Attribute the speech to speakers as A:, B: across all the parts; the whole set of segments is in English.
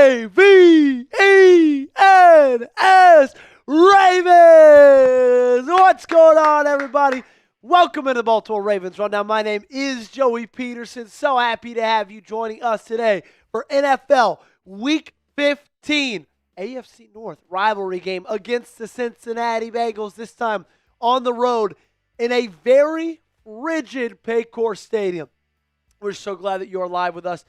A: Ravens! Ravens! What's going on, everybody? Welcome to the Baltimore Ravens Rundown. My name is Joey Petersen. So happy to have you joining us today for NFL Week 15 AFC North rivalry game against the Cincinnati Bengals, this time on the road in a very frigid Paycor Stadium. We're so glad that you're live with us.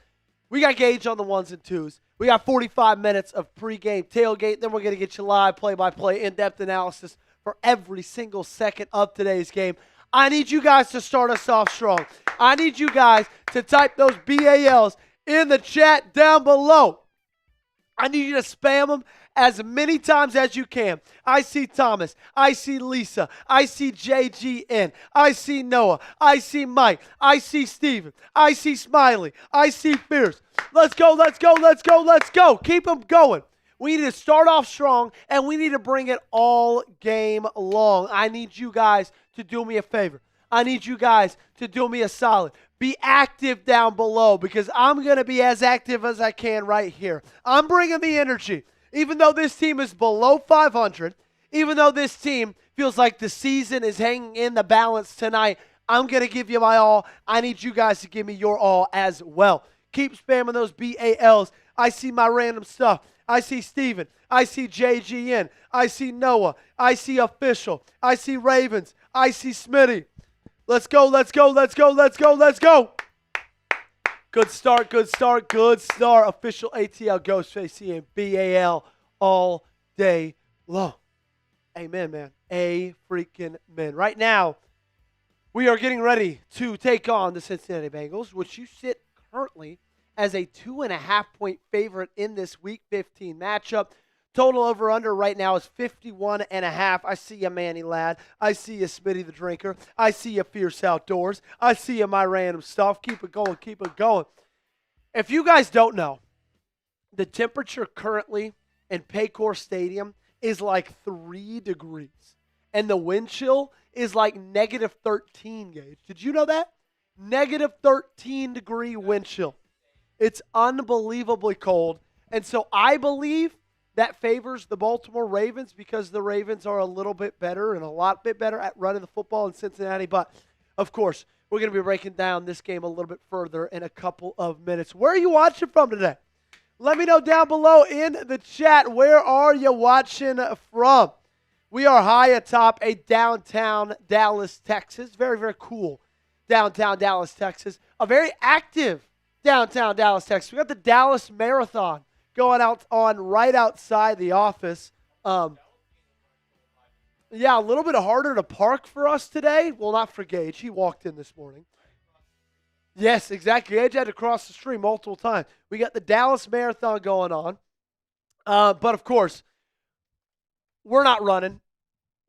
A: We got Gage on the ones and twos. We got 45 minutes of pregame tailgate. Then we're going to get you live, play-by-play, in-depth analysis for every single second of today's game. I need you guys to start us off strong. I need you guys to type those BALs in the chat down below. I need you to spam them as many times as you can. I see Thomas. I see Lisa. I see JGN. I see Noah. I see Mike. I see Steven. I see Smiley. I see Fierce. Let's go, let's go, let's go, let's go. Keep them going. We need to start off strong, and we need to bring it all game long. I need you guys to do me a favor. I need you guys to do me a solid. Be active down below because I'm going to be as active as I can right here. I'm bringing the energy. Even though this team is below 500, even though this team feels like the season is hanging in the balance tonight, I'm going to give you my all. I need you guys to give me your all as well. Keep spamming those BALs. I see my random stuff. I see Steven. I see JGN. I see Noah. I see Official. I see Ravens. I see Smitty. Let's go, let's go, let's go, let's go, let's go. Good start, good start, good start. Official ATL Ghostface and BAL all day long. Amen, man. A freaking man. Right now, we are getting ready to take on the Cincinnati Bengals, which you sit currently as a 2.5-point favorite in this Week 15 matchup. Total over-under right now is 51.5. I see you, Manny Lad. I see you, Smitty the Drinker. I see you, Fierce Outdoors. I see you, my random stuff. Keep it going, keep it going. If you guys don't know, the temperature currently in Paycor Stadium is like 3 degrees. And the wind chill is like negative 13, Gage. Did you know that? Negative 13-degree wind chill. It's unbelievably cold. And so I believe that favors the Baltimore Ravens because the Ravens are a little bit better and a lot bit better at running the football in Cincinnati. But, of course, we're going to be breaking down this game a little bit further in a couple of minutes. Where are you watching from today? Let me know down below in the chat. Where are you watching from? We are high atop a downtown Dallas, Texas. Very, very cool downtown Dallas, Texas. A very active downtown Dallas, Texas. We got the Dallas Marathon going out on right outside the office. Yeah, a little bit harder to park for us today. Well, not for Gage. He walked in this morning. Yes, exactly. Gage had to cross the street multiple times. We got the Dallas Marathon going on. But, of course, we're not running.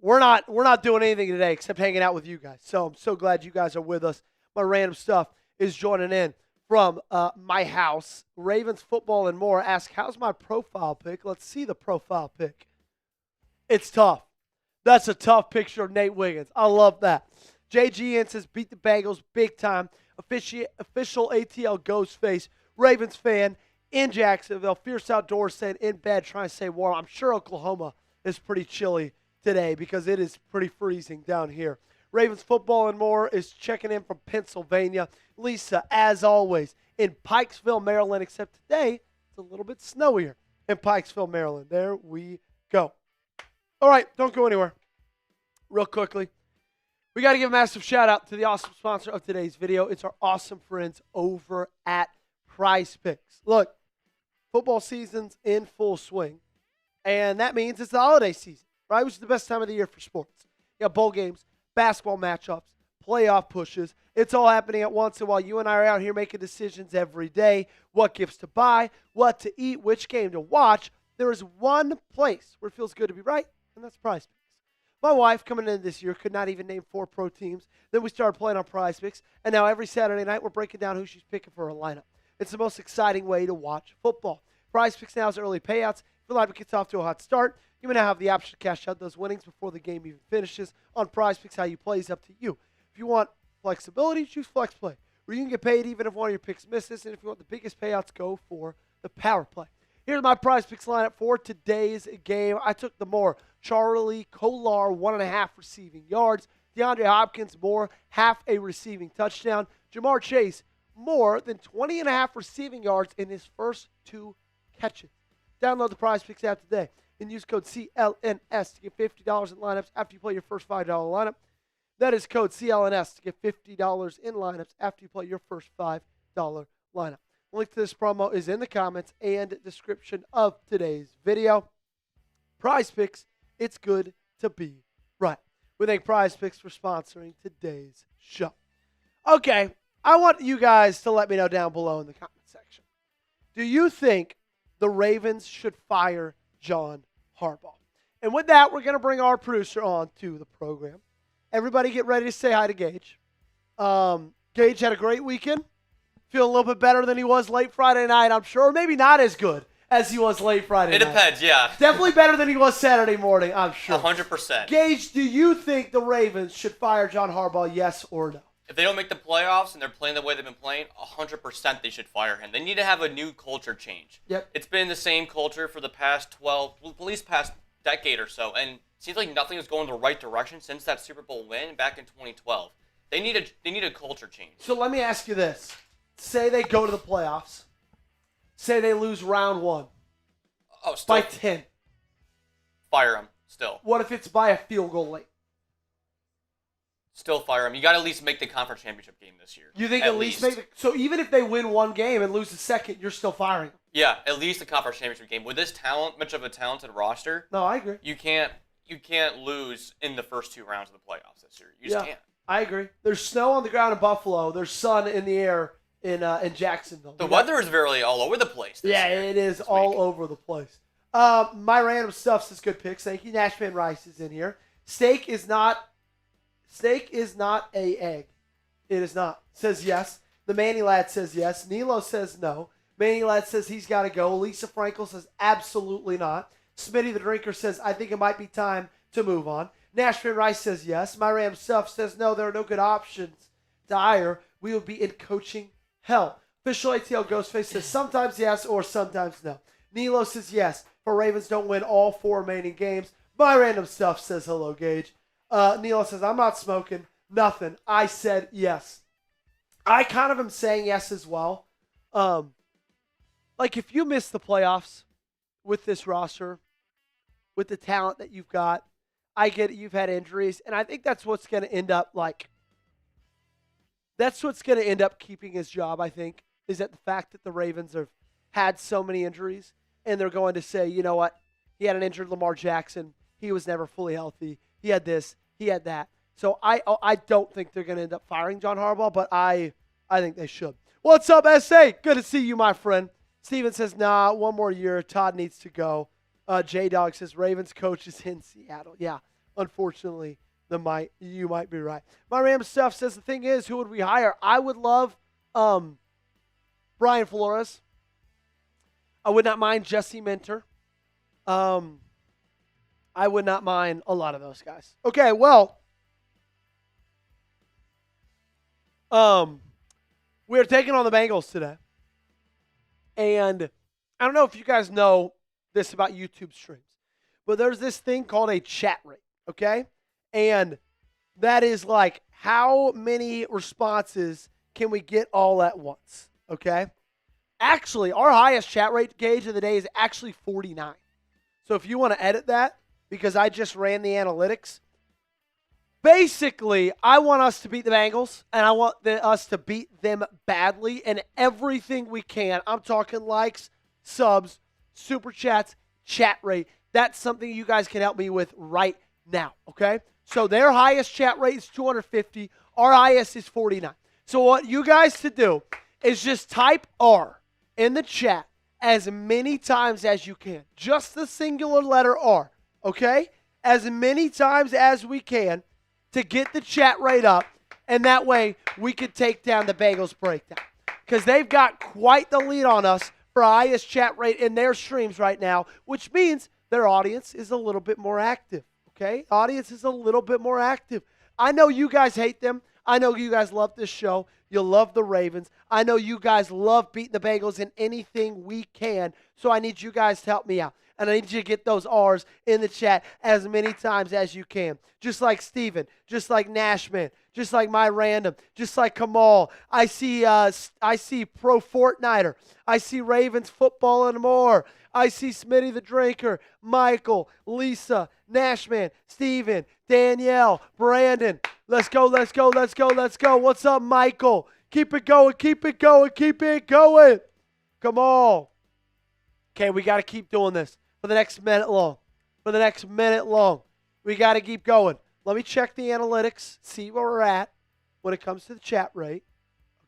A: We're not doing anything today except hanging out with you guys. So I'm so glad you guys are with us. My random stuff is joining in from my house. Ravens football and more. Ask, how's my profile pic? Let's see the profile pic. It's tough. That's a tough picture of Nate Wiggins. I love that. JGN says, beat the Bengals big time. Official ATL Ghostface. Ravens fan in Jacksonville. Fierce Outdoors saying in bed trying to stay warm. I'm sure Oklahoma is pretty chilly today because it is pretty freezing down here. Ravens football and more is checking in from Pennsylvania. Lisa, as always, in Pikesville, Maryland, except today it's a little bit snowier in Pikesville, Maryland. There we go. All right, don't go anywhere. Real quickly, we got to give a massive shout-out to the awesome sponsor of today's video. It's our awesome friends over at PrizePicks. Look, football season's in full swing, and that means it's the holiday season, right, which is the best time of the year for sports. You got bowl games, basketball matchups, playoff pushes. It's all happening at once. And while you and I are out here making decisions every day, what gifts to buy, what to eat, which game to watch, there is one place where it feels good to be right, and that's PrizePicks. My wife, coming in this year, could not even name 4 pro teams. Then we started playing on PrizePicks, and now every Saturday night we're breaking down who she's picking for her lineup. It's the most exciting way to watch football. PrizePicks now has early payouts. If your lineup gets off to a hot start, you may now have the option to cash out those winnings before the game even finishes. On PrizePicks, how you play is up to you. If you want flexibility, choose FlexPlay, where you can get paid even if one of your picks misses. And if you want the biggest payouts, go for the Power Play. Here's my prize picks lineup for today's game. I took the more Charlie Kolar, 1.5 receiving yards. DeAndre Hopkins, more, half a receiving touchdown. Jamar Chase, more than 20.5 receiving yards in his first 2 catches. Download the prize picks app today and use code CLNS to get $50 in lineups after you play your first $5 lineup. That is code CLNS to get $50 in lineups after you play your first $5 lineup. Link to this promo is in the comments and description of today's video. Prize Picks, it's good to be right. We thank Prize Picks for sponsoring today's show. Okay, I want you guys to let me know down below in the comment section. Do you think the Ravens should fire John Harbaugh? And with that, we're going to bring our producer on to the program. Everybody get ready to say hi to Gage. Gage had a great weekend. Feeling a little bit better than he was late Friday night, I'm sure. Maybe not as good as he was late Friday night.
B: It depends, yeah.
A: Definitely better than he was Saturday morning, I'm sure.
B: 100%.
A: Gage, do you think the Ravens should fire John Harbaugh, yes or no?
B: If they don't make the playoffs and they're playing the way they've been playing, 100% they should fire him. They need to have a new culture change.
A: Yep.
B: It's been the same culture for the past at least past decade or so, and it seems like nothing is going the right direction since that Super Bowl win back in 2012. They need a culture change.
A: So let me ask you this. Say they go to the playoffs. Say they lose round 1.
B: Oh, still
A: by 10.
B: Fire him, still.
A: What if it's by a field goal late?
B: Still fire him. You got to at least make the conference championship game this year.
A: You think at least make so even if they win one game and lose the second, you're still firing them?
B: Yeah, at least the conference championship game. With this much of a talented roster,
A: no, I agree.
B: You can't lose in the first 2 rounds of the playoffs this year. You just can't.
A: I agree. There's snow on the ground in Buffalo. There's sun in the air in Jacksonville.
B: The weather is very all over the place this year,
A: it is all over the place. My random stuff says good picks. Thank you. Nashman Rice is in here. Steak is not a egg. It is not. Says yes. The Manny Lad says yes. Nilo says no. Manny Lad says he's got to go. Lisa Frankel says absolutely not. Smitty the Drinker says I think it might be time to move on. Nashman Rice says yes. My Ram Stuff says no, there are no good options to hire. We would be in coaching hell. Official ATL Ghostface says sometimes yes or sometimes no. Nilo says yes. For Ravens don't win all 4 remaining games. My Random Stuff says hello, Gage. Nilo says I'm not smoking nothing. I said yes. I kind of am saying yes as well. Like if you miss the playoffs with this roster, with the talent that you've got, I get it, you've had injuries, and I think that's what's going to end up keeping his job, I think, is that the fact that the Ravens have had so many injuries, and they're going to say, you know what, he had an injured Lamar Jackson, he was never fully healthy, he had this, he had that. So I don't think they're going to end up firing John Harbaugh, but I think they should. What's up, SA? Good to see you, my friend. Steven says, nah, 1 more year, Todd needs to go. J-Dog says, Ravens coach is in Seattle. Yeah, unfortunately, you might be right. My Ram Stuff says, the thing is, who would we hire? I would love Brian Flores. I would not mind Jesse Minter. I would not mind a lot of those guys. Okay, well, we're taking on the Bengals today. And I don't know if you guys know this about YouTube streams, but there's this thing called a chat rate, okay? And that is like how many responses can we get all at once, okay? Actually, our highest chat rate gauge of the day is actually 49. So if you want to edit that, because I just ran the analytics, basically, I want us to beat the Bengals, and I want us to beat them badly and everything we can. I'm talking likes, subs, super chats, chat rate. That's something you guys can help me with right now, okay? So their highest chat rate is 250. Our highest is 49. So what you guys to do is just type R in the chat as many times as you can. Just the singular letter R, okay? As many times as we can to get the chat rate up, and that way we can take down the Bengals breakdown. Because they've got quite the lead on us for highest chat rate in their streams right now, which means their audience is a little bit more active, okay? Audience is a little bit more active. I know you guys hate them. I know you guys love this show. You love the Ravens. I know you guys love beating the Bengals in anything we can. So I need you guys to help me out. And I need you to get those R's in the chat as many times as you can. Just like Steven, just like Nashman, just like My Random, just like Kamal. I see Pro Fortniter. I see Ravens Football and more. I see Smitty the Drinker, Michael, Lisa, Nashman, Steven, Danielle, Brandon. Let's go, let's go, let's go, let's go. What's up, Michael? Keep it going, keep it going, keep it going. Come on. Okay, we got to keep doing this for the next minute long. For the next minute long. We got to keep going. Let me check the analytics, see where we're at when it comes to the chat rate.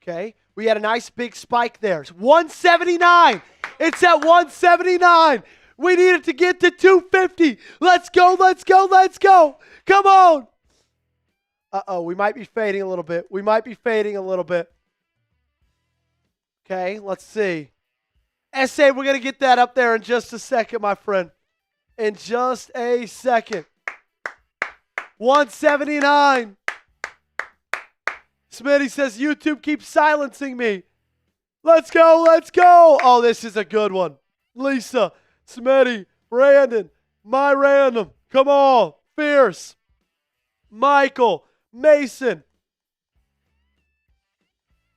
A: Okay, we had a nice big spike there. It's 179. It's at 179. We needed to get to 250. Let's go, let's go, let's go. Come on. Uh-oh, we might be fading a little bit. We might be fading a little bit. Okay, let's see. SA, we're going to get that up there in just a second, my friend. In just a second. 179. Smitty says, YouTube keeps silencing me. Let's go, let's go. Oh, this is a good one. Lisa, Smitty, Brandon, My Random. Come on. Fierce. Michael, Mason.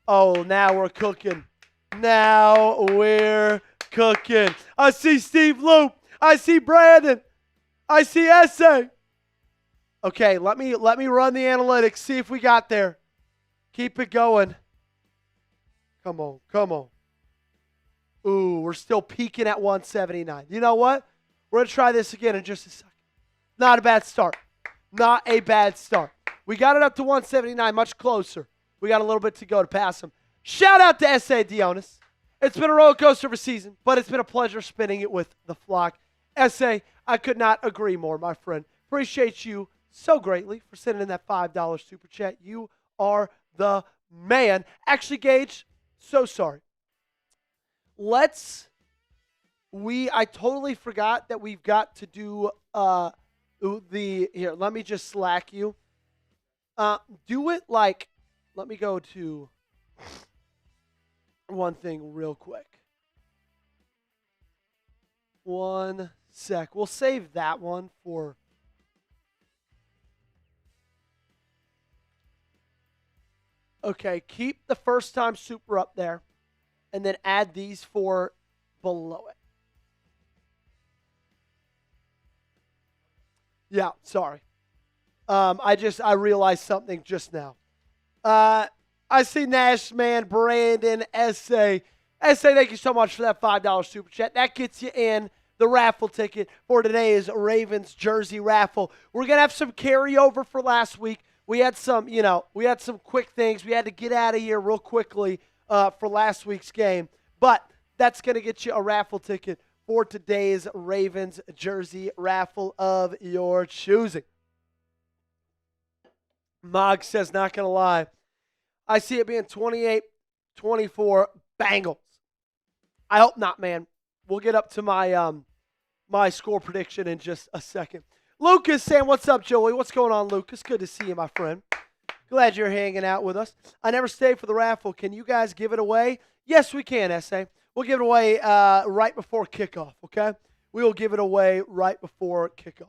A: Oh, now we're cooking. Now we're cooking. I see Steve Loop. I see Brandon. I see Essay. Okay, let me run the analytics, see if we got there. Keep it going. Come on, come on. Ooh, we're still peaking at 179. You know what? We're going to try this again in just a second. Not a bad start. Not a bad start. We got it up to 179, much closer. We got a little bit to go to pass them. Shout out to S.A. Dionis. It's been a roller coaster of a season, but it's been a pleasure spinning it with the flock. S.A., I could not agree more, my friend. Appreciate you so greatly for sending in that $5 super chat. You are the man. Actually, Gage, so sorry. I totally forgot that we've got to do here, let me just slack you. Do it like, let me go to one thing real quick. One sec. We'll save that one for okay, keep the first time super up there and then add these four below it. Yeah, sorry. I realized something just now. I see Nashman, Brandon, S.A. S.A., thank you so much for that $5 super chat. That gets you in the raffle ticket for today's Ravens jersey raffle. We're going to have some carryover for last week. We had some quick things. We had to get out of here real quickly for last week's game. But that's going to get you a raffle ticket for today's Ravens jersey raffle of your choosing. Mog says, not going to lie, I see it being 28-24 Bengals. I hope not, man. We'll get up to my my score prediction in just a second. Lucas saying, what's up, Joey? What's going on, Lucas? Good to see you, my friend. Glad you're hanging out with us. I never stayed for the raffle. Can you guys give it away? Yes, we can, S.A. We'll give it away right before kickoff, okay? We will give it away right before kickoff.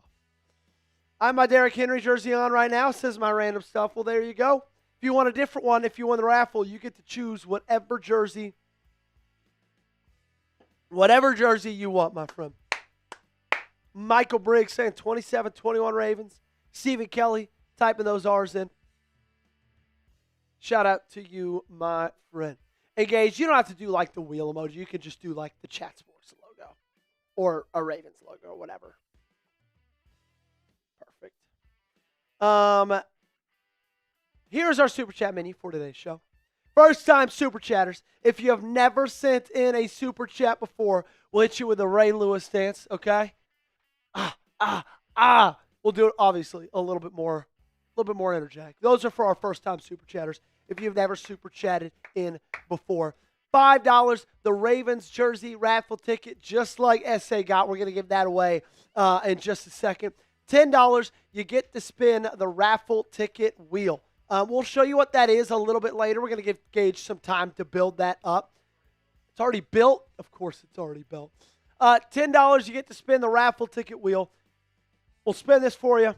A: I have my Derrick Henry jersey on right now. Says My Random Stuff. Well, there you go. If you want a different one, if you win the raffle, you get to choose whatever jersey you want, my friend. Michael Briggs saying 27-21 Ravens. Stephen Kelly typing those R's in. Shout out to you, my friend. Hey, Gage, you don't have to do like the wheel emoji. You can just do like the Chat Sports logo or a Ravens logo or whatever. Perfect. Here's our Super Chat menu for today's show. First time Super Chatters. If you have never sent in a Super Chat before, we'll hit you with a Ray Lewis dance, okay? We'll do it, obviously, a little bit more energetic. Those are for our first time Super Chatters. If you've never Super Chatted in before. $5, the Ravens jersey raffle ticket, just like SA got. We're going to give that away in just a second. $10, you get to spin the raffle ticket wheel. We'll show you what that is a little bit later. We're going to give Gage some time to build that up. It's already built. Of course, it's already built. $10, you get to spin the raffle ticket wheel. We'll spin this for you.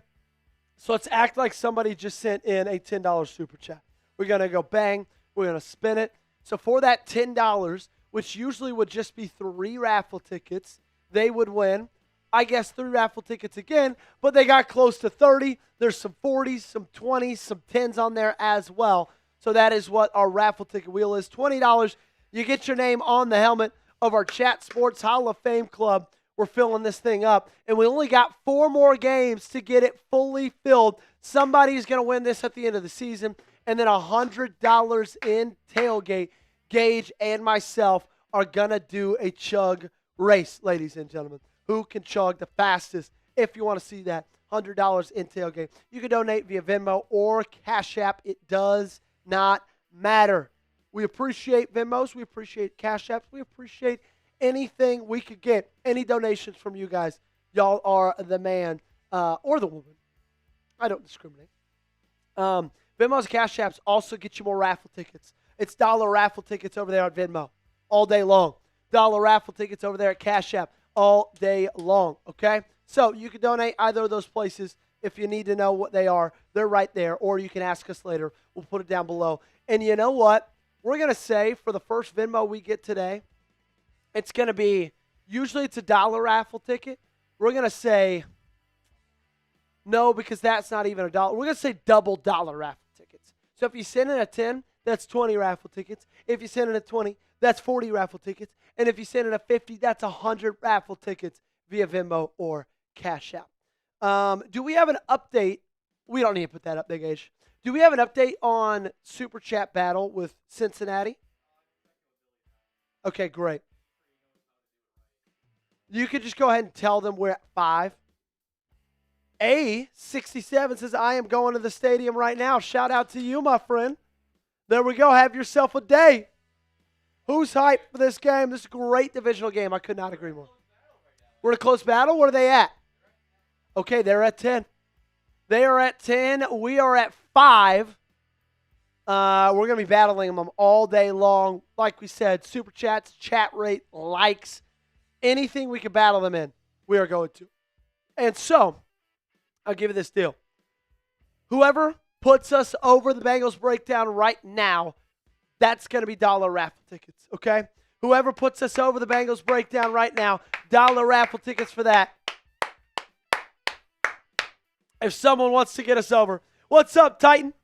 A: So let's act like somebody just sent in a $10 super chat. We're going to go bang. We're going to spin it. So for that $10, which usually would just be 3 raffle tickets, they would win, I guess, 3 raffle tickets again, but they got close to 30. There's some 40s, some 20s, some 10s on there as well. So that is what our raffle ticket wheel is. $20, you get your name on the helmet of our Chat Sports Hall of Fame Club. We're filling this thing up, and we only got 4 more games to get it fully filled. Somebody's going to win this at the end of the season, and then $100 in tailgate. Gage and myself are going to do a chug race, ladies and gentlemen. Who can chug the fastest? If you want to see that, $100 in tailgate. You can donate via Venmo or Cash App. It does not matter. We appreciate Venmos. We appreciate Cash Apps. We appreciate anything we could get. Any donations from you guys. Y'all are the man or the woman. I don't discriminate. Venmos and Cash Apps also get you more raffle tickets. It's dollar raffle tickets over there on Venmo all day long. Dollar raffle tickets over there at Cash App all day long, okay? So you can donate either of those places if you need to know what they are. They're right there, or you can ask us later. We'll put it down below. And you know what? We're going to say for the first Venmo we get today, it's going to be, usually it's a dollar raffle ticket. We're going to say, no, because that's not even a dollar. We're going to say double dollar raffle tickets. So if you send in a 10, that's 20 raffle tickets. If you send in a 20, that's 40 raffle tickets. And if you send in a 50, that's 100 raffle tickets via Venmo or Cash App. Do we have an update? We don't need to put that up there, Gage. Do we have an update on Super Chat Battle with Cincinnati? Okay, great. You could just go ahead and tell them we're at 5. A67 says, I am going to the stadium right now. Shout out to you, my friend. There we go. Have yourself a day. Who's hyped for this game? This is a great divisional game. I could not agree more. We're in a close battle. Where are they at? Okay, they're at 10. They are at 10. We are at 5. We're going to be battling them all day long. Like we said, super chats, chat rate, likes, anything we can battle them in, we are going to. And so, I'll give you this deal. Whoever puts us over the Bengals breakdown right now, that's going to be dollar raffle tickets, okay? Whoever puts us over the Bengals breakdown right now, dollar raffle tickets for that. If someone wants to get us over. What's up, Titan?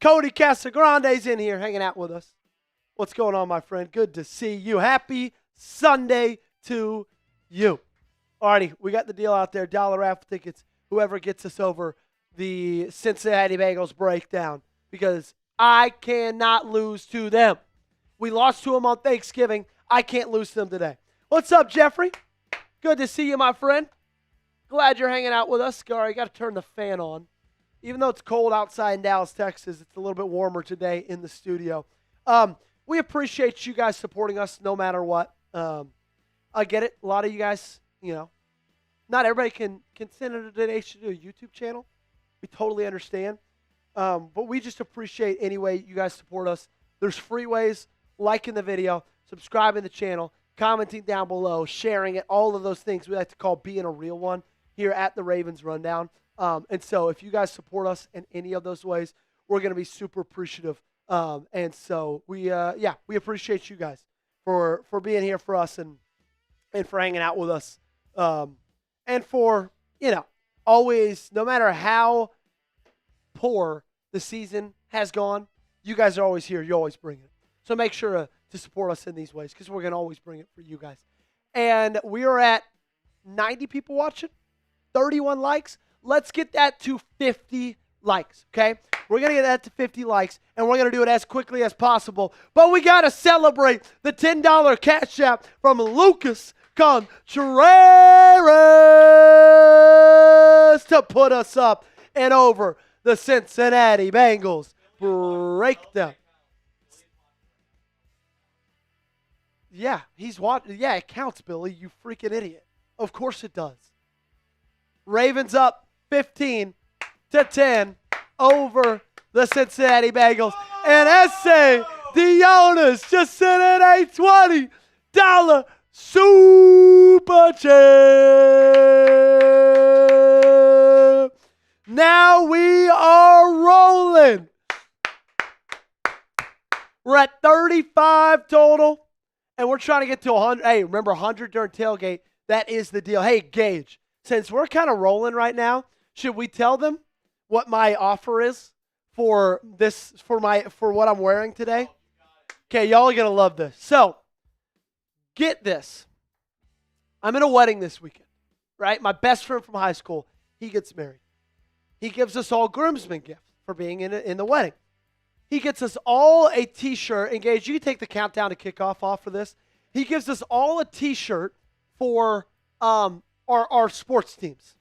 A: Cody Casagrande's in here hanging out with us. What's going on, my friend? Good to see you. Happy Sunday to you. Alrighty, we got the deal out there. Dollar raffle tickets. Whoever gets us over the Cincinnati Bengals breakdown. Because I cannot lose to them. We lost to them on Thanksgiving. I can't lose to them today. What's up, Jeffrey? Good to see you, my friend. Glad you're hanging out with us. Scar, you got to turn the fan on. Even though it's cold outside in Dallas, Texas, it's a little bit warmer today in the studio. We appreciate you guys supporting us no matter what. I get it. A lot of you guys, not everybody can send a donation to a YouTube channel. We totally understand. But we just appreciate any way you guys support us. There's free ways, liking the video, subscribing to the channel, commenting down below, sharing it, all of those things we like to call being a real one here at the Ravens Rundown. And so if you guys support us in any of those ways, we're going to be super appreciative. And so we appreciate you guys for being here for us and for hanging out with us. And for, always, no matter how poor the season has gone, you guys are always here. You always bring it. So make sure to support us in these ways because we're going to always bring it for you guys. And we are at 90 people watching, 31 likes. Let's get that to 50 likes, okay? We're going to get that to 50 likes, and we're going to do it as quickly as possible. But we got to celebrate the $10 cash app from Lucas Contreras to put us up and over the Cincinnati Bengals breakdown. Yeah, he's watching. Yeah, it counts, Billy, you freaking idiot. Of course it does. Ravens up 15-10 over the Cincinnati Bengals. And S.A., the owners, just sent in a $20 super chat. Now we are rolling. We're at 35 total, and we're trying to get to 100. Hey, remember 100 during tailgate? That is the deal. Hey, Gage, since we're kind of rolling right now, should we tell them what my offer is for this, for what I'm wearing today? Okay, y'all are going to love this. So, get this. I'm in a wedding this weekend, right? My best friend from high school, he gets married. He gives us all groomsmen gifts for being in the wedding. He gets us all a T-shirt. And Gage, you can take the countdown to kickoff off for this. He gives us all a T-shirt for our sports teams.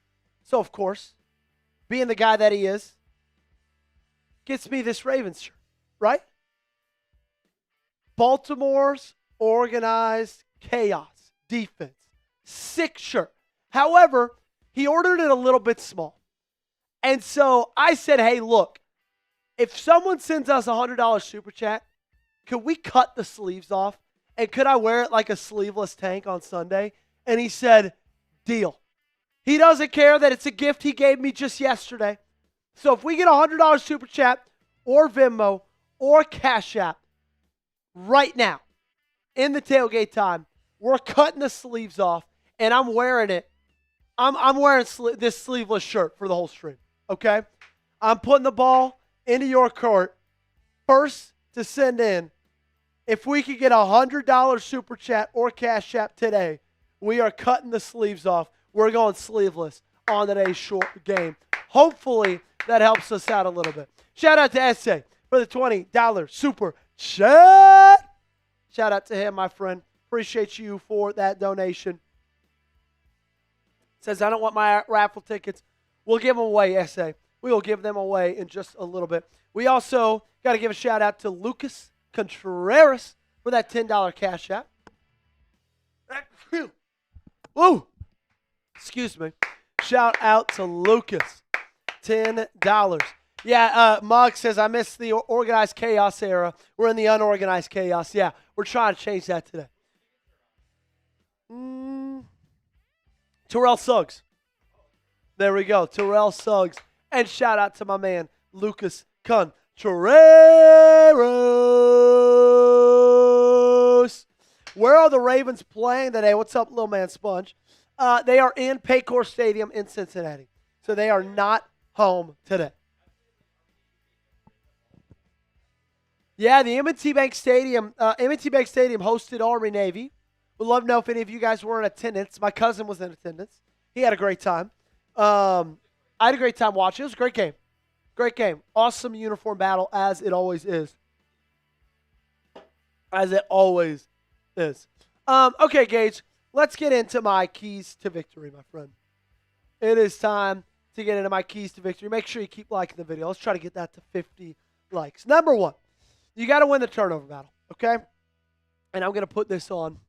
A: So, of course, being the guy that he is, gets me this Ravens shirt, right? Baltimore's organized chaos defense. Sick shirt. However, he ordered it a little bit small. And so I said, hey, look, if someone sends us a $100 super chat, could we cut the sleeves off? And could I wear it like a sleeveless tank on Sunday? And he said, deal. He doesn't care that it's a gift he gave me just yesterday. So if we get a $100 super chat or Venmo or Cash App right now in the tailgate time, we're cutting the sleeves off, and I'm wearing it. I'm wearing this sleeveless shirt for the whole stream, okay? I'm putting the ball into your court. First to send in, if we could get a $100 super chat or Cash App today, we are cutting the sleeves off. We're going sleeveless on today's short game. Hopefully, that helps us out a little bit. Shout out to S.A. for the $20 super chat. Shout out to him, my friend. Appreciate you for that donation. Says, I don't want my raffle tickets. We'll give them away, S.A. We will give them away in just a little bit. We also got to give a shout out to Lucas Contreras for that $10 Cash App. Woo! Excuse me. Shout out to Lucas. $10. Yeah, Mug says, I miss the organized chaos era. We're in the unorganized chaos. Yeah, we're trying to change that today. Terrell Suggs. There we go. Terrell Suggs. And shout out to my man, Lucas Contreras. Where are the Ravens playing today? What's up, little man Sponge? They are in Paycor Stadium in Cincinnati. So they are not home today. Yeah, the M&T Bank Stadium hosted Army-Navy. Would love to know if any of you guys were in attendance. My cousin was in attendance. He had a great time. I had a great time watching. It was a great game. Great game. Awesome uniform battle, as it always is. As it always is. Okay, Gage, let's get into my keys to victory, my friend. It is time to get into my keys to victory. Make sure you keep liking the video. Let's try to get that to 50 likes. Number one, you got to win the turnover battle, okay? And I'm going to put this on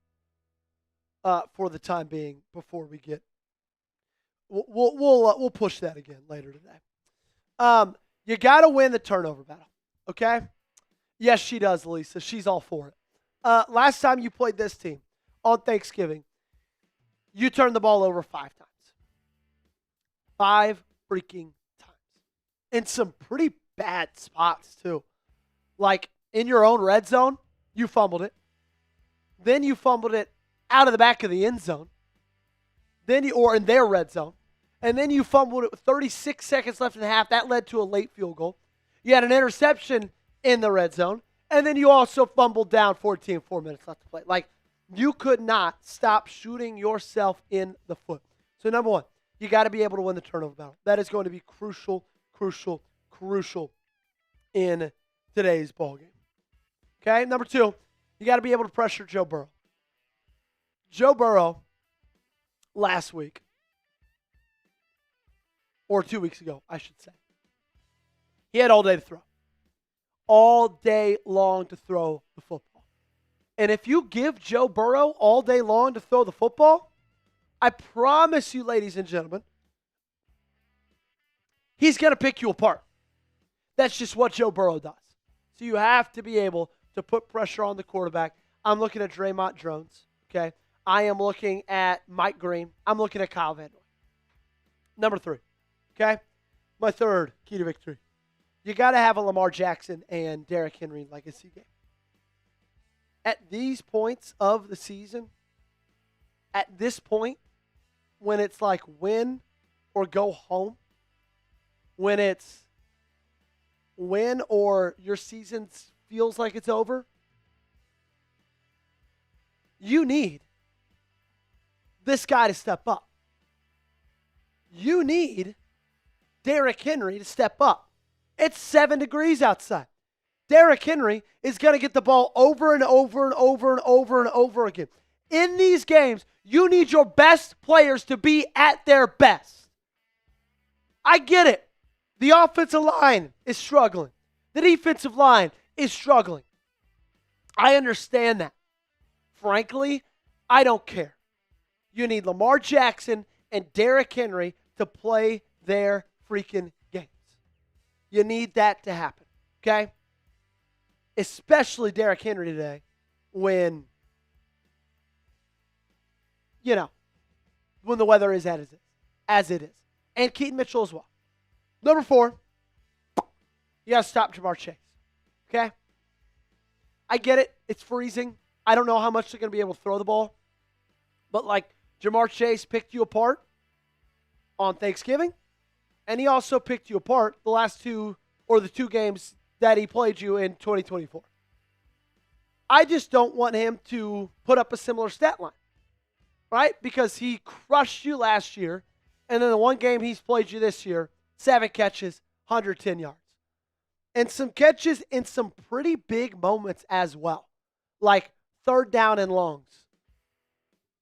A: for the time being before we get. We'll push that again later today. You got to win the turnover battle, okay? Yes, she does, Lisa. She's all for it. Last time you played this team on Thanksgiving, you turned the ball over 5 times. 5 freaking times. In some pretty bad spots, too. Like, in your own red zone, you fumbled it. Then you fumbled it out of the back of the end zone. Or in their red zone. And then you fumbled it with 36 seconds left in the half. That led to a late field goal. You had an interception in the red zone. And then you also fumbled down 14, 4 minutes left to play. Like, you could not stop shooting yourself in the foot. So, number one, you got to be able to win the turnover battle. That is going to be crucial in today's ballgame. Okay, number two, you got to be able to pressure Joe Burrow. Joe Burrow, last week, or 2 weeks ago, I should say, he had all day to throw. All day long to throw the football. And if you give Joe Burrow all day long to throw the football, I promise you, ladies and gentlemen, he's going to pick you apart. That's just what Joe Burrow does. So you have to be able to put pressure on the quarterback. I'm looking at Draymond Jones, okay? I am looking at Mike Green. I'm looking at Kyle Van Noy. Number 3, okay? My third key to victory. You got to have a Lamar Jackson and Derrick Henry legacy game. At these points of the season, at this point, when it's like win or go home, when it's win or your season feels like it's over, you need this guy to step up. You need Derrick Henry to step up. It's 7 degrees outside. Derrick Henry is going to get the ball over and over and over and over and over again. In these games, you need your best players to be at their best. I get it. The offensive line is struggling. The defensive line is struggling. I understand that. Frankly, I don't care. You need Lamar Jackson and Derrick Henry to play their freaking games. You need that to happen, okay? Especially Derrick Henry today when, when the weather is as it is. And Keaton Mitchell as well. Number 4, you got to stop Ja'Marr Chase, okay? I get it. It's freezing. I don't know how much they're going to be able to throw the ball. But, Ja'Marr Chase picked you apart on Thanksgiving, and he also picked you apart the 2 games that he played you in 2024. I just don't want him to put up a similar stat line, right? Because he crushed you last year, and then the 1 game he's played you this year, 7 catches, 110 yards. And some catches in some pretty big moments as well, like 3rd down and longs.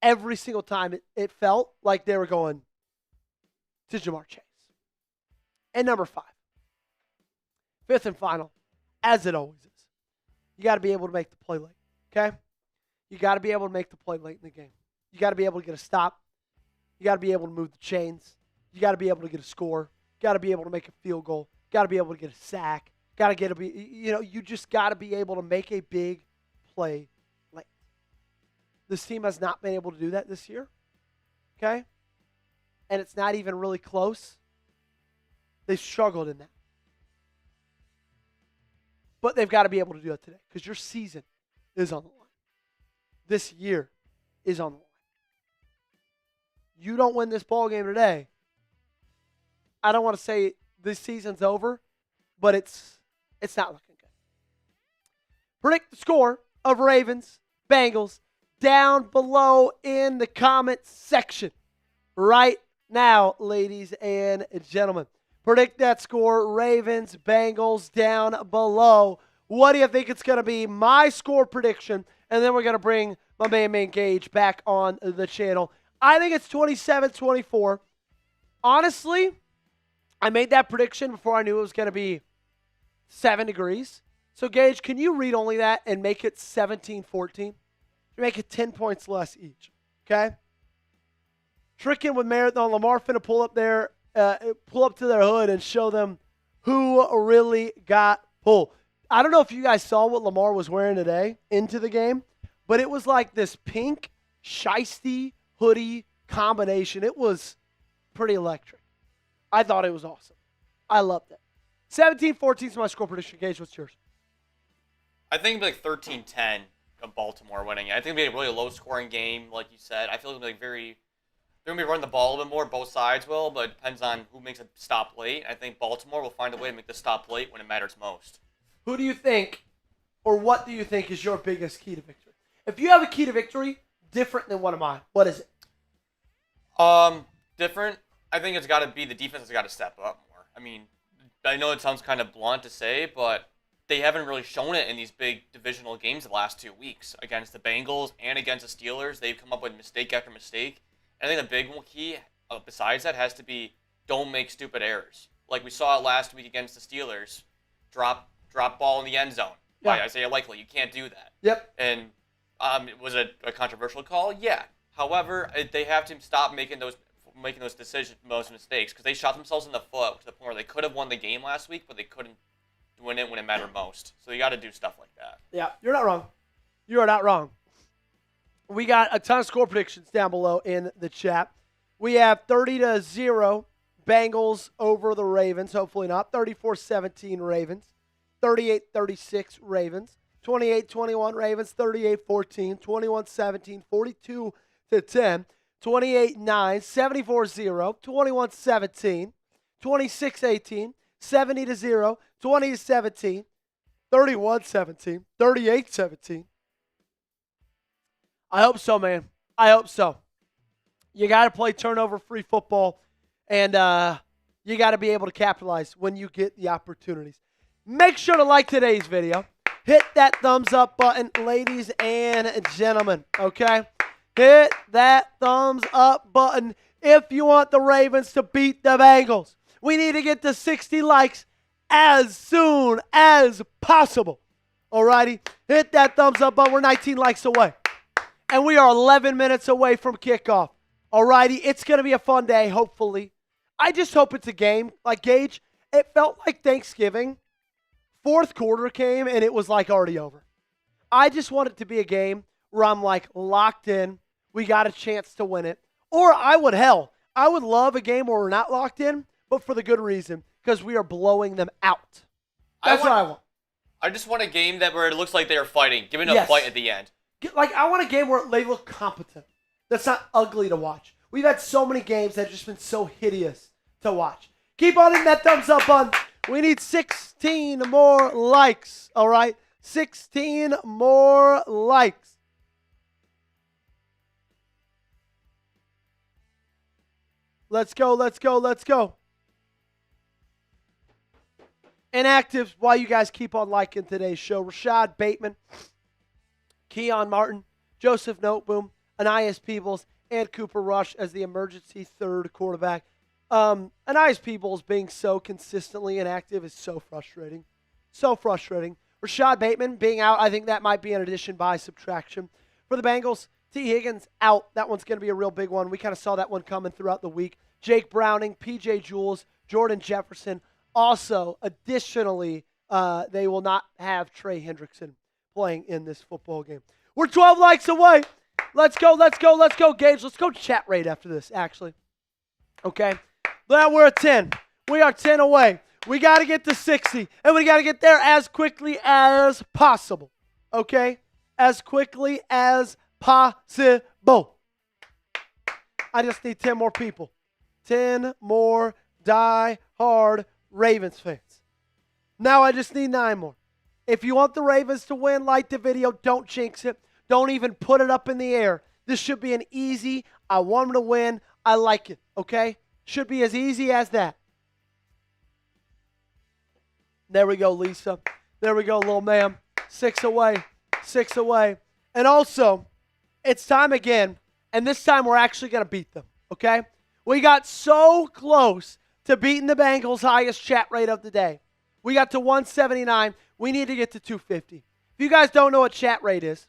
A: Every single time it felt like they were going to Ja'Marr Chase. And number 5, 5th and final, as it always is, you got to be able to make the play late, okay? You got to be able to make the play late in the game. You got to be able to get a stop. You got to be able to move the chains. You got to be able to get a score. You got to be able to make a field goal. You got to be able to get a sack. You just got to be able to make a big play late. This team has not been able to do that this year, okay? And it's not even really close. They've struggled in that. But they've got to be able to do that today because your season is on the line. This year is on the line. You don't win this ball game today, I don't want to say this season's over, but it's not looking good. Predict the score of Ravens, Bengals, down below in the comments section right now, ladies and gentlemen. Predict that score, Ravens, Bengals, down below. What do you think it's going to be? My score prediction, and then we're going to bring my man Gage back on the channel. I think it's 27-24. Honestly, I made that prediction before I knew it was going to be 7 degrees. So, Gage, can you read only that and make it 17-14? Make it 10 points less each, okay? Tricking with Marathon. Lamar finna pull up to their hood and show them who really got pulled. I don't know if you guys saw what Lamar was wearing today into the game, but it was like this pink, shiesty hoodie combination. It was pretty electric. I thought it was awesome. I loved it. 17-14 is my score prediction. Gage, what's yours?
B: I think it'll be like 13-10 of Baltimore winning. I think it'll be a really low-scoring game, like you said. I feel it'll be like they're going to be running the ball a little bit more. Both sides will, but it depends on who makes a stop late. I think Baltimore will find a way to make the stop late when it matters most.
A: Who do you think, or what do you think is your biggest key to victory? If you have a key to victory different than one of mine, what is it?
B: Different. I think it's got to be the defense has got to step up more. I mean, I know it sounds kind of blunt to say, but they haven't really shown it in these big divisional games the last 2 weeks. Against the Bengals and against the Steelers, they've come up with mistake after mistake. And I think the big key besides that has to be don't make stupid errors. Like we saw it last week against the Steelers. Drop ball in the end zone by Isaiah Likely. You can't do that.
A: Yep.
B: And was it a controversial call? Yeah. However, they have to stop making those decisions, those mistakes, because they shot themselves in the foot to the point where they could have won the game last week, but they couldn't win it when it mattered most. So you got to do stuff like that.
A: Yeah, you're not wrong. You are not wrong. We got a ton of score predictions down below in the chat. We have 30-0 Bengals over the Ravens. Hopefully not. 34-17 Ravens. 38-36 Ravens. 28-21 Ravens. 38-14. 21-17. 42-10. 28-9. 74-0. 21-17. 26-18. 70-0. 20-17. 31-17. 38-17. I hope so, man. I hope so. You got to play turnover-free football, and you got to be able to capitalize when you get the opportunities. Make sure to like today's video. Hit that thumbs up button, ladies and gentlemen, okay? Hit that thumbs up button if you want the Ravens to beat the Bengals. We need to get to 60 likes as soon as possible. Alrighty? Hit that thumbs up button. We're 19 likes away. And we are 11 minutes away from kickoff. Alrighty? It's going to be a fun day, hopefully. I just hope it's a game. Like, Gage, it felt like Thanksgiving. Fourth quarter came, and it was, like, already over. I just want it to be a game where I'm, like, locked in. We got a chance to win it. Or I would love a game where we're not locked in, but for the good reason, because we are blowing them out. That's what I want.
B: I just want a game where it looks like they are fighting, giving a fight at the end.
A: Like, I want a game where they look competent. That's not ugly to watch. We've had so many games that have just been so hideous to watch. Keep on hitting that thumbs up button. We need 16 more likes, all right? 16 more likes. Let's go, let's go, let's go. Inactives, while you guys keep on liking today's show, Rashad Bateman, Keon Martin, Joseph Noteboom, Anias Peebles, and Cooper Rush as the emergency third quarterback. Anias Peebles being so consistently inactive is so frustrating. So frustrating. Rashad Bateman being out, I think that might be an addition by subtraction. For the Bengals, T. Higgins out. That one's going to be a real big one. We kind of saw that one coming throughout the week. Jake Browning, P.J. Jules, Jordan Jefferson. Also, additionally, they will not have Trey Hendrickson playing in this football game. We're 12 likes away. Let's go, let's go, let's go, Gage. Let's go chat rate after this, actually. Okay? Now we're at 10. We are 10 away. We got to get to 60, and we got to get there as quickly as possible. Okay? As quickly as possible. I just need 10 more people. 10 more die-hard Ravens fans. Now I just need 9 more. If you want the Ravens to win, like the video. Don't jinx it. Don't even put it up in the air. This should be an easy, I want them to win. I like it, okay? Should be as easy as that. There we go, Lisa. There we go, little ma'am. 6 away. 6 away. And also, it's time again, and this time we're actually going to beat them, okay? We got so close to beating the Bengals' highest chat rate of the day. We got to 179. We need to get to 250. If you guys don't know what chat rate is,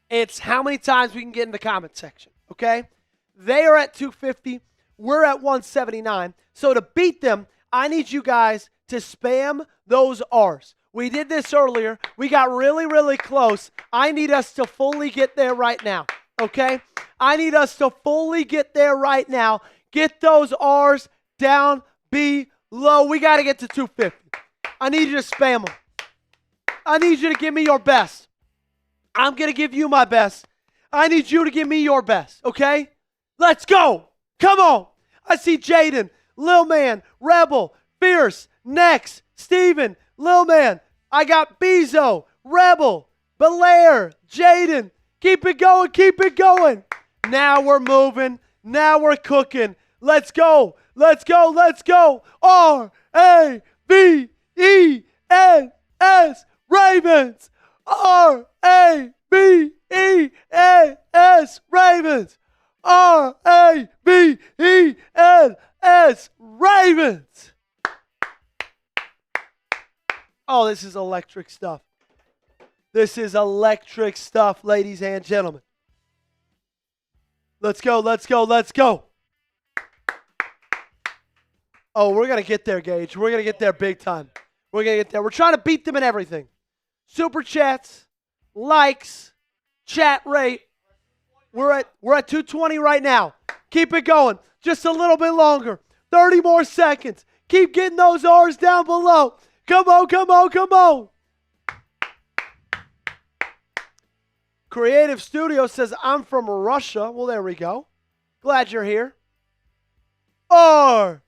A: it's how many times we can get in the comment section, okay? They are at 250. We're at 179. So to beat them, I need you guys to spam those R's. We did this earlier. We got really, really close. I need us to fully get there right now, okay? I need us to fully get there right now. Get those R's down below. We got to get to 250. I need you to spam them. I need you to give me your best. I'm going to give you my best. I need you to give me your best, okay? Let's go. Come on. I see Jaden, Lil Man, Rebel, Fierce, Next, Steven, Lil Man. I got Bezo, Rebel, Belair, Jaden. Keep it going. Keep it going. Now we're moving. Now we're cooking. Let's go. Let's go. Let's go. R-A-V-E-N-S. Ravens. R-A-V-E-N-S. Ravens. R-A-V-E-N-S. Ravens. Oh, this is electric stuff. This is electric stuff, ladies and gentlemen. Let's go, let's go, let's go. Oh, we're going to get there, Gage. We're going to get there big time. We're going to get there. We're trying to beat them in everything. Super chats, likes, chat rate. We're at 220 right now. Keep it going. Just a little bit longer. 30 more seconds. Keep getting those R's down below. Come on, come on, come on. Creative Studio says, I'm from Russia. Well, there we go. Glad you're here. R-A-V-E-N-S.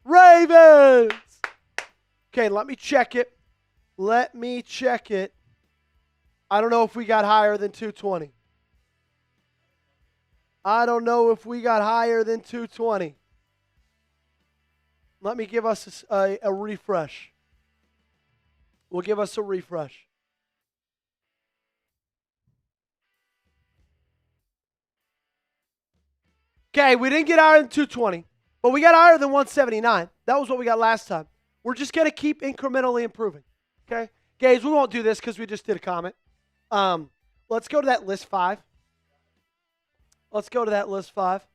A: Ravens. Okay, let me check it. Let me check it. I don't know if we got higher than 220. I don't know if we got higher than 220. Let me give us a refresh. We'll give us a refresh. Okay, we didn't get higher than 220, but we got higher than 179. That was what we got last time. We're just going to keep incrementally improving. Okay? Guys, we won't do this because we just did a comment. Let's go to that list 5. Let's go to that list 5.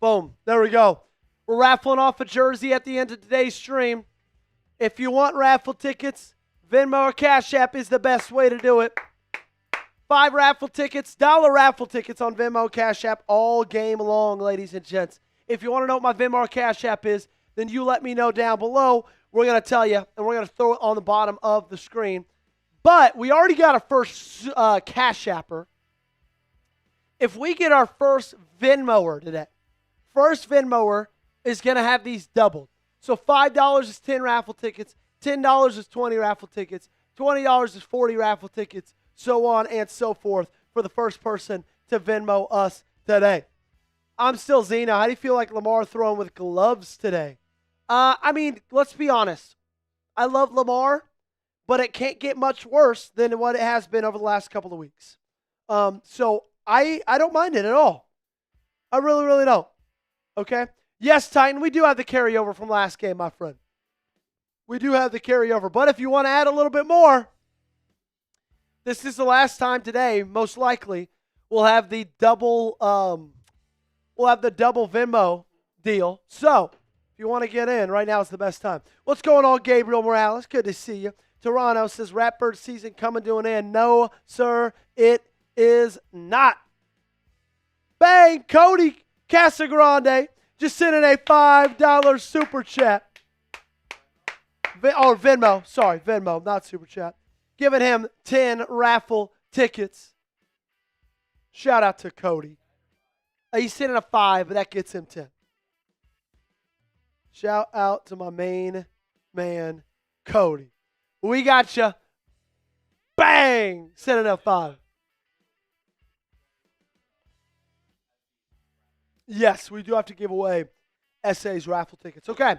A: Boom. There we go. We're raffling off a jersey at the end of today's stream. If you want raffle tickets, Venmo or Cash App is the best way to do it. 5 raffle tickets, $1 raffle tickets on Venmo, Cash App all game long, ladies and gents. If you want to know what my Venmo or Cash App is, then you let me know down below. We're going to tell you, and we're going to throw it on the bottom of the screen. But we already got our first Cash Apper. If we get our first Venmoer today, first Venmoer is going to have these doubled. So $5 is 10 raffle tickets, $10 is 20 raffle tickets, $20 is 40 raffle tickets, so on and so forth for the first person to Venmo us today. I'm still Zeno. How do you feel like Lamar throwing with gloves today? I mean, let's be honest. I love Lamar, but it can't get much worse than what it has been over the last couple of weeks. So I don't mind it at all. I really, really don't. Okay? Yes, Titan, we do have the carryover from last game, my friend. We do have the carryover. But if you want to add a little bit more, this is the last time today, most likely, we'll have the double Venmo deal. So, if you want to get in, right now is the best time. What's going on, Gabriel Morales? Good to see you. Toronto says, Ratbird season coming to an end. No, sir, it is not. Bang! Cody Casagrande just sent in a $5 super chat. Venmo. Sorry, Venmo, not super chat. Giving him 10 raffle tickets. Shout out to Cody. He's sent in a 5, but that gets him 10. Shout out to my main man, Cody. We got you. Bang! Sent in a 5. Yes, we do have to give away SA's raffle tickets. Okay.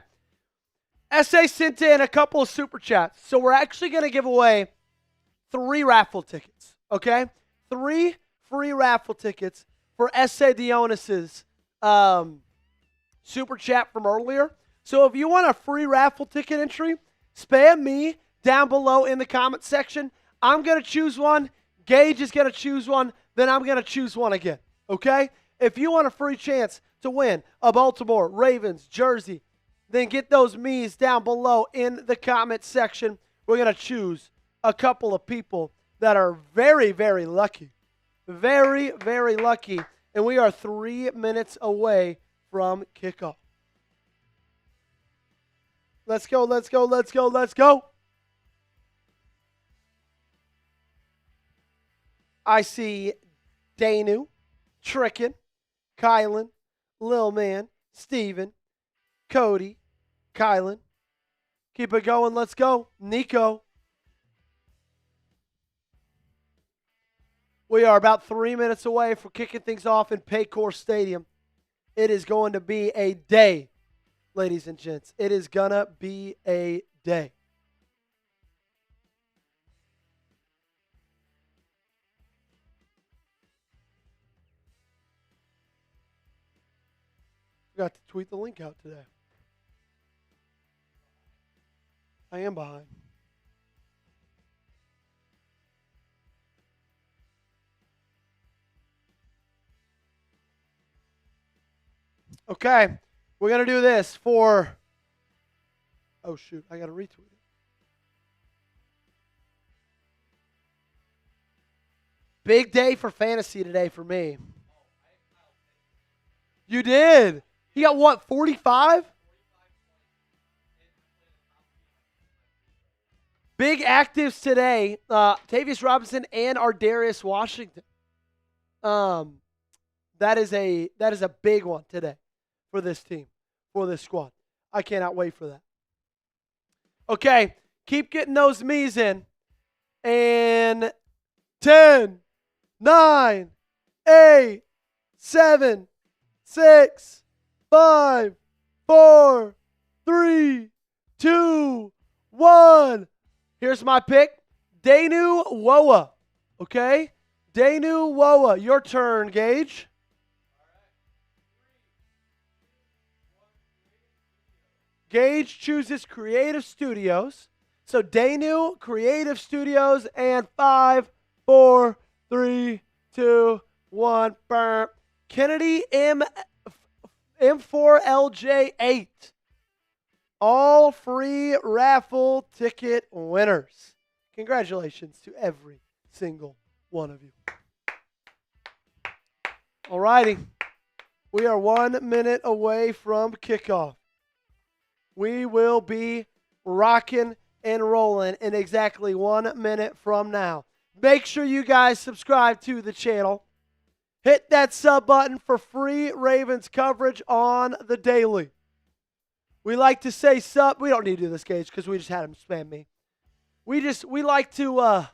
A: SA sent in a couple of super chats. So we're actually going to give away 3 raffle tickets. Okay? 3 free raffle tickets for SA Dionys's super chat from earlier. So if you want a free raffle ticket entry, spam me down below in the comment section. I'm going to choose one. Gage is going to choose one. Then I'm going to choose one again. Okay? If you want a free chance to win a Baltimore Ravens jersey, then get those me's down below in the comment section. We're going to choose a couple of people that are very, very lucky. Very, very lucky. And we are 3 minutes away from kickoff. Let's go, let's go, let's go, let's go. I see Danu, Trickin, Kylan, Lil Man, Steven, Cody, Kylan. Keep it going. Let's go. Nico. We are about 3 minutes away from kicking things off in Paycor Stadium. It is going to be a day, ladies and gents. It is going to be a day. Forgot to tweet the link out today. I am behind. Okay. We're going to do this for... Oh, shoot. I got to retweet it. Big day for fantasy today for me. You did. He got what, 45? Big actives today. Tavius Robinson and Ardarius Washington. That is a big one today for this team, for this squad. I cannot wait for that. Okay, keep getting those me's in. And 10, 9, 8, 7, 6, 5, 4, 3, 2, 1. Here's my pick. Dainu Woa. Okay? Dainu Woa. Your turn, Gage. Gage chooses Creative Studios. So Dainu, Creative Studios, and 5, 4, 3, 2, 1. Burp. Kennedy M4LJ8. All free raffle ticket winners. Congratulations to every single one of you. All righty. We are 1 minute away from kickoff. We will be rocking and rolling in exactly 1 minute from now. Make sure you guys subscribe to the channel. Hit that sub button for free Ravens coverage on the daily. We like to say sub. We don't need to do this, Gage, because we just had him spam me. We like to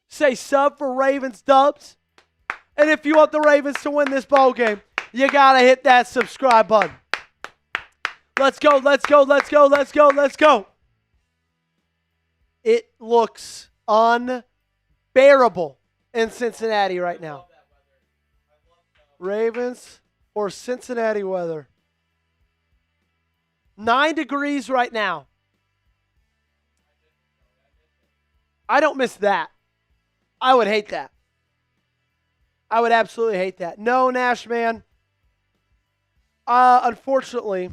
A: say sub for Ravens dubs. And if you want the Ravens to win this ball game, you got to hit that subscribe button. Let's go, let's go, let's go, let's go, let's go. It looks unbearable in Cincinnati right now. Ravens or Cincinnati weather. 9 degrees right now. I don't miss that. I would hate that. I would absolutely hate that. No, Nash, man. Unfortunately,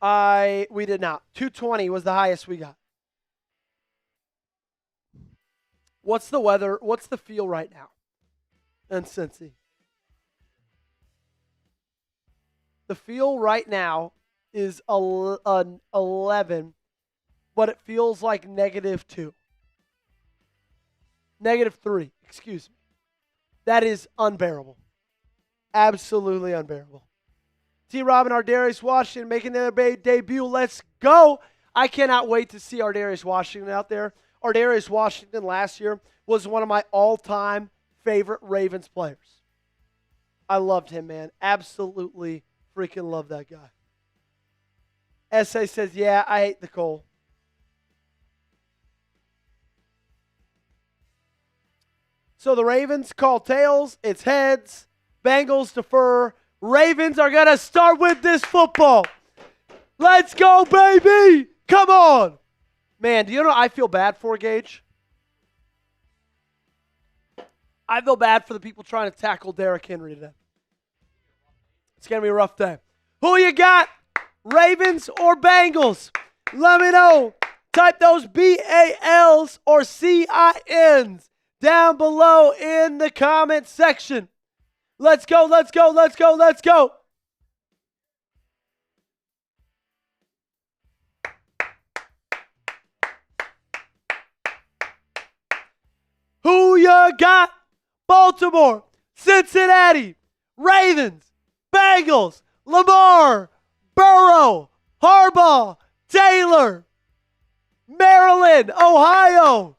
A: we did not. 220 was the highest we got. What's the weather? What's the feel right now in Cincy? The feel right now is an 11, but it feels like -2. -3, excuse me. That is unbearable. Absolutely unbearable. T-Rob and Ardarius Washington making their debut. Let's go. I cannot wait to see Ardarius Washington out there. Ardarius Washington last year was one of my all-time favorite Ravens players. I loved him, man. Absolutely freaking love that guy. SA says, yeah, I hate the cold. So the Ravens call tails. It's heads. Bengals defer. Ravens are going to start with this football. Let's go, baby. Come on. Man, do you know what I feel bad for, Gage? I feel bad for the people trying to tackle Derrick Henry today. It's going to be a rough day. Who you got? Ravens or Bengals? Let me know. Type those BALs or CINs down below in the comment section. Let's go, let's go, let's go, let's go. Who you got? Baltimore, Cincinnati, Ravens, Bengals, Lamar, Burrow, Harbaugh, Taylor, Maryland, Ohio.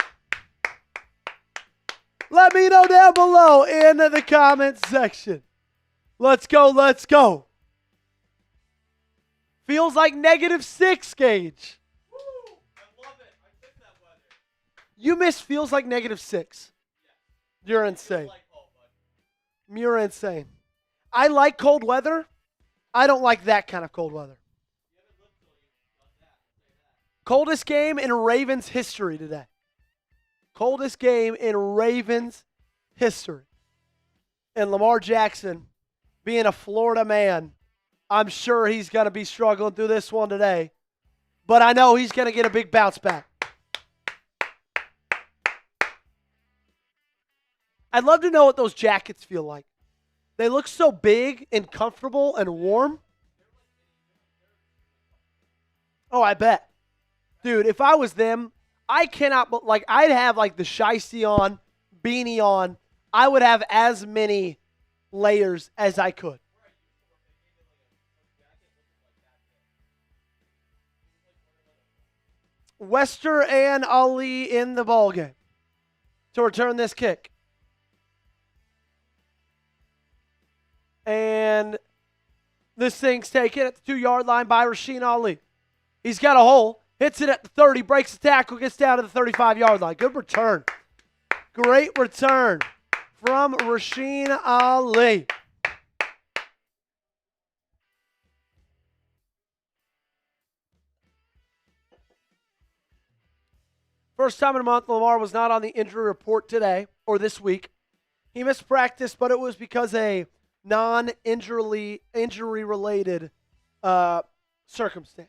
A: Let me know down below in the comments section. Let's go, let's go. Feels like -6, Gage.
B: Woo! I love it. I miss that weather.
A: You miss feels like -6. Yeah. You're insane.
B: Like cold,
A: You're insane. I like cold weather. I don't like that kind of cold weather. Coldest game in Ravens history today. Coldest game in Ravens history. And Lamar Jackson being a Florida man, I'm sure he's going to be struggling through this one today. But I know he's going to get a big bounce back. I'd love to know what those jackets feel like. They look so big and comfortable and warm. Oh, I bet. Dude, if I was them, I cannot, like, I'd have, like, the shiesty on, beanie on. I would have as many layers as I could. Wester and Ali in the ballgame to return this kick. And this thing's taken at the 2-yard line by Rasheen Ali. He's got a hole, hits it at the 30, breaks the tackle, gets down to the 35-yard line. Good return. Great return from Rasheen Ali. First time in a month, Lamar was not on the injury report today or this week. He missed practice, but it was because a injury-related circumstance.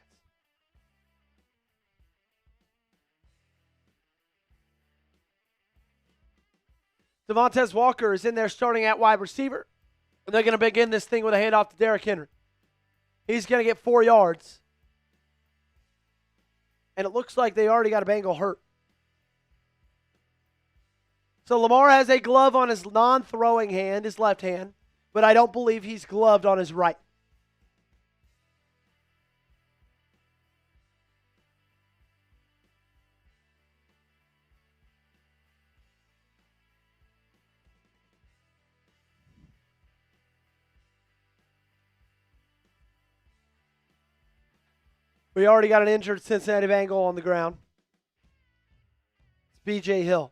A: Devontae Walker is in there starting at wide receiver. And they're going to begin this thing with a handoff to Derrick Henry. He's going to get 4 yards. And it looks like they already got a Bengal hurt. So Lamar has a glove on his non-throwing hand, his left hand, but I don't believe he's gloved on his right. We already got an injured Cincinnati Bengal on the ground. It's B.J. Hill.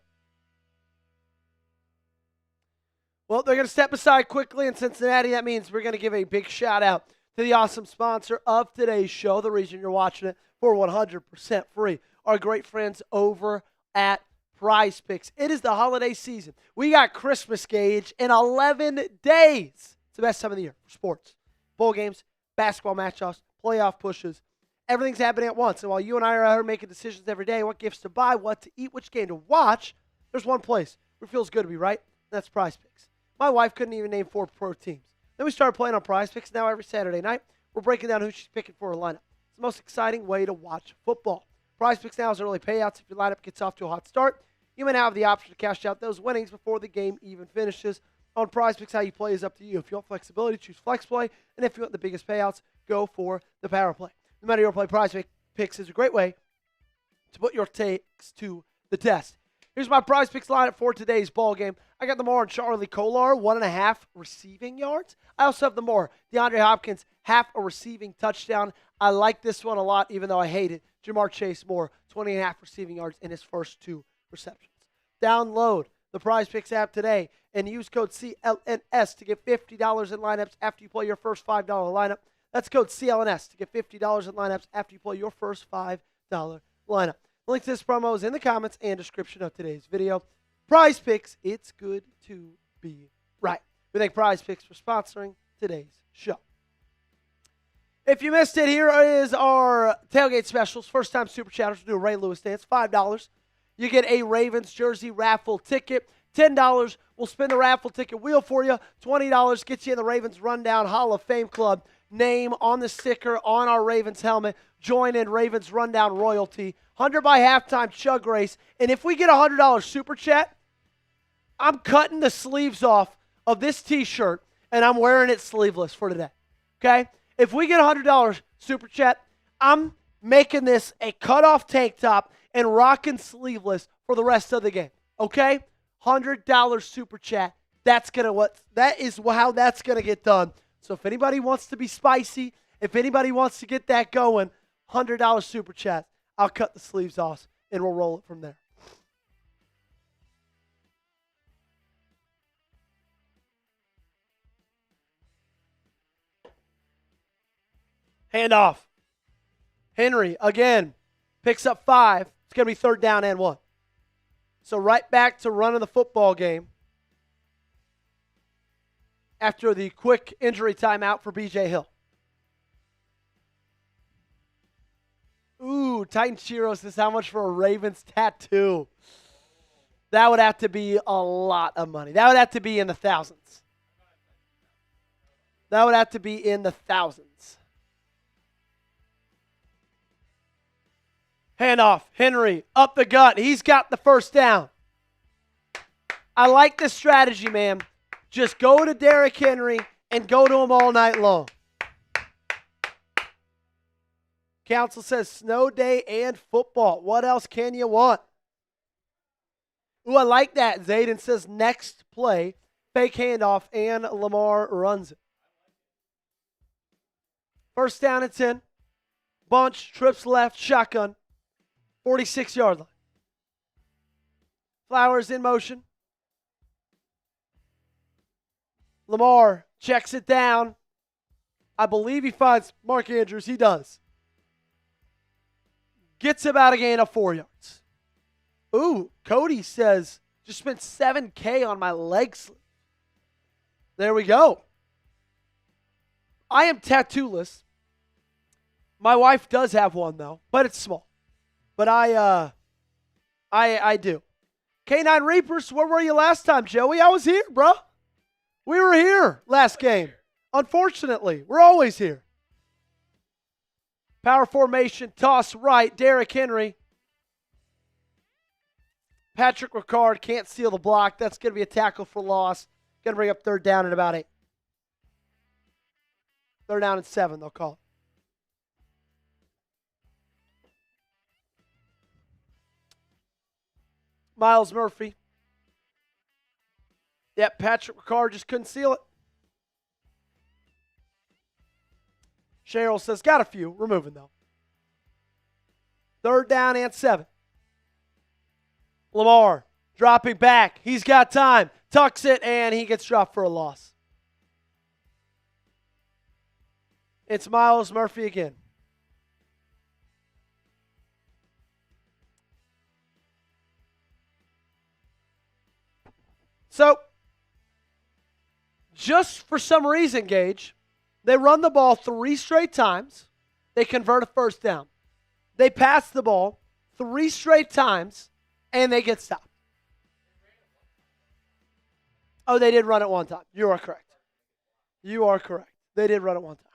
A: Well, they're going to step aside quickly in Cincinnati. That means we're going to give a big shout out to the awesome sponsor of today's show, the reason you're watching it for 100% free, our great friends over at Prize Picks. It is the holiday season. We got Christmas Gauge in 11 days. It's the best time of the year for sports. Bowl games, basketball matchups, playoff pushes. Everything's happening at once. And while you and I are out here making decisions every day, what gifts to buy, what to eat, which game to watch, there's one place where it feels good to be right, and that's Prize Picks. My wife couldn't even name 4 pro teams. Then we started playing on Prize Picks. Now every Saturday night, we're breaking down who she's picking for her lineup. It's the most exciting way to watch football. Prize Picks now has early payouts. If your lineup gets off to a hot start, you may now have the option to cash out those winnings before the game even finishes. On Prize Picks, how you play is up to you. If you want flexibility, choose Flex Play. And if you want the biggest payouts, go for the Power Play. No matter your play, Prize Picks is a great way to put your takes to the test. Here's my Prize Picks lineup for today's ball game. I got Lamar and Charlie Kolar, 1.5 receiving yards. I also have Lamar, DeAndre Hopkins, half a receiving touchdown. I like this one a lot, even though I hate it. Jamar Chase Moore, 20.5 receiving yards in his first 2 receptions. Download the Prize Picks app today and use code CLNS to get $50 in lineups after you play your first $5 lineup. That's code CLNS to get $50 in lineups after you play your first $5 lineup. The link to this promo is in the comments and description of today's video. Prize Picks, it's good to be right. We thank Prize Picks for sponsoring today's show. If you missed it, here is our tailgate specials. First time super chatters will do a Ray Lewis dance, $5. You get a Ravens jersey raffle ticket. $10 will spin the raffle ticket wheel for you. $20 gets you in the Ravens Rundown Hall of Fame Club. Name on the sticker on our Ravens helmet. Join in Ravens Rundown royalty. 100 by halftime chug race. And if we get a $100 super chat, I'm cutting the sleeves off of this t-shirt and I'm wearing it sleeveless for today. Okay? If we get a $100 super chat, I'm making this a cutoff tank top and rocking sleeveless for the rest of the game. Okay? $100 super chat. That is how that's gonna get done. So if anybody wants to be spicy, if anybody wants to get that going, $100 super chat. I'll cut the sleeves off and we'll roll it from there. Handoff. Henry, again, picks up 5. It's going to be 3rd down and 1. So right back to running the football game. after the quick injury timeout for B.J. Hill. Ooh, Titan Chiro says how much for a Ravens tattoo? That would have to be a lot of money. That would have to be in the thousands. That would have to be in the thousands. Handoff. Henry up the gut. He's got the first down. I like this strategy, man. Just go to Derrick Henry and go to him all night long. Council says snow day and football. What else can you want? Ooh, I like that. Zayden says next play, fake handoff, and Lamar runs it. First down and 10. Bunch, trips left, shotgun. 46-yard line. Flowers in motion. Lamar checks it down. I believe he finds Mark Andrews. He does. Gets about a gain of 4 yards. Ooh, Cody says, just spent $7K on my leg sleeve. There we go. I am tattooless. My wife does have one, though, but it's small. But I do. K9 Reapers, where were you last time, Joey? I was here, bro. We were here last game. Unfortunately, we're always here. Power formation, toss right, Derrick Henry. Patrick Ricard can't steal the block. That's going to be a tackle for loss. Going to bring up third down at about 8. Third down and 7, they'll call it. Miles Murphy. Yep, Patrick Ricard just couldn't seal it. Cheryl says, got a few. We're moving, though. Third down and 7. Lamar dropping back. He's got time. Tucks it, and he gets dropped for a loss. It's Miles Murphy again. So, just for some reason, Gage, they run the ball 3 straight times. They convert a first down. They pass the ball 3 straight times, and they get stopped. Oh, they did run it one time. You are correct. You are correct. They did run it one time.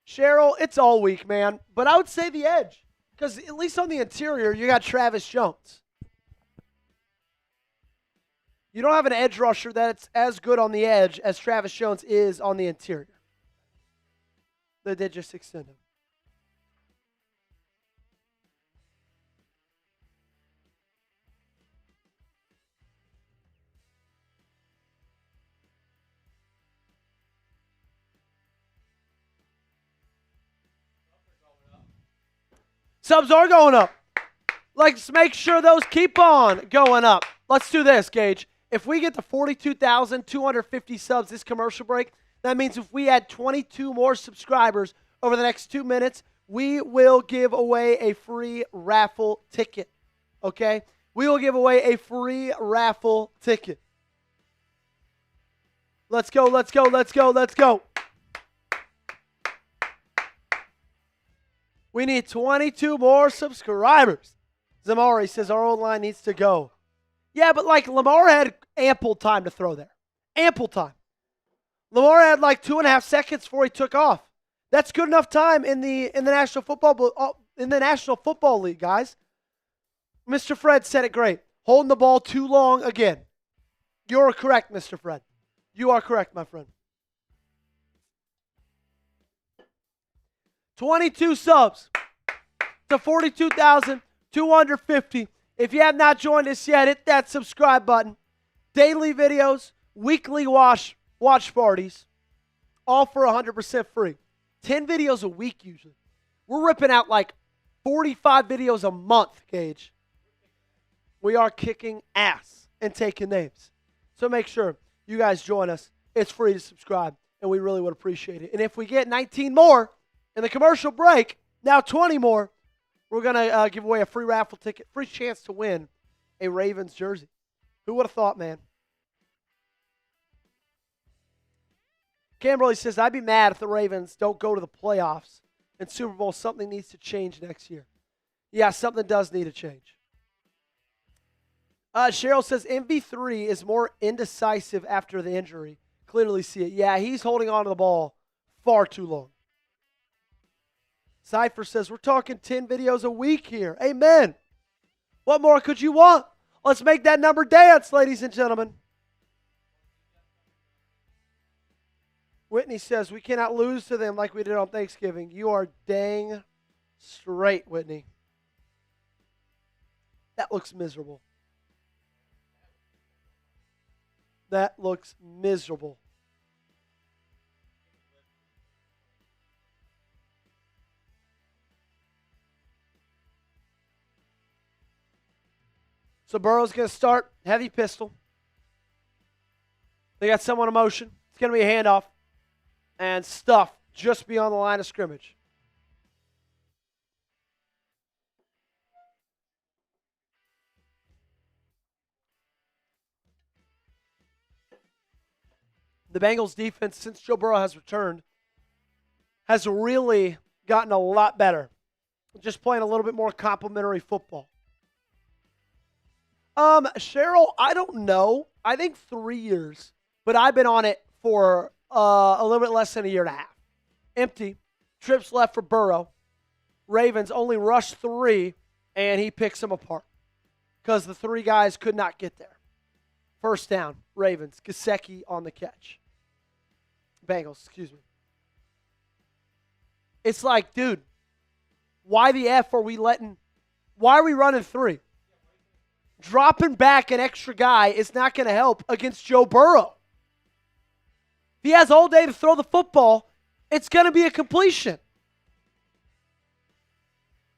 A: Cheryl, it's all week, man. But I would say the edge. Because at least on the interior, you got Travis Jones. You don't have an edge rusher that's as good on the edge as Travis Jones is on the interior. They did just extend him. Subs are going up. Let's make sure those keep on going up. Let's do this, Gage. If we get to 42,250 subs this commercial break, that means if we add 22 more subscribers over the next 2 minutes, we will give away a free raffle ticket. Okay? We will give away a free raffle ticket. Let's go, let's go, let's go, let's go. We need 22 more subscribers. Zamari says our old line needs to go. Yeah, but like Lamar had ample time to throw there. Ample time. Lamar had like 2.5 seconds before he took off. That's good enough time in the National Football League, guys. Mr. Fred said it great. Holding the ball too long again. You're correct, Mr. Fred. You are correct, my friend. 22 subs to 42,250. If you have not joined us yet, hit that subscribe button. Daily videos, weekly watch parties, all for 100% free. 10 videos a week usually. We're ripping out like 45 videos a month, Gage. We are kicking ass and taking names. So make sure you guys join us. It's free to subscribe, and we really would appreciate it. And if we get 19 more in the commercial break, now 20 more, we're going to give away a free raffle ticket, free chance to win a Ravens jersey. Who would have thought, man? Camberley says, I'd be mad if the Ravens don't go to the playoffs and Super Bowl. Something needs to change next year. Yeah, something does need to change. Cheryl says, MV3 is more indecisive after the injury. Clearly see it. Yeah, he's holding on to the ball far too long. Cypher says, we're talking 10 videos a week here. Amen. What more could you want? Let's make that number dance, ladies and gentlemen. Whitney says, we cannot lose to them like we did on Thanksgiving. You are dang straight, Whitney. That looks miserable. That looks miserable. So Burrow's going to start heavy pistol. They got someone in motion. It's going to be a handoff. And stuff just beyond the line of scrimmage. The Bengals defense, since Joe Burrow has returned, has really gotten a lot better. Just playing a little bit more complimentary football. Cheryl, I don't know. I think 3 years, but I've been on it for a little bit less than a year and a half. Empty. Trips left for Burrow. Ravens only rushed 3, and he picks them apart because the 3 guys could not get there. First down, Ravens. Gesicki on the catch. Bengals, excuse me. It's like, dude, why the F are we why are we running 3? Dropping back an extra guy is not going to help against Joe Burrow. If he has all day to throw the football, it's going to be a completion.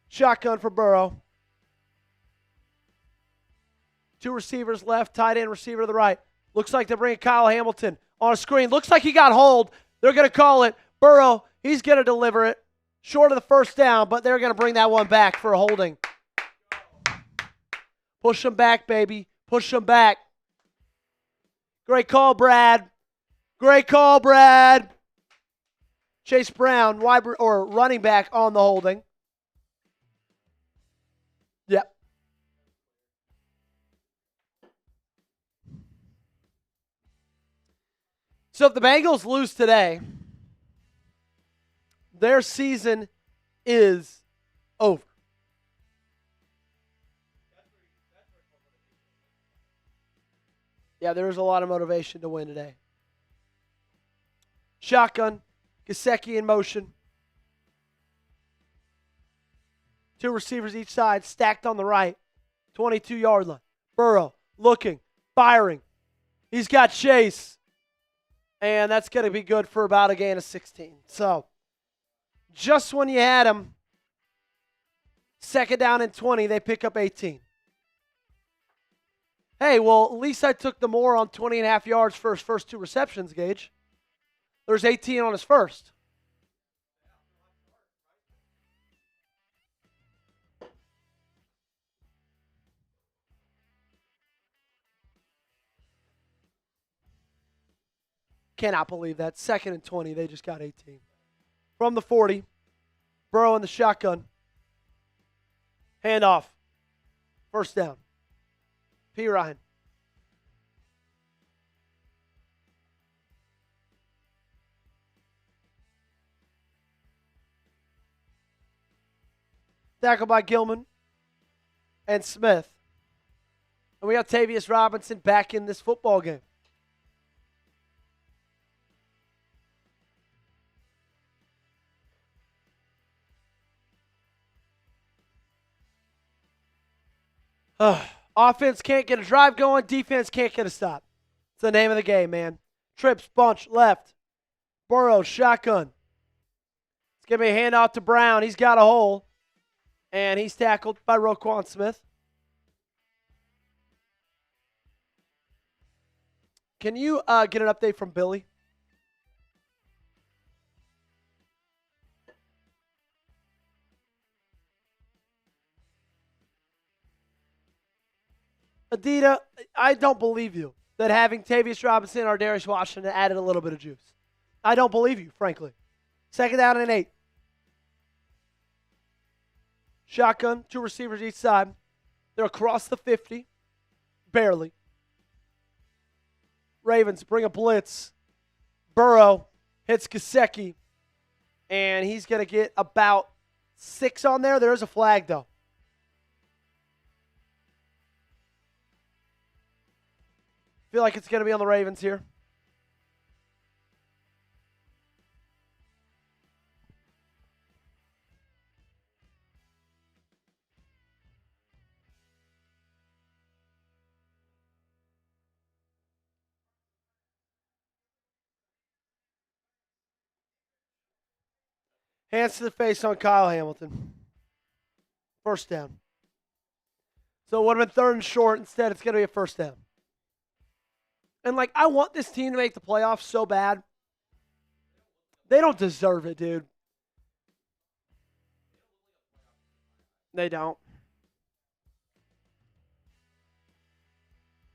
A: Shotgun for Burrow. 2 receivers left, tight end receiver to the right. Looks like they're bringing Kyle Hamilton on a screen. Looks like he got hold. They're going to call it. Burrow, he's going to deliver it. Short of the first down, but they're going to bring that one back for a holding. Push them back, baby. Push them back. Great call, Brad. Great call, Brad. Chase Brown, running back on the holding. Yep. So if the Bengals lose today, their season is over. Yeah, there's a lot of motivation to win today. Shotgun, Gesicki in motion. 2 receivers each side, stacked on the right. 22-yard line. Burrow looking, firing. He's got Chase. And that's going to be good for about a gain of 16. So, just when you had him, second down and 20, they pick up 18. Hey, well, at least I took the more on 20.5 yards for his first 2 receptions, Gage. There's 18 on his first. Cannot believe that. Second and 20, they just got 18. From the 40, Burrow in the shotgun. Handoff. First down. P. Ryan. Tackled by Gilman and Smith. And we got Tavius Robinson back in this football game. Offense can't get a drive going. Defense can't get a stop. It's the name of the game, man. Trips, bunch, left. Burrow, shotgun. It's going to be a handoff to Brown. He's got a hole. And he's tackled by Roquan Smith. Can you get an update from Billy? Adita, I don't believe you that having Tavius Robinson or Darius Washington added a little bit of juice. I don't believe you, frankly. 2nd down and 8. Shotgun, 2 receivers each side. They're across the 50. Barely. Ravens bring a blitz. Burrow hits Gesicki. And he's going to get about 6 on there. There is a flag, though. Feel like it's going to be on the Ravens here. Hands to the face on Kyle Hamilton. 1st down. So it would have been 3rd and short. Instead, it's going to be a 1st down. And, I want this team to make the playoffs so bad. They don't deserve it, dude. They don't.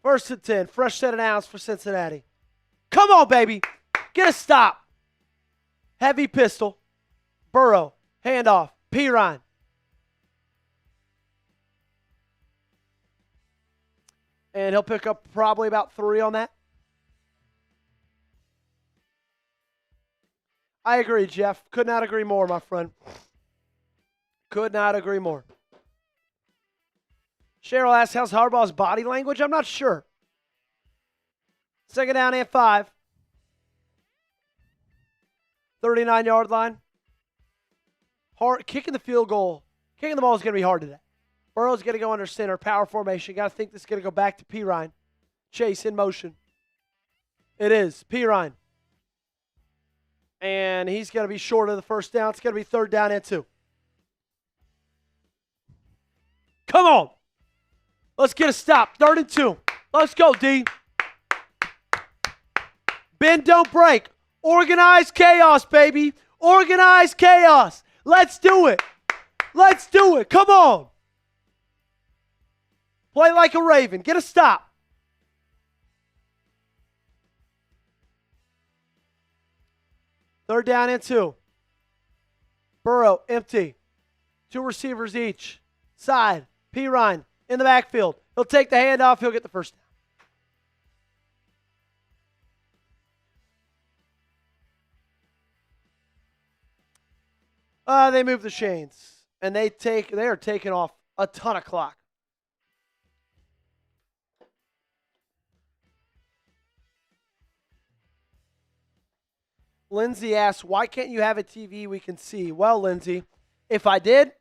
A: 1st and 10. Fresh set of downs for Cincinnati. Come on, baby. Get a stop. Heavy pistol. Burrow. Handoff. Pirine. And he'll pick up probably about 3 on that. I agree, Jeff. Could not agree more, my friend. Could not agree more. Cheryl asks, how's Harbaugh's body language? I'm not sure. 2nd down and 5. 39-yard line. Kicking the field goal. Kicking the ball is going to be hard today. Burrow's going to go under center. Power formation. Got to think this is going to go back to Pirine. Chase in motion. It is. Pirine. And he's going to be short of the 1st down. It's going to be 3rd down and 2. Come on. Let's get a stop. 3rd and 2. Let's go, D. Bend, don't break. Organized chaos, baby. Organized chaos. Let's do it. Let's do it. Come on. Play like a Raven. Get a stop. Third down and 2. Burrow, empty. 2 receivers each. Side. Pirine in the backfield. He'll take the handoff. He'll get the 1st down. They move the chains. And they are taking off a ton of clock. Lindsay asks, why can't you have a TV we can see? Well, Lindsay, if I did,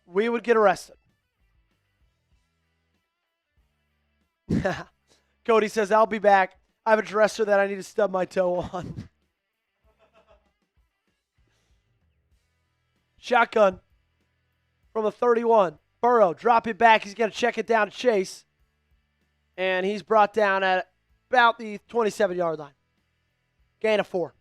A: we would get arrested. Cody says, I'll be back. I have a dresser that I need to stub my toe on. Shotgun from the 31. Burrow, drop it back. He's going to check it down to Chase. And he's brought down at about the 27-yard line. Gain of 4.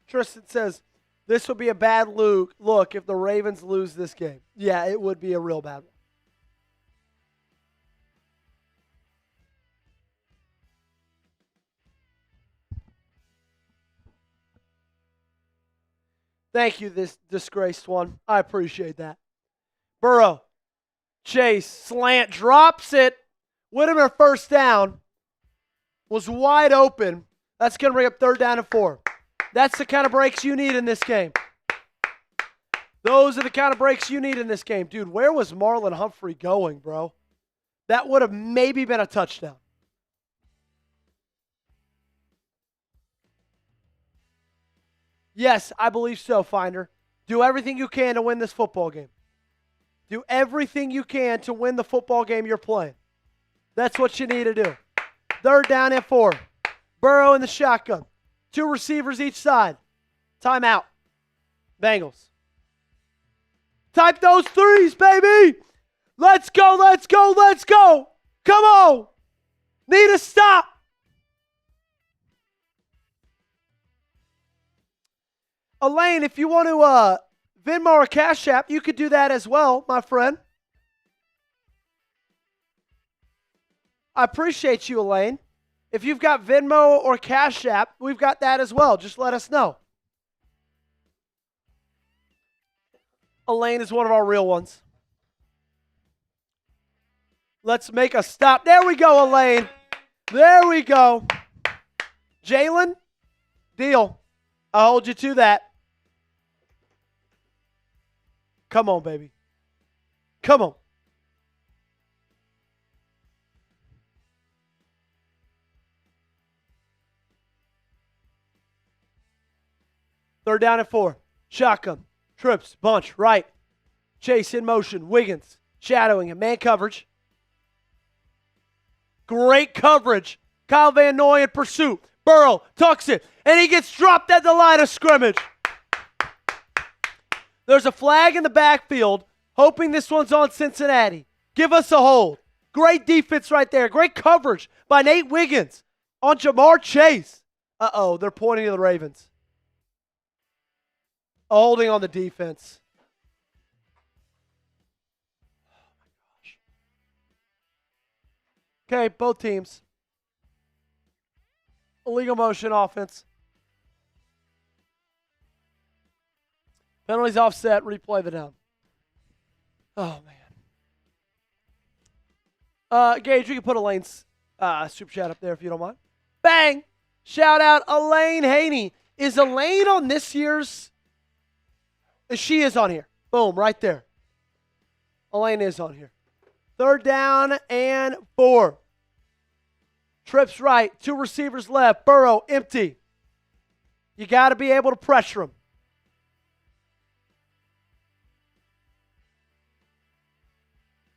A: Tristan says, this would be a bad look if the Ravens lose this game. Yeah, it would be a real bad one. Thank you, this disgraced one. I appreciate that. Burrow, Chase, slant, drops it. Whittemer 1st down. Was wide open. That's going to bring up 3rd down and 4. That's the kind of breaks you need in this game. Those are the kind of breaks you need in this game. Dude, where was Marlon Humphrey going, bro? That would have maybe been a touchdown. Yes, I believe so, Finder. Do everything you can to win this football game. Do everything you can to win the football game you're playing. That's what you need to do. 3rd down and 4. Burrow in the shotgun. 2 receivers each side. Timeout. Bengals. Type those 3s, baby. Let's go, let's go, let's go. Come on. Need a stop. Elaine, if you want to Venmo or Cash App, you could do that as well, my friend. I appreciate you, Elaine. If you've got Venmo or Cash App, we've got that as well. Just let us know. Elaine is one of our real ones. Let's make a stop. There we go, Elaine. There we go. Jalen, deal. I'll hold you to that. Come on, baby. Come on. Third down and 4. Shotgun. Trips. Bunch. Right. Chase in motion. Wiggins. Shadowing him. Man coverage. Great coverage. Kyle Van Noy in pursuit. Burrow tucks it. And he gets dropped at the line of scrimmage. There's a flag in the backfield. Hoping this one's on Cincinnati. Give us a hold. Great defense right there. Great coverage by Nate Wiggins on Jamar Chase. Uh-oh. They're pointing to the Ravens. Holding on the defense. Okay, both teams. Illegal motion offense. Penalties offset, replay the down. Oh, man. Gage, you can put Elaine's super chat up there if you don't mind. Bang! Shout out Elaine Haney. Is Elaine on this year's? She is on here. Boom, right there. Elaine is on here. Third down and 4. Trips right. 2 receivers left. Burrow empty. You got to be able to pressure him.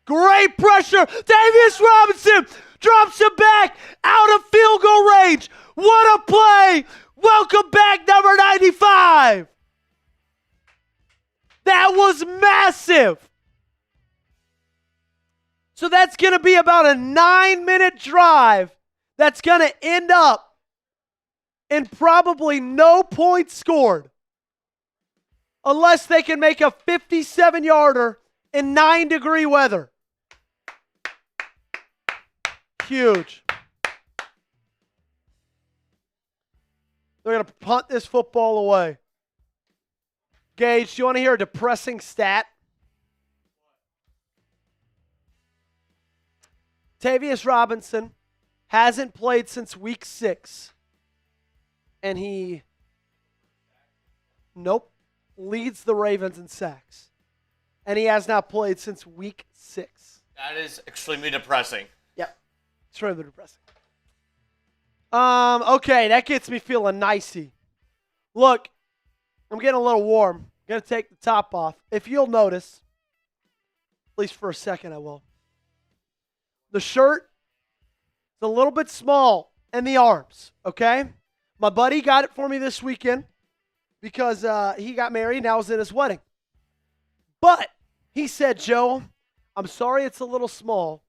A: Great pressure. Davius Robinson drops him back out of field goal range. What a play. Welcome back, number 95. That was massive. So that's going to be about a 9-minute drive that's going to end up in probably no points scored unless they can make a 57-yarder in 9-degree weather. Huge. They're going to punt this football away. Gage, do you want to hear a depressing stat? Tavius Robinson hasn't played since week 6. And he, leads the Ravens in sacks. And he has not played since week 6.
B: That is extremely depressing.
A: Yep. Extremely depressing. Okay, that gets me feeling nicey. Look, I'm getting a little warm. I'm going to take the top off. If you'll notice, at least for a second I will. The shirt is a little bit small in the arms, okay? My buddy got it for me this weekend because he got married and I was at his wedding. But he said, Joe, I'm sorry it's a little small.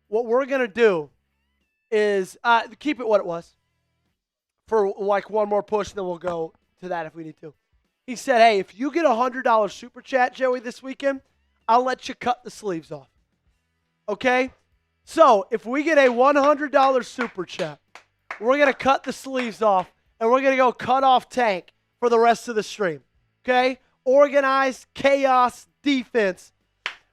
A: What we're going to do is keep it what it was for like one more push, and then we'll go to that if we need to. He said, hey, if you get a $100 super chat, Joey, this weekend, I'll let you cut the sleeves off. Okay? So if we get a $100 super chat, we're going to cut the sleeves off, and we're going to go cut off Tank for the rest of the stream. Okay? Organized chaos defense.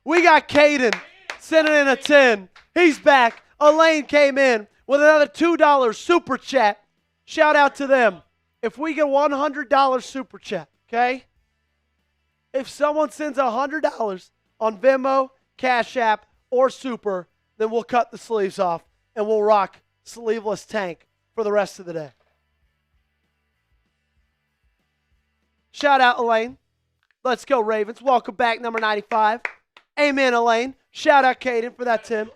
A: We got Caden sending in a 10. He's back. Elaine came in with another $2 super chat. Shout out to them. If we get $100 super chat, okay? If someone sends $100 on Venmo, Cash App, or Super, then we'll cut the sleeves off and we'll rock sleeveless Tank for the rest of the day. Shout out, Elaine. Let's go, Ravens. Welcome back, number 95. Amen, Elaine. Shout out, Caden, for that, Tim.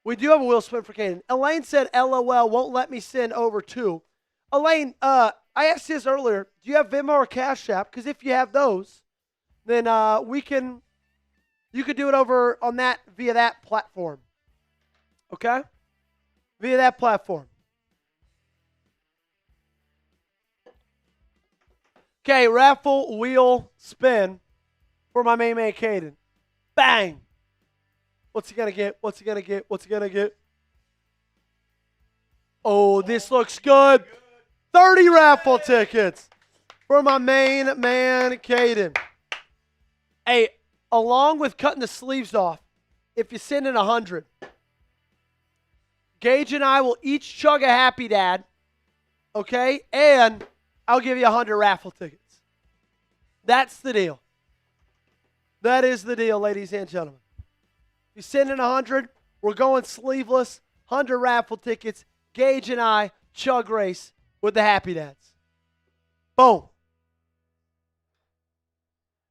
A: We do have a wheel spin for Caden. Elaine said, LOL, won't let me send over 2. Elaine, I asked this earlier. Do you have Venmo or Cash App? Because if you have those, then you could do it over on that via that platform. Okay? Via that platform. Okay, raffle wheel spin for my main man, Caden. Bang. What's he going to get? What's he going to get? What's he going to get? Oh, this looks good. 30 raffle tickets for my main man, Caden. Hey, along with cutting the sleeves off, if you send in 100, Gage and I will each chug a Happy Dad, okay? And I'll give you 100 raffle tickets. That's the deal. That is the deal, ladies and gentlemen. If you send in 100, we're going sleeveless, 100 raffle tickets. Gage and I chug race with the Happy Dads. Boom.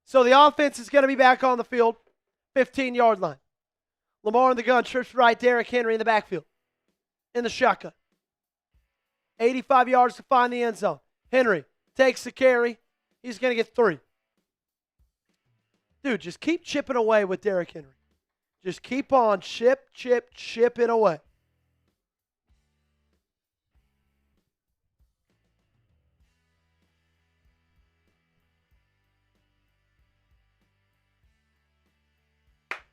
A: So the offense is going to be back on the field, 15-yard line. Lamar in the gun, trips right, Derrick Henry in the backfield, in the shotgun. 85 yards to find the end zone. Henry takes the carry. He's going to get 3. Dude, just keep chipping away with Derrick Henry. Just keep on chipping away.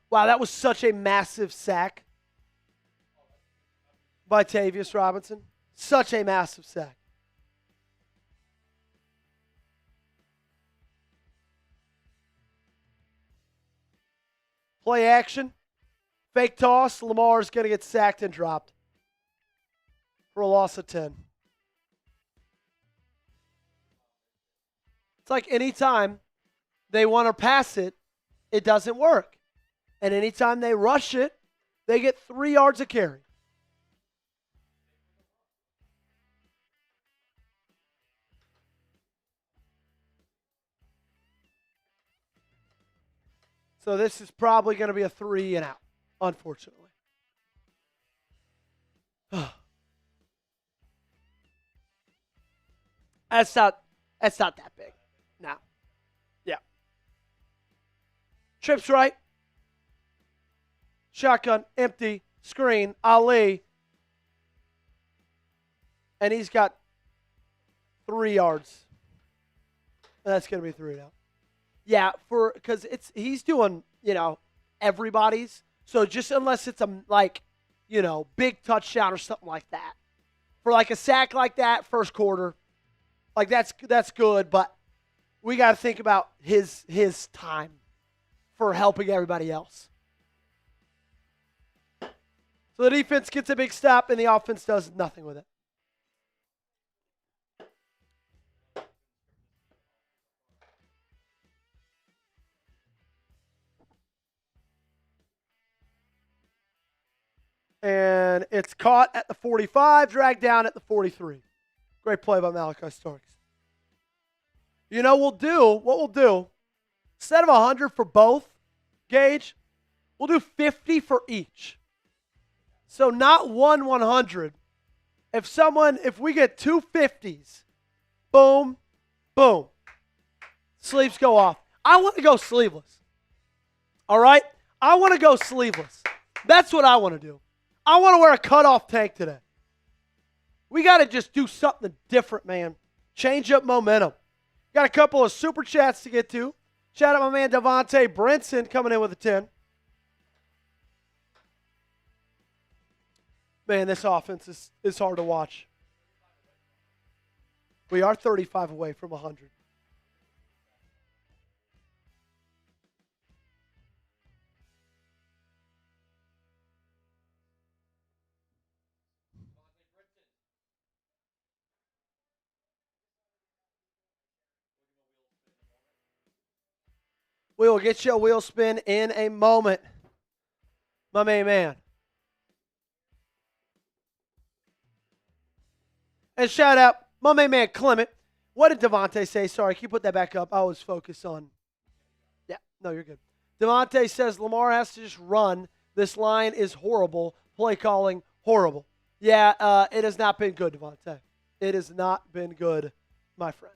A: Wow, that was such a massive sack by Tavius Robinson. Such a massive sack. Play action. Fake toss. Lamar's going to get sacked and dropped for a loss of 10. It's like anytime they want to pass it, it doesn't work. And anytime they rush it, they get 3 yards of carry. So this is probably going to be a 3 and out, unfortunately. That's not that big. No. Yeah. Trips right. Shotgun, empty, screen, Ali. And he's got 3 yards. And that's going to be 3 now. Yeah, because he's doing, everybody's. So just unless it's a big touchdown or something like that. For like a sack like that, first quarter, that's good, but we got to think about his time for helping everybody else. So the defense gets a big stop, and the offense does nothing with it. And it's caught at the 45, dragged down at the 43. Great play by Malachi Starks. What we'll do, instead of 100 for both, Gage, we'll do 50 for each. So not 100. If we get 2 50s, boom, boom, sleeves go off. I want to go sleeveless. All right? I want to go sleeveless. That's what I want to do. I want to wear a cutoff tank today. We got to just do something different, man. Change up momentum. Got a couple of super chats to get to. Shout out my man Devontae Brinson coming in with a 10. Man, this offense is hard to watch. We are 35 away from 100. We will get you a wheel spin in a moment, my main man. And shout out my main man Clement. What did Devontae say? Sorry, can you put that back up? I was focused on. Yeah, no, you're good. Devontae says Lamar has to just run. This line is horrible. Play calling, horrible. Yeah, it has not been good, Devontae. It has not been good, my friend.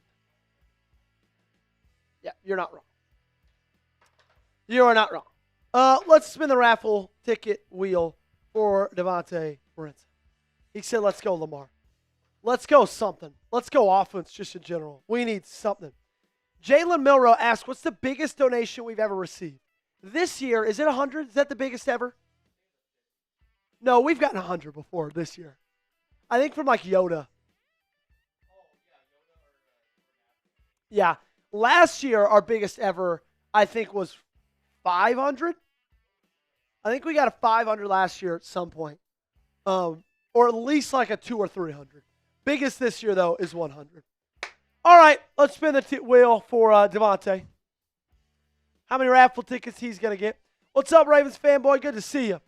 A: Yeah, you're not wrong. You are not wrong. Let's spin the raffle ticket wheel for Devontae Brinson. He said, let's go, Lamar. Let's go something. Let's go offense just in general. We need something. Jalen Milrow asks, what's the biggest donation we've ever received? This year, is it 100? Is that the biggest ever? No, we've gotten 100 before this year. I think from like Yoda. Yeah. Last year, our biggest ever, I think, was 500. I think we got a 500 last year at some point. Or at least like a 200 or 300. Biggest this year, though, is 100. All right, let's spin the wheel for Devontae. How many raffle tickets he's going to get. What's up, Ravens fanboy? Good to see you.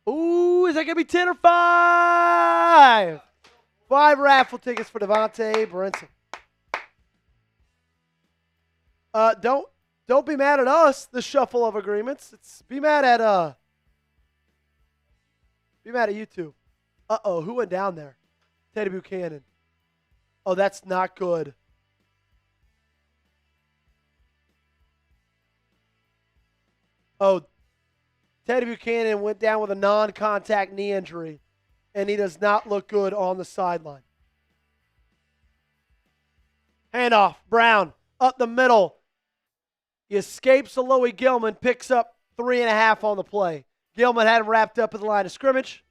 A: Ooh, is that going to be 10 or 5? 5 raffle tickets for Devontae Brinson. Don't be mad at us, the shuffle of agreements. Be mad at YouTube. Uh-oh, who went down there? Teddy Buchanan. Oh, that's not good. Oh, Teddy Buchanan went down with a non-contact knee injury, and he does not look good on the sideline. Handoff, Brown, up the middle. He escapes to Louis Gilman, picks up 3.5 on the play. Gilman had him wrapped up at the line of scrimmage.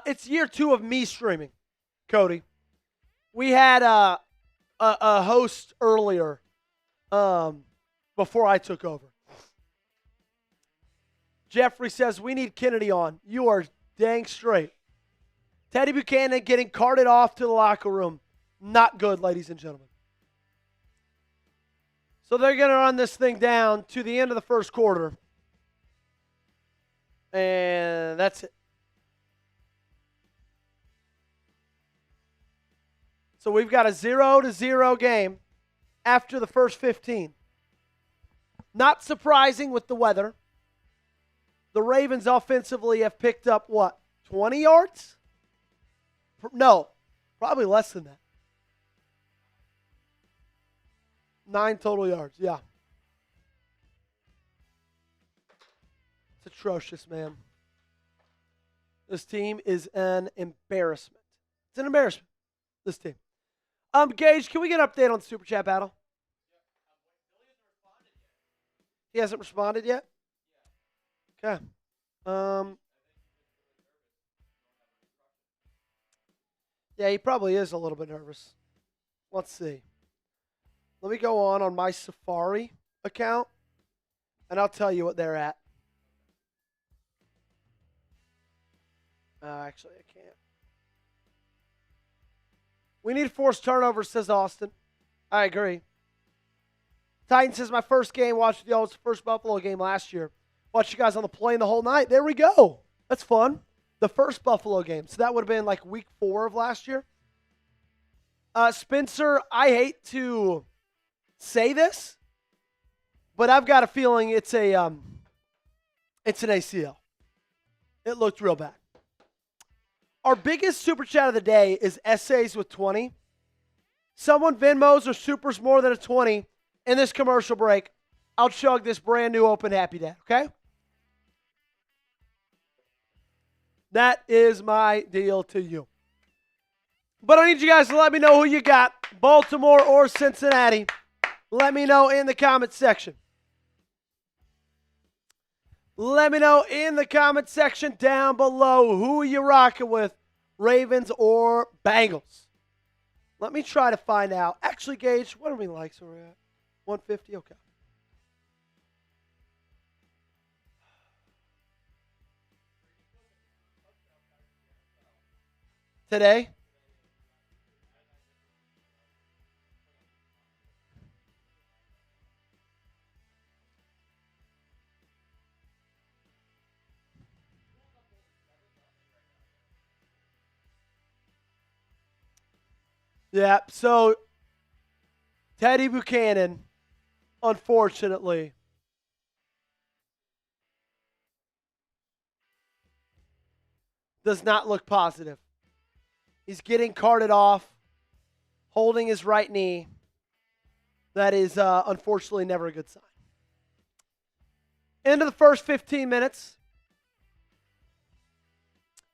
A: It's year 2 of me streaming, Cody. We had a host earlier before I took over. Jeffrey says, we need Kennedy on. You are dang straight. Teddy Buchanan getting carted off to the locker room. Not good, ladies and gentlemen. So they're going to run this thing down to the end of the first quarter. And that's it. So we've got a 0-0 game after the first 15. Not surprising with the weather. The Ravens offensively have picked up, what, 20 yards? No, probably less than that. 9 total yards, yeah. It's atrocious, man. This team is an embarrassment. It's an embarrassment, this team. Gage, can we get an update on the Super Chat battle? He hasn't responded yet? Okay. Yeah, he probably is a little bit nervous. Let's see. Let me go on my Safari account, and I'll tell you what they're at. Actually, I can't. We need forced turnovers, says Austin. I agree. Titan says, my first game, watched the y'all's first Buffalo game last year. Watched you guys on the plane the whole night. There we go. That's fun. The first Buffalo game. So that would have been like week 4 of last year. Spencer, I hate to say this, but I've got a feeling it's an ACL. It looked real bad. Our biggest super chat of the day is essays with 20. Someone Venmos or supers more than a 20 in this commercial break. I'll chug this brand new open Happy Dad, okay? That is my deal to you. But I need you guys to let me know who you got, Baltimore or Cincinnati. Let me know in the comment section. Let me know in the comment section down below who you rocking with, Ravens or Bengals. Let me try to find out. Actually, Gage, what are we likes we're at? 150? Okay. Today? Yeah, so Teddy Buchanan, unfortunately, does not look positive. He's getting carted off, holding his right knee. That is, unfortunately, never a good sign. Into the first 15 minutes.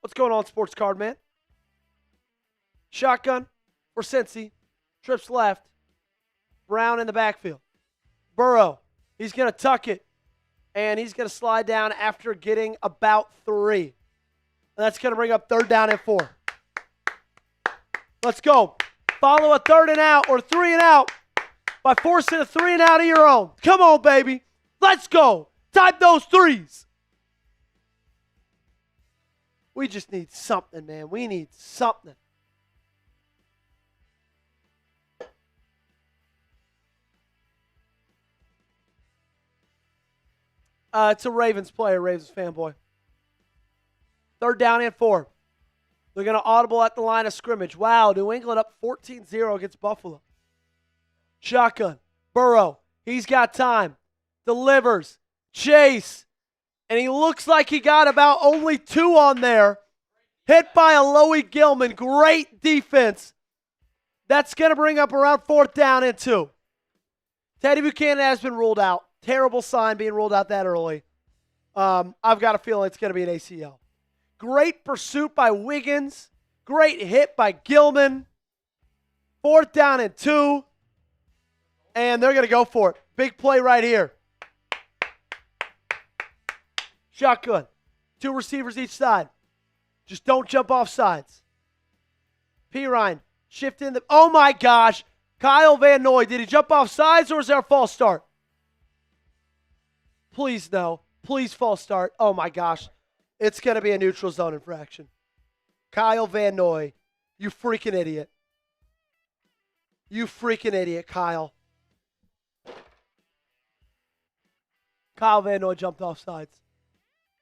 A: What's going on, Sports Card Man? Shotgun for Cincy. Trips left. Brown in the backfield. Burrow. He's going to tuck it. And he's going to slide down after getting about 3. And that's going to bring up 3rd down and 4. Let's go. Follow a 3rd and out or 3 and out by forcing a 3 and out of your own. Come on, baby. Let's go. Type those 3s. We just need something, man. We need something. It's a Ravens player, Ravens fanboy. 3rd down and 4. They're going to audible at the line of scrimmage. Wow, New England up 14-0 against Buffalo. Shotgun. Burrow. He's got time. Delivers. Chase. And he looks like he got about only 2 on there. Hit by a Loey Gilman. Great defense. That's going to bring up around 4th down and 2. Teddy Buchanan has been ruled out. Terrible sign being ruled out that early. I've got a feeling it's going to be an ACL. Great pursuit by Wiggins. Great hit by Gilman. 4th down and 2. And they're going to go for it. Big play right here. Shotgun. 2 receivers each side. Just don't jump off sides. Pirine. Shift in the... Oh, my gosh. Kyle Van Noy. Did he jump off sides or is there a false start? Please, no. Please, false start. Oh, my gosh. It's going to be a neutral zone infraction. Kyle Van Noy. You freaking idiot. You freaking idiot, Kyle. Kyle Van Noy jumped off sides.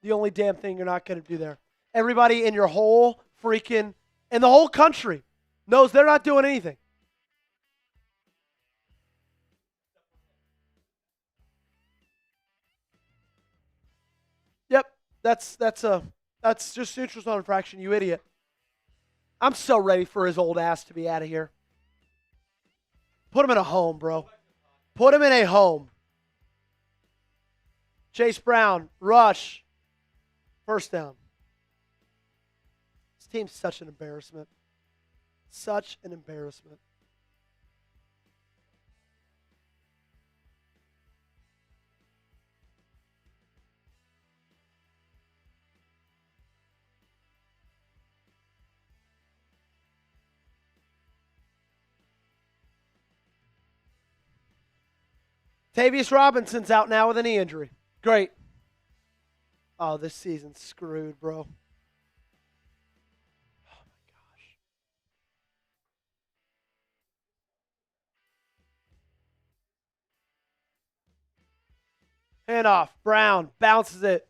A: The only damn thing you're not going to do there. Everybody in your whole freaking, in the whole country knows they're not doing anything. Yep, that's just neutral zone infraction, you idiot. I'm so ready for his old ass to be out of here. Put him in a home, bro. Put him in a home. Chase Brown, rush. 1st down. This team's such an embarrassment. Such an embarrassment. Tavius Robinson's out now with a knee injury. Great. Oh, this season's screwed, bro. Oh, my gosh. Handoff. Brown bounces it.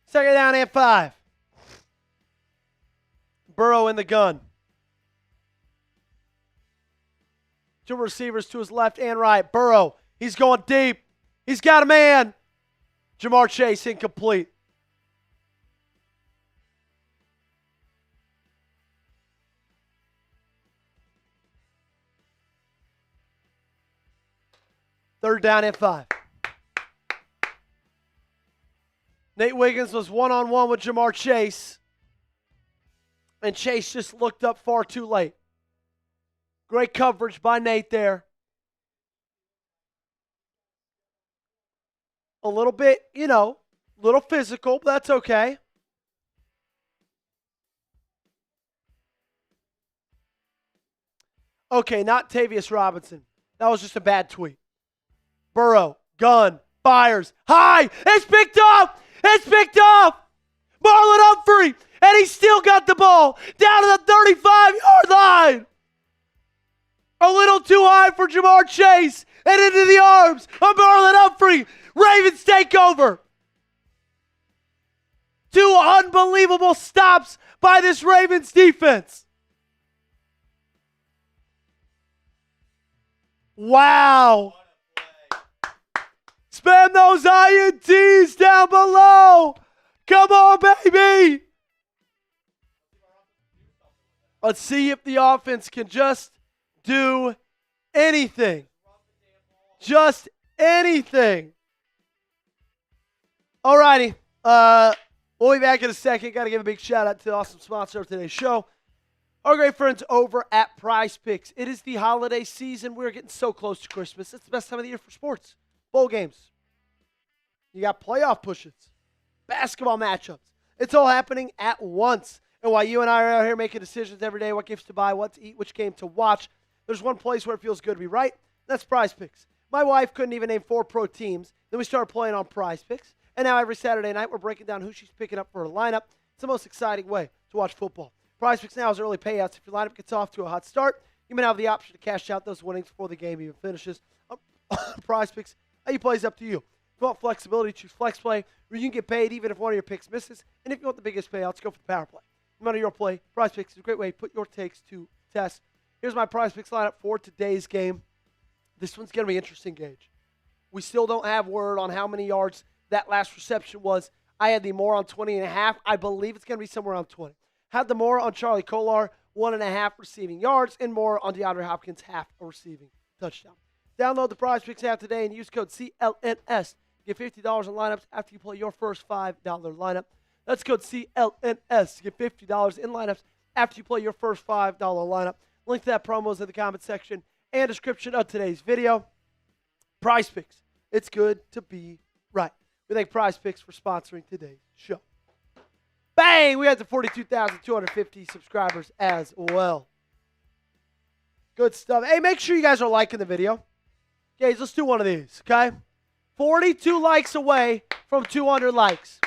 A: Second down and 5. Burrow in the gun. 2 receivers to his left and right. Burrow, he's going deep. He's got a man. Jamar Chase incomplete. Third down and 5. Nate Wiggins was one-on-one with Jamar Chase. And Chase just looked up far too late. Great coverage by Nate there. A little bit, a little physical, but that's okay. Okay, not Tavius Robinson. That was just a bad tweet. Burrow, gun, fires, high, it's picked up! It's picked up! Marlon Humphrey, and he still got the ball down to the 35-yard line. A little too high for Jamar Chase, and into the arms of Marlon Humphrey. Ravens take over. 2 unbelievable stops by this Ravens defense. Wow. Spam those INTs down below. Come on, baby. Let's see if the offense can just do anything. Just anything. All righty. We'll be back in a second. Got to give a big shout out to the awesome sponsor of today's show, our great friends over at Prize Picks. It is the holiday season. We're getting so close to Christmas. It's the best time of the year for sports. Bowl games. You got playoff pushes. Basketball matchups. It's all happening at once. And while you and I are out here making decisions every day, what gifts to buy, what to eat, which game to watch, there's one place where it feels good to be right. That's Prize Picks. My wife couldn't even name 4 pro teams. Then we started playing on Prize Picks. And now every Saturday night, we're breaking down who she's picking up for her lineup. It's the most exciting way to watch football. Prize Picks now has early payouts. If your lineup gets off to a hot start, you may have the option to cash out those winnings before the game even finishes. Prize Picks, how you play is up to you. If you want flexibility, choose Flex Play, where you can get paid even if one of your picks misses. And if you want the biggest payouts, go for the Power Play. No matter your play, Prize Picks is a great way to put your takes to test. Here's my Prize Picks lineup for today's game. This one's going to be interesting, Gage. We still don't have word on how many yards that last reception was. I had the more on 20.5. I believe it's going to be somewhere around 20. Had the more on Charlie Kolar, 1.5 receiving yards, and more on DeAndre Hopkins, half a receiving touchdown. Download the Prize Picks app today and use code CLNS. Get $50 on lineups after you play your first $5 lineup. That's code CLNS to get $50 in lineups after you play your first $5 lineup. Link to that promo is in the comment section and description of today's video. Prize Picks. It's good to be right. We thank Prize Picks for sponsoring today's show. Bang! We had the 42,250 subscribers as well. Good stuff. Hey, make sure you guys are liking the video. Guys, let's do one of these, okay? 42 likes away from 200 likes.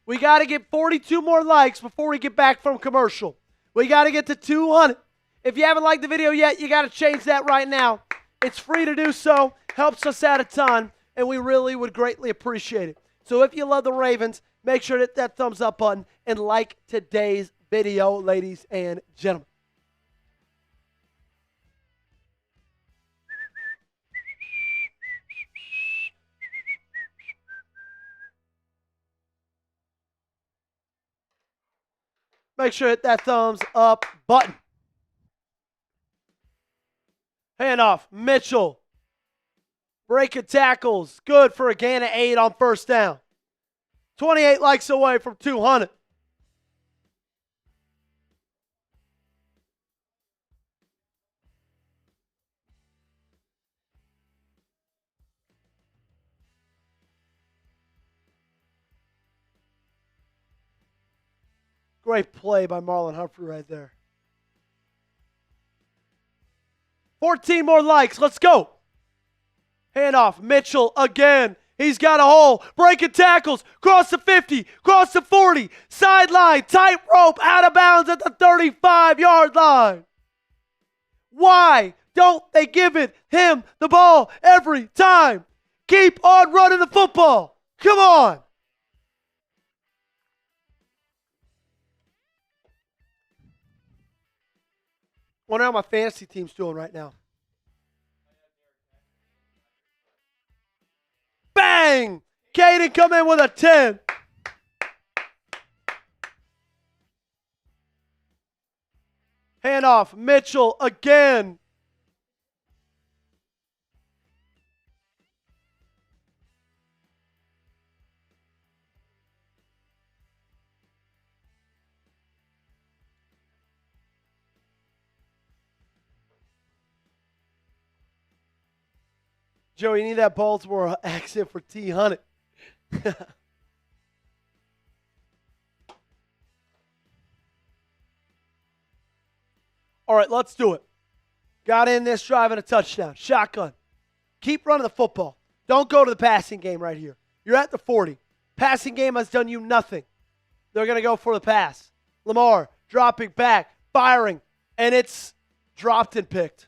A: We got to get 42 more likes before we get back from commercial. We got to get to 200. If you haven't liked the video yet, you got to change that right now. It's free to do so. Helps us out a ton, and we really would greatly appreciate it. So if you love the Ravens, make sure to hit that thumbs up button and like today's video, ladies and gentlemen. Make sure to hit that thumbs up button. Handoff, Mitchell. Breaking tackles. Good for a gain of 8 on first down. 28 likes away from 200. Great play by Marlon Humphrey right there. 14 more likes. Let's go. Handoff. Mitchell again. He's got a hole. Breaking tackles. Cross the 50. Cross the 40. Sideline. Tight rope. Out of bounds at the 35-yard line. Why don't they give him the ball every time? Keep on running the football. Come on. Wonder how my fantasy team's doing right now. Bang! Caden come in with a 10. Handoff. Mitchell again. Joey, you need that Baltimore accent for T. Hunnit. All right, let's do it. Got in this drive and a touchdown. Shotgun. Keep running the football. Don't go to the passing game right here. You're at the 40. Passing game has done you nothing. They're going to go for the pass. Lamar dropping back, firing, and it's dropped and picked.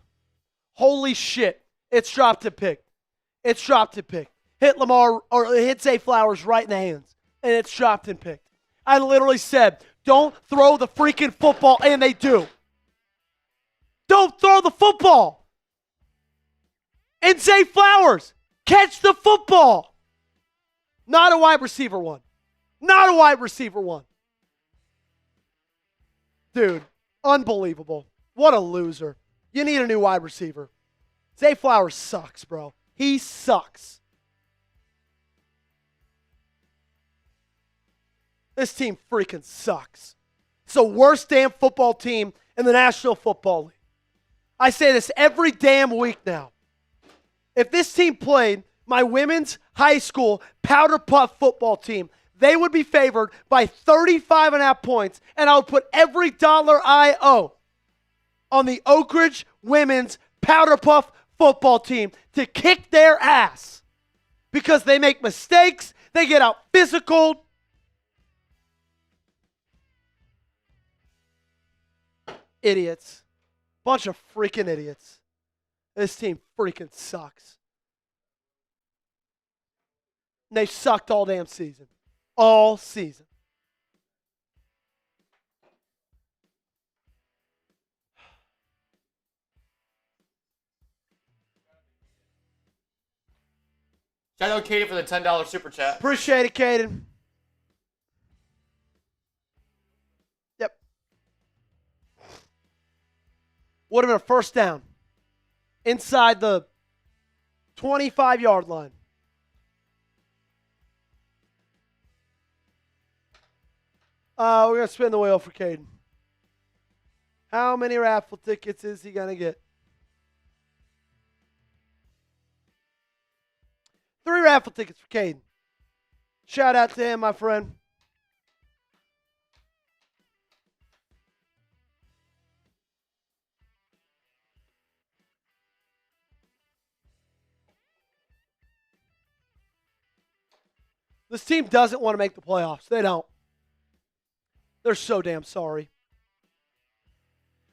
A: Holy shit. It's dropped and picked. It's dropped and picked. Hit Lamar, or hit Zay Flowers right in the hands, and it's dropped and picked. I literally said, don't throw the freaking football, and they do. Don't throw the football. And Zay Flowers, catch the football. Not a wide receiver one. Not a wide receiver one. Dude, unbelievable. What a loser. You need a new wide receiver. Zay Flowers sucks, bro. He sucks. This team freaking sucks. It's the worst damn football team in the National Football League. I say this every damn week now. If this team played my women's high school powder puff football team, they would be favored by 35.5 points, and I would put every dollar I owe on the Oak Ridge women's powder puff football team to kick their ass because they make mistakes, they get out physical. Idiots. Bunch of freaking idiots. This team freaking sucks. And they sucked all damn season. All season.
B: Shout out Katie for the $10 super chat.
A: Appreciate it, Caden. Yep. Would have been a first down inside the 25-yard line. We're going to spin the wheel for Caden. How many raffle tickets is he going to get? 3 raffle tickets for Caden. Shout out to him, my friend. This team doesn't want to make the playoffs. They don't. They're so damn sorry.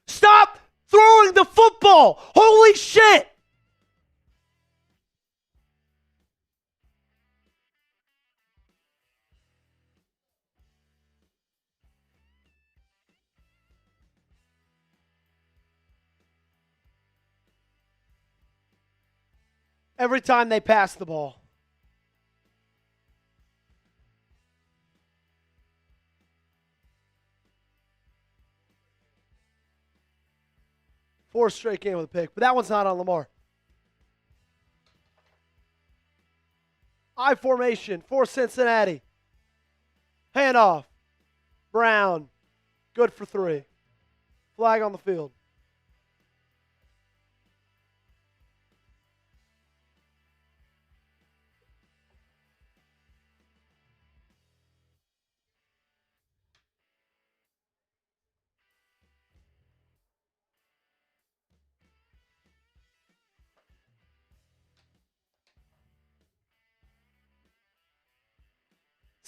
A: Stop throwing the football! Holy shit! Every time they pass the ball. Fourth straight game with a pick, but that one's not on Lamar. I formation for Cincinnati. Handoff. Brown. Good for 3. Flag on the field.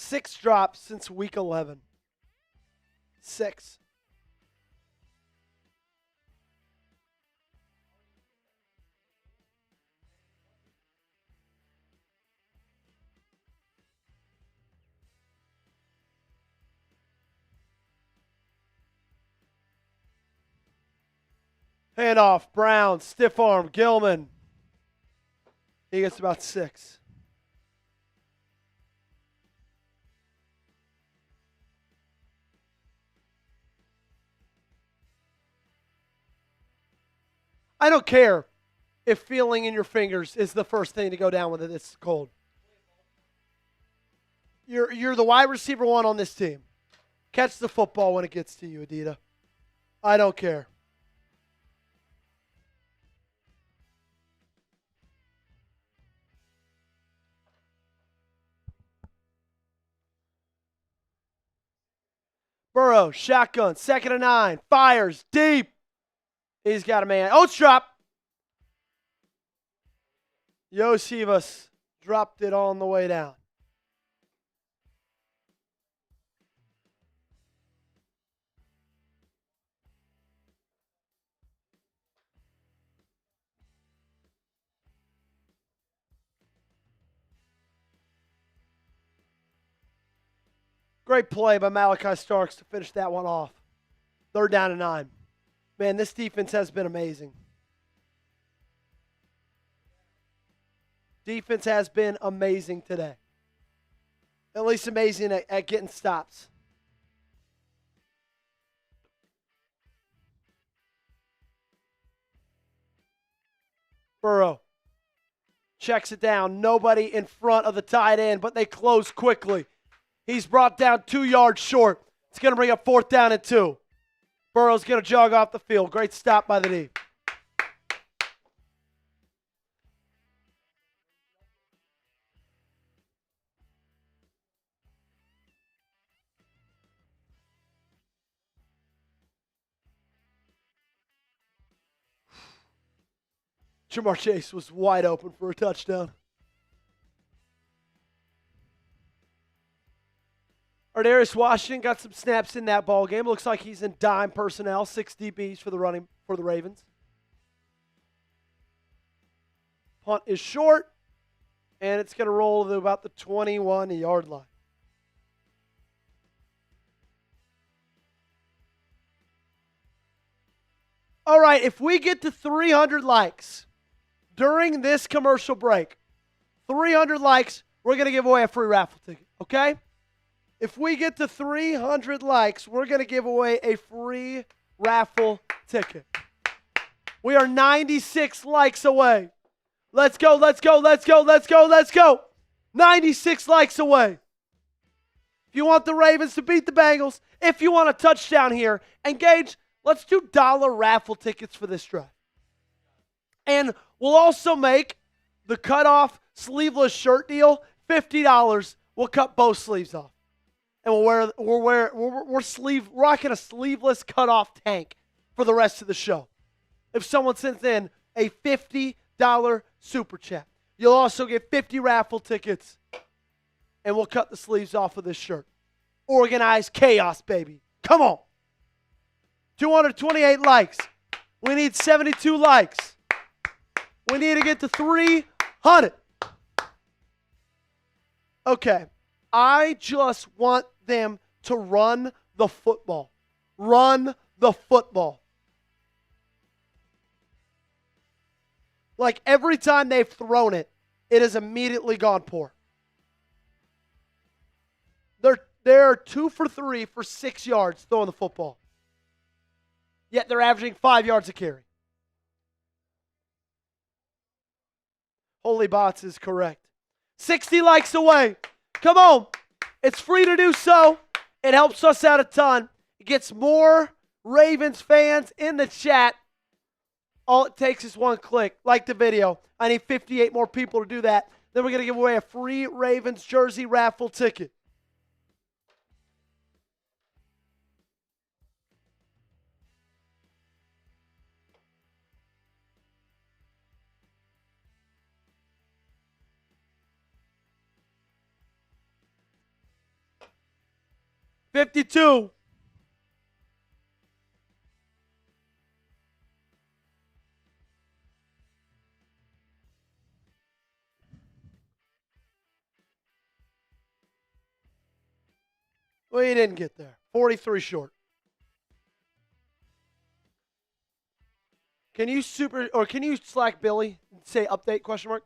A: Six drops since week 11. 6. Handoff, Brown, stiff arm, Gilman. He gets about 6. I don't care if feeling in your fingers is the first thing to go down when it's cold. You're the wide receiver one on this team. Catch the football when it gets to you, Adita. I don't care. Burrow, shotgun, 2nd and 9, fires deep. He's got a man. Oats drop. Yosivas dropped it on the way down. Great play by Malachi Starks to finish that one off. 3rd down and 9. Man, this defense has been amazing. defense has been amazing today. At least amazing at getting stops. Burrow checks it down. Nobody in front of the tight end, but they close quickly. He's brought down 2 yards short. It's going to bring up 4th down and 2. Burrow's going to jog off the field. Great stop by the D. Jamar Chase was wide open for a touchdown. Ardarius Washington got some snaps in that ball game. Looks like he's in dime personnel, 6 DBs for the Ravens. Punt is short, and it's going to roll to about the 21-yard line. All right, if we get to 300 likes during this commercial break, 300 likes, we're going to give away a free raffle ticket, okay? If we get to 300 likes, we're going to give away a free raffle ticket. We are 96 likes away. Let's go, let's go, let's go, let's go, let's go. 96 likes away. If you want the Ravens to beat the Bengals, if you want a touchdown here, engage. Let's do dollar raffle tickets for this drive. And we'll also make the cutoff sleeveless shirt deal $50. We'll cut both sleeves off. And we're rocking a sleeveless cutoff tank for the rest of the show. If someone sends in a $50 super chat, you'll also get 50 raffle tickets. And we'll cut the sleeves off of this shirt. Organized chaos, baby. Come on. 228 likes. We need 72 likes. We need to get to 300. Okay. I just want them to run the football. Run the football. Like every time they've thrown it, it has immediately gone poor. They're 2 for 3 for 6 yards throwing the football. Yet they're averaging 5 yards a carry. Holy Bots is correct. 60 likes away. Come on. It's free to do so. It helps us out a ton. It gets more Ravens fans in the chat. All it takes is one click. Like the video. I need 58 more people to do that. Then we're going to give away a free Ravens jersey raffle ticket. $52. Well, you didn't get there. 43 short. Can you Slack Billy and say update question mark?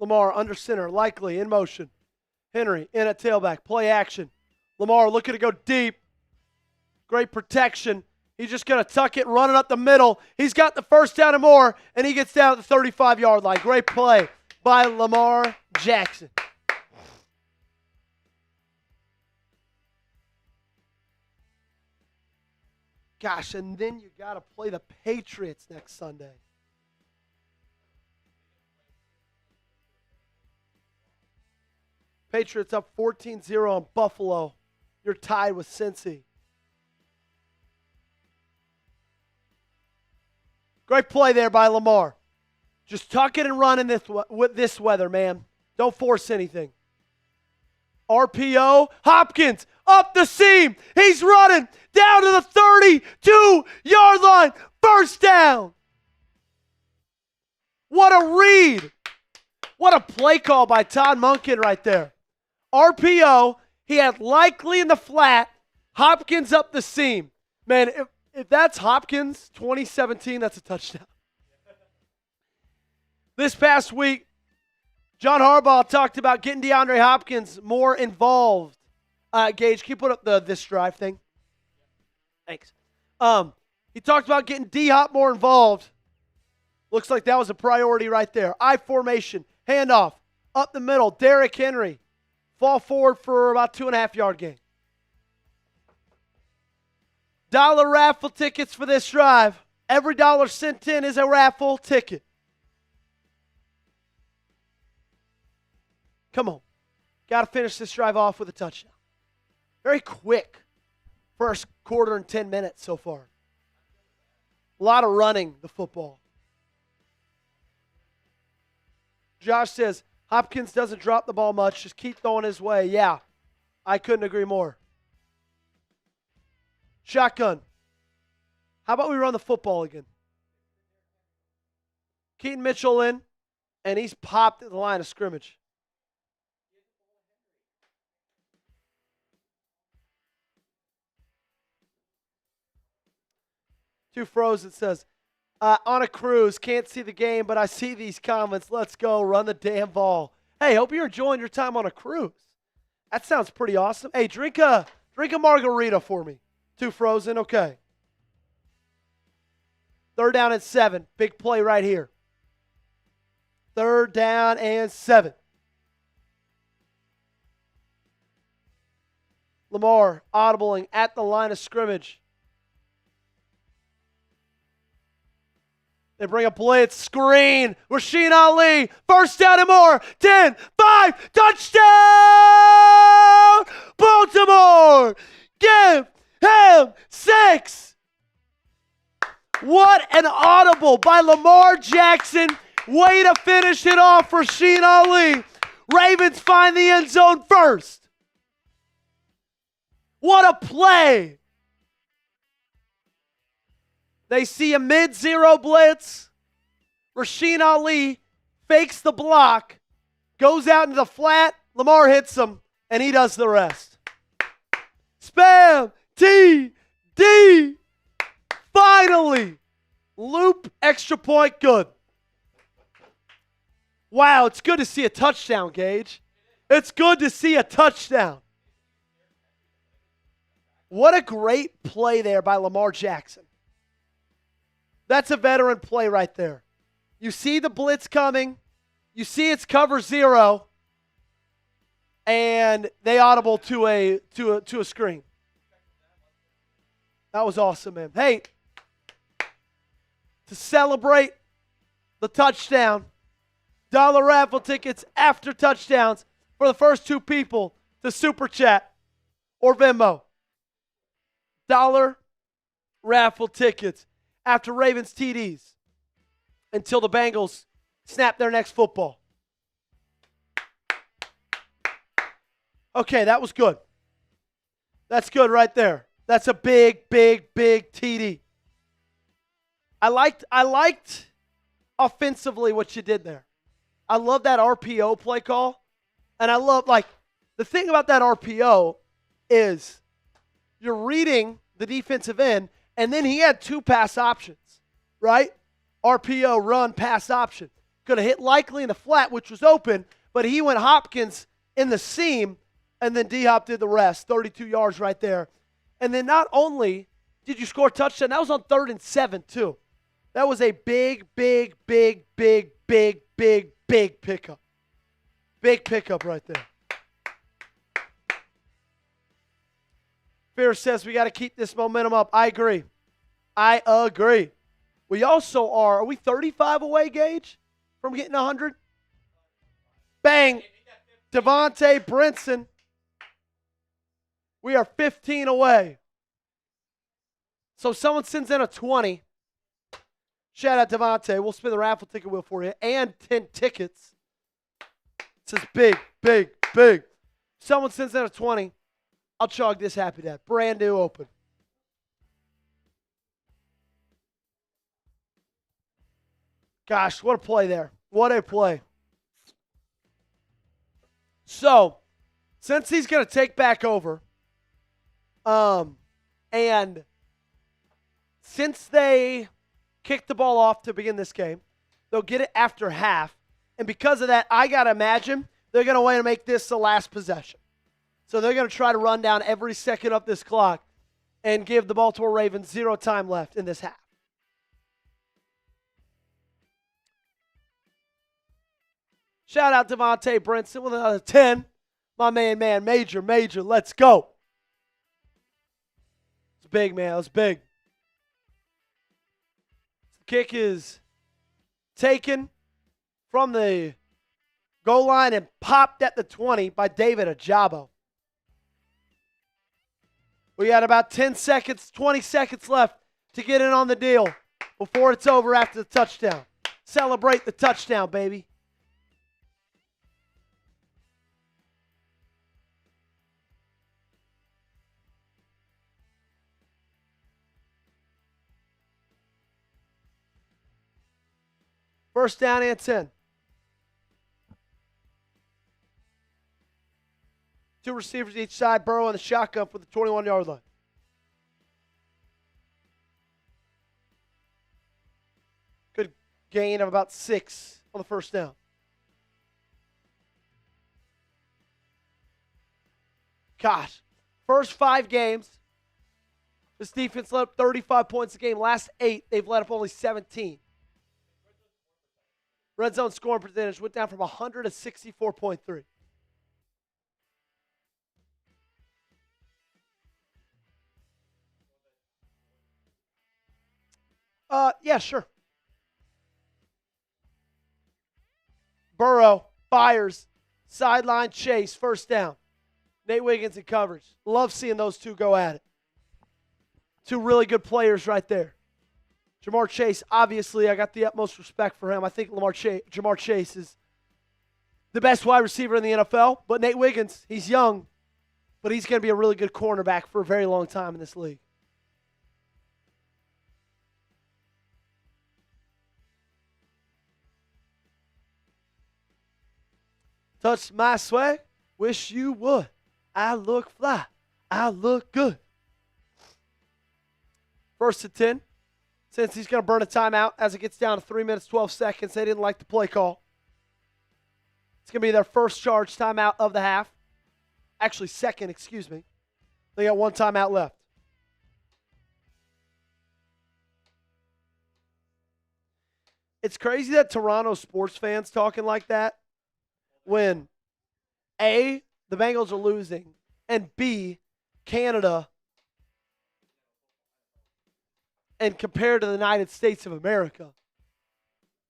A: Lamar under center, likely in motion. Henry in at tailback, play action. Lamar looking to go deep. Great protection. He's just going to tuck it, run it up the middle. He's got the first down and more, and he gets down at the 35-yard line. Great play by Lamar Jackson. Gosh, and then you got to play the Patriots next Sunday. Patriots up 14-0 on Buffalo. You're tied with Cincy. Great play there by Lamar. Just tuck it and run in with this weather, man. Don't force anything. RPO, Hopkins up the seam. He's running down to the 32-yard line. First down. What a read. What a play call by Todd Monken right there. RPO, he had likely in the flat, Hopkins up the seam. Man, if that's Hopkins 2017, that's a touchdown. This past week, John Harbaugh talked about getting DeAndre Hopkins more involved. Gage, can you put up this drive thing? Thanks. He talked about getting D-Hop more involved. Looks like that was a priority right there. I formation, handoff, up the middle, Derrick Henry. Fall forward for about 2.5-yard gain. Dollar raffle tickets for this drive. Every dollar sent in is a raffle ticket. Come on. Got to finish this drive off with a touchdown. Very quick. First quarter and 10 minutes so far. A lot of running the football. Josh says, Hopkins doesn't drop the ball much. Just keep throwing his way. Yeah, I couldn't agree more. Shotgun. How about we run the football again? Keaton Mitchell in, and he's popped at the line of scrimmage. Two Frozen says, on a cruise, can't see the game, but I see these comments. Let's go, run the damn ball. Hey, hope you're enjoying your time on a cruise. That sounds pretty awesome. Hey, drink a margarita for me. Two Frozen, okay. 3rd down and 7. Big play right here. 3rd down and 7. Lamar audibling at the line of scrimmage. They bring a blitz, screen, Rasheen Ali, 1st down and more, 10, 5, touchdown! Baltimore, give him 6. What an audible by Lamar Jackson. Way to finish it off for Rasheen Ali. Ravens find the end zone first. What a play. They see a mid-zero blitz. Rasheen Ali fakes the block, goes out into the flat. Lamar hits him, and he does the rest. Spam, TD. Finally, loop, extra point, good. Wow, it's good to see a touchdown, Gage. It's good to see a touchdown. What a great play there by Lamar Jackson. That's a veteran play right there. You see the blitz coming. You see it's cover 0. And they audible to a screen. That was awesome, man. Hey, to celebrate the touchdown, dollar raffle tickets after touchdowns for the first 2 people to Super Chat or Venmo. Dollar raffle tickets after Ravens TDs until the Bengals snap their next football. Okay, that was good. That's good right there. That's a big, big, big TD. I liked offensively what you did there. I love that RPO play call. And I love, the thing about that RPO is you're reading the defensive end, and then he had 2 pass options, right? RPO, run, pass option. Could have hit Likely in the flat, which was open, but he went Hopkins in the seam, and then D-Hop did the rest. 32 yards right there. And then not only did you score a touchdown, that was on 3rd and 7, too. That was a big, big, big, big, big, big, big pickup. Big pickup right there. Fear says we got to keep this momentum up. I agree. We also are we 35 away, Gage, from getting 100? Bang. Devontae Brinson. We are 15 away. So someone sends in a 20. Shout out Devontae. We'll spin the raffle ticket wheel for you. And 10 tickets. This is big, big, big. Someone sends in a 20. I'll chug this Happy Dad. Brand new open. Gosh, what a play there. What a play. So, since he's going to take back over, and since they kicked the ball off to begin this game, they'll get it after half. And because of that, I got to imagine they're going to want to make this the last possession. So they're going to try to run down every second of this clock and give the Baltimore Ravens 0 time left in this half. Shout out to Devontae Brinson with another 10. My man, major, let's go. It's big, man. It's big. The kick is taken from the goal line and popped at the 20 by David Ajabo. We got about 10 seconds, 20 seconds left to get in on the deal before it's over after the touchdown. Celebrate the touchdown, baby. First down and 10. Two receivers each side. Burrow in the shotgun for the 21-yard line. Good gain of about 6 on the first down. Gosh, first 5 games, this defense let up 35 points a game. Last 8, they've let up only 17. Red zone scoring percentage went down from 100 to 64.3. Yeah, sure. Burrow fires, sideline chase, first down. Nate Wiggins in coverage. Love seeing those two go at it. Two really good players right there. Jamar Chase, obviously, I got the utmost respect for him. I think Jamar Chase is the best wide receiver in the NFL. But Nate Wiggins, he's young, but he's going to be a really good cornerback for a very long time in this league. Touch my swag, wish you would. I look fly, I look good. First and 10. Since he's going to burn a timeout as it gets down to 3 minutes, 12 seconds. They didn't like the play call. It's going to be their first charge timeout of the half. Actually, second, excuse me. They got 1 timeout left. It's crazy that Toronto sports fans talking like that when A, the Bengals are losing, and B, Canada, and compared to the United States of America,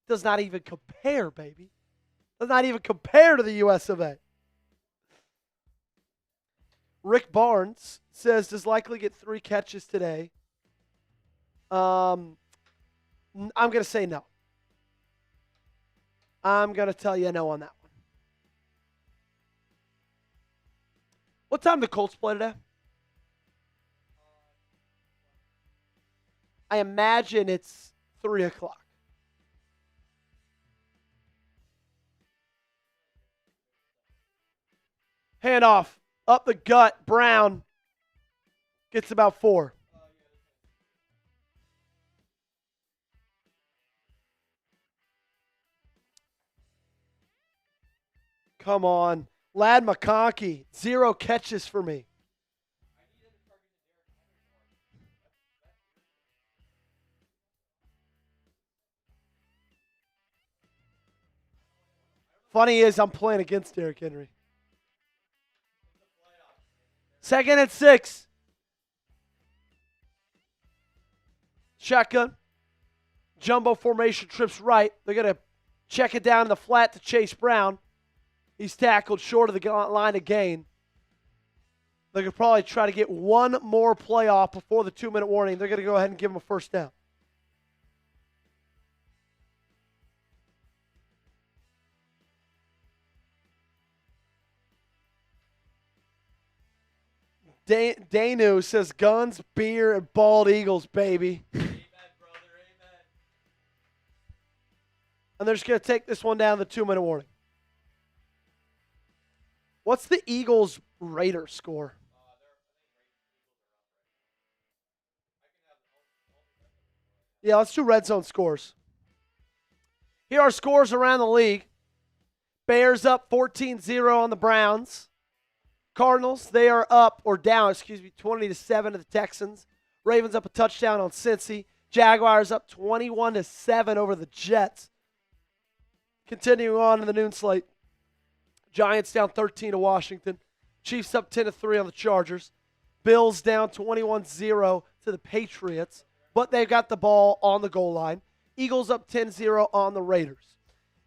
A: does not even compare, baby. Does not even compare to the U.S. of A. Rick Barnes says does likely get 3 catches today. I'm going to say no. I'm going to tell you no on that one. What time do the Colts play today? I imagine it's 3 o'clock. Handoff. Up the gut. Brown gets about 4. Come on. Lad McConkey, 0 catches for me. Funny is I'm playing against Derrick Henry. Second and 6. Shotgun. Jumbo formation trips right. They're going to check it down in the flat to Chase Brown. He's tackled short of the line of gain. They're going to probably try to get one more playoff before the 2-minute warning. They're going to go ahead and give him a first down. Danu says guns, beer, and bald eagles, baby.
B: Amen, brother. Amen.
A: And they're just going to take this one down the 2-minute warning. What's the Eagles' Raider score? Yeah, let's do red zone scores. Here are scores around the league. Bears up 14-0 on the Browns. Cardinals, they are up, or down, 20-7 to the Texans. Ravens up a touchdown on Cincy. Jaguars up 21-7 over the Jets. Continuing on in the noon slate. Giants down 13 to Washington. Chiefs up 10-3 on the Chargers. Bills down 21-0 to the Patriots, but they've got the ball on the goal line. Eagles up 10-0 on the Raiders.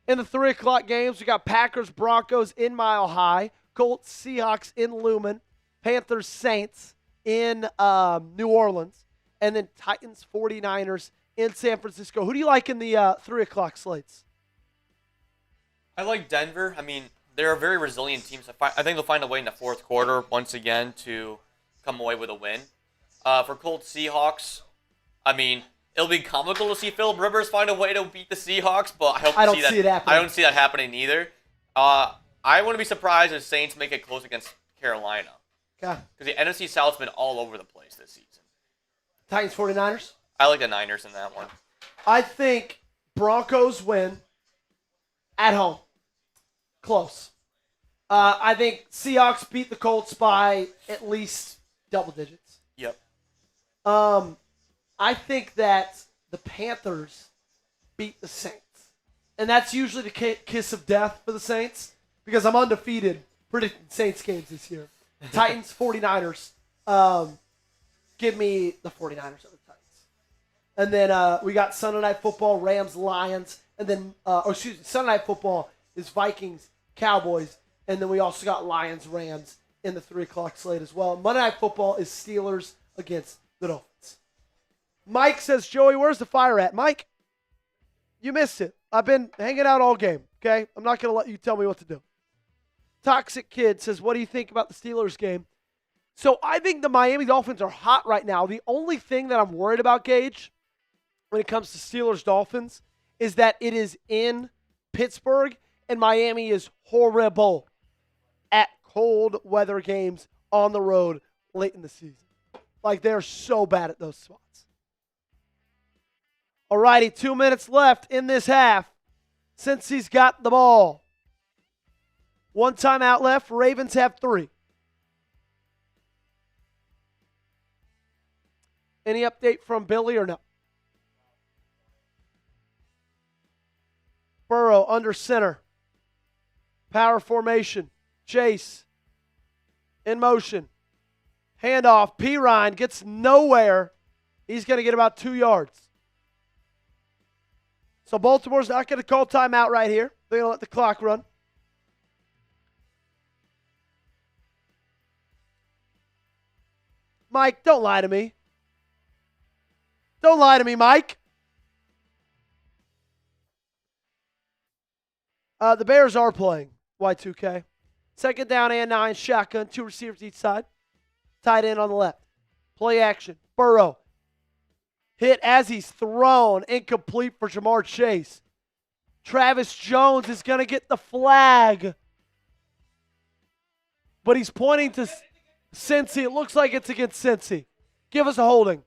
A: In the 3 o'clock games, we got Packers, Broncos in Mile High. Colts, Seahawks in Lumen. Panthers, Saints in New Orleans. And then Titans, 49ers in San Francisco. Who do you like in the 3 o'clock slates?
B: I like Denver. I mean, they're a very resilient team. So I think they'll find a way in the fourth quarter once again to come away with a win. For Colts, Seahawks, I mean, it'll be comical to see Phillip Rivers find a way to beat the Seahawks, but I don't see that happening either. I wouldn't be surprised if Saints make it close against Carolina.
A: Okay.
B: Because the NFC South's been all over the place this season.
A: Titans, 49ers?
B: I like the Niners in that one.
A: I think Broncos win at home. Close. I think Seahawks beat the Colts by at least double digits.
B: Yep.
A: I think that the Panthers beat the Saints. And that's usually the kiss of death for the Saints because I'm undefeated predicting Saints games this year. Titans, 49ers. Give me the 49ers over the Titans. And then we got Sunday Night Football, Rams, Lions. And then, Sunday Night Football is Vikings, Cowboys. And then we also got Lions, Rams in the 3 o'clock slate as well. Monday Night Football is Steelers against the Dolphins. Mike says, Joey, where's the fire at? Mike, you missed it. I've been hanging out all game, okay? I'm not going to let you tell me what to do. Toxic Kid says, what do you think about the Steelers game? So I think the Miami Dolphins are hot right now. The only thing that I'm worried about, Gage, when it comes to Steelers-Dolphins, is that it is in Pittsburgh, and Miami is horrible at cold weather games on the road late in the season. Like, they're so bad at those spots. All righty, 2 minutes left in this half. Since he's got the ball. 1 timeout left. Ravens have 3. Any update from Billy or no? Burrow under center. Power formation. Chase. In motion. Handoff. Pirine gets nowhere. He's going to get about 2 yards. So Baltimore's not going to call timeout right here. They're going to let the clock run. Mike, don't lie to me. Don't lie to me, Mike. The Bears are playing Y2K. 2nd down and 9, shotgun, 2 receivers each side. Tight end on the left. Play action. Burrow. Hit as he's thrown. Incomplete for Jamar Chase. Travis Jones is going to get the flag. But he's pointing to Cincy. It looks like it's against Cincy. Give us a holding.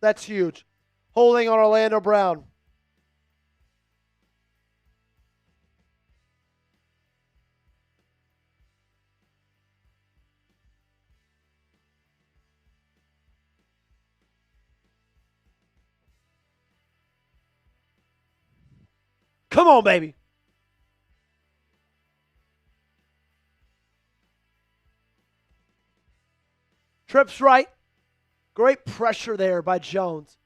A: That's huge. Holding on Orlando Brown. Come on, baby. Trips right. Great pressure there by Jones.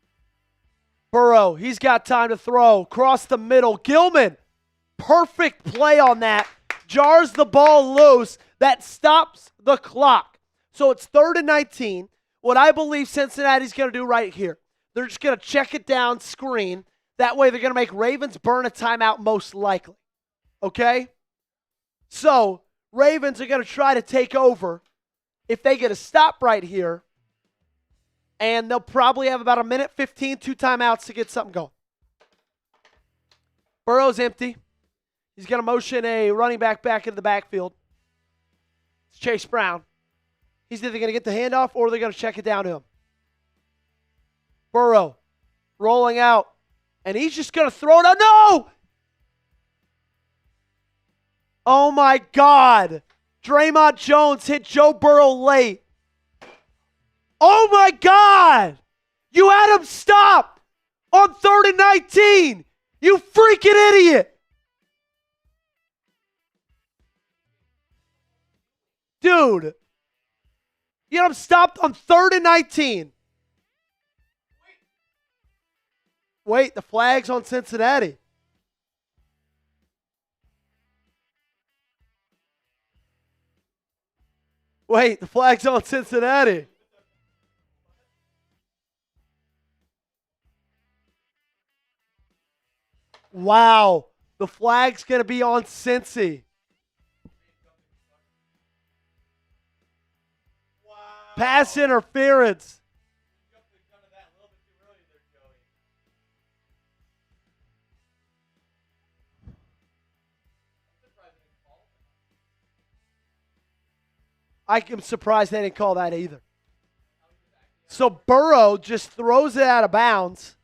A: Burrow, he's got time to throw. Cross the middle. Gilman, perfect play on that. Jars the ball loose. That stops the clock. So it's 3rd and 19. What I believe Cincinnati's going to do right here, they're just going to check it down, screen. That way they're going to make Ravens burn a timeout most likely. Okay? So Ravens are going to try to take over. If they get a stop right here, and they'll probably have about 1:15, 2 timeouts to get something going. Burrow's empty. He's going to motion a running back into the backfield. It's Chase Brown. He's either going to get the handoff or they're going to check it down to him. Burrow rolling out, and he's just going to throw it out. No! Oh, my God. Draymond Jones hit Joe Burrow late. Oh, my God. You had him stop on 3rd and 19. You freaking idiot. Dude. You had him stopped on 3rd and 19. Wait, the flag's on Cincinnati. Wait, the flag's on Cincinnati. Wow. The flag's going to be on Cincy. Wow. Pass interference. I am surprised they didn't call that either. So Burrow just throws it out of bounds.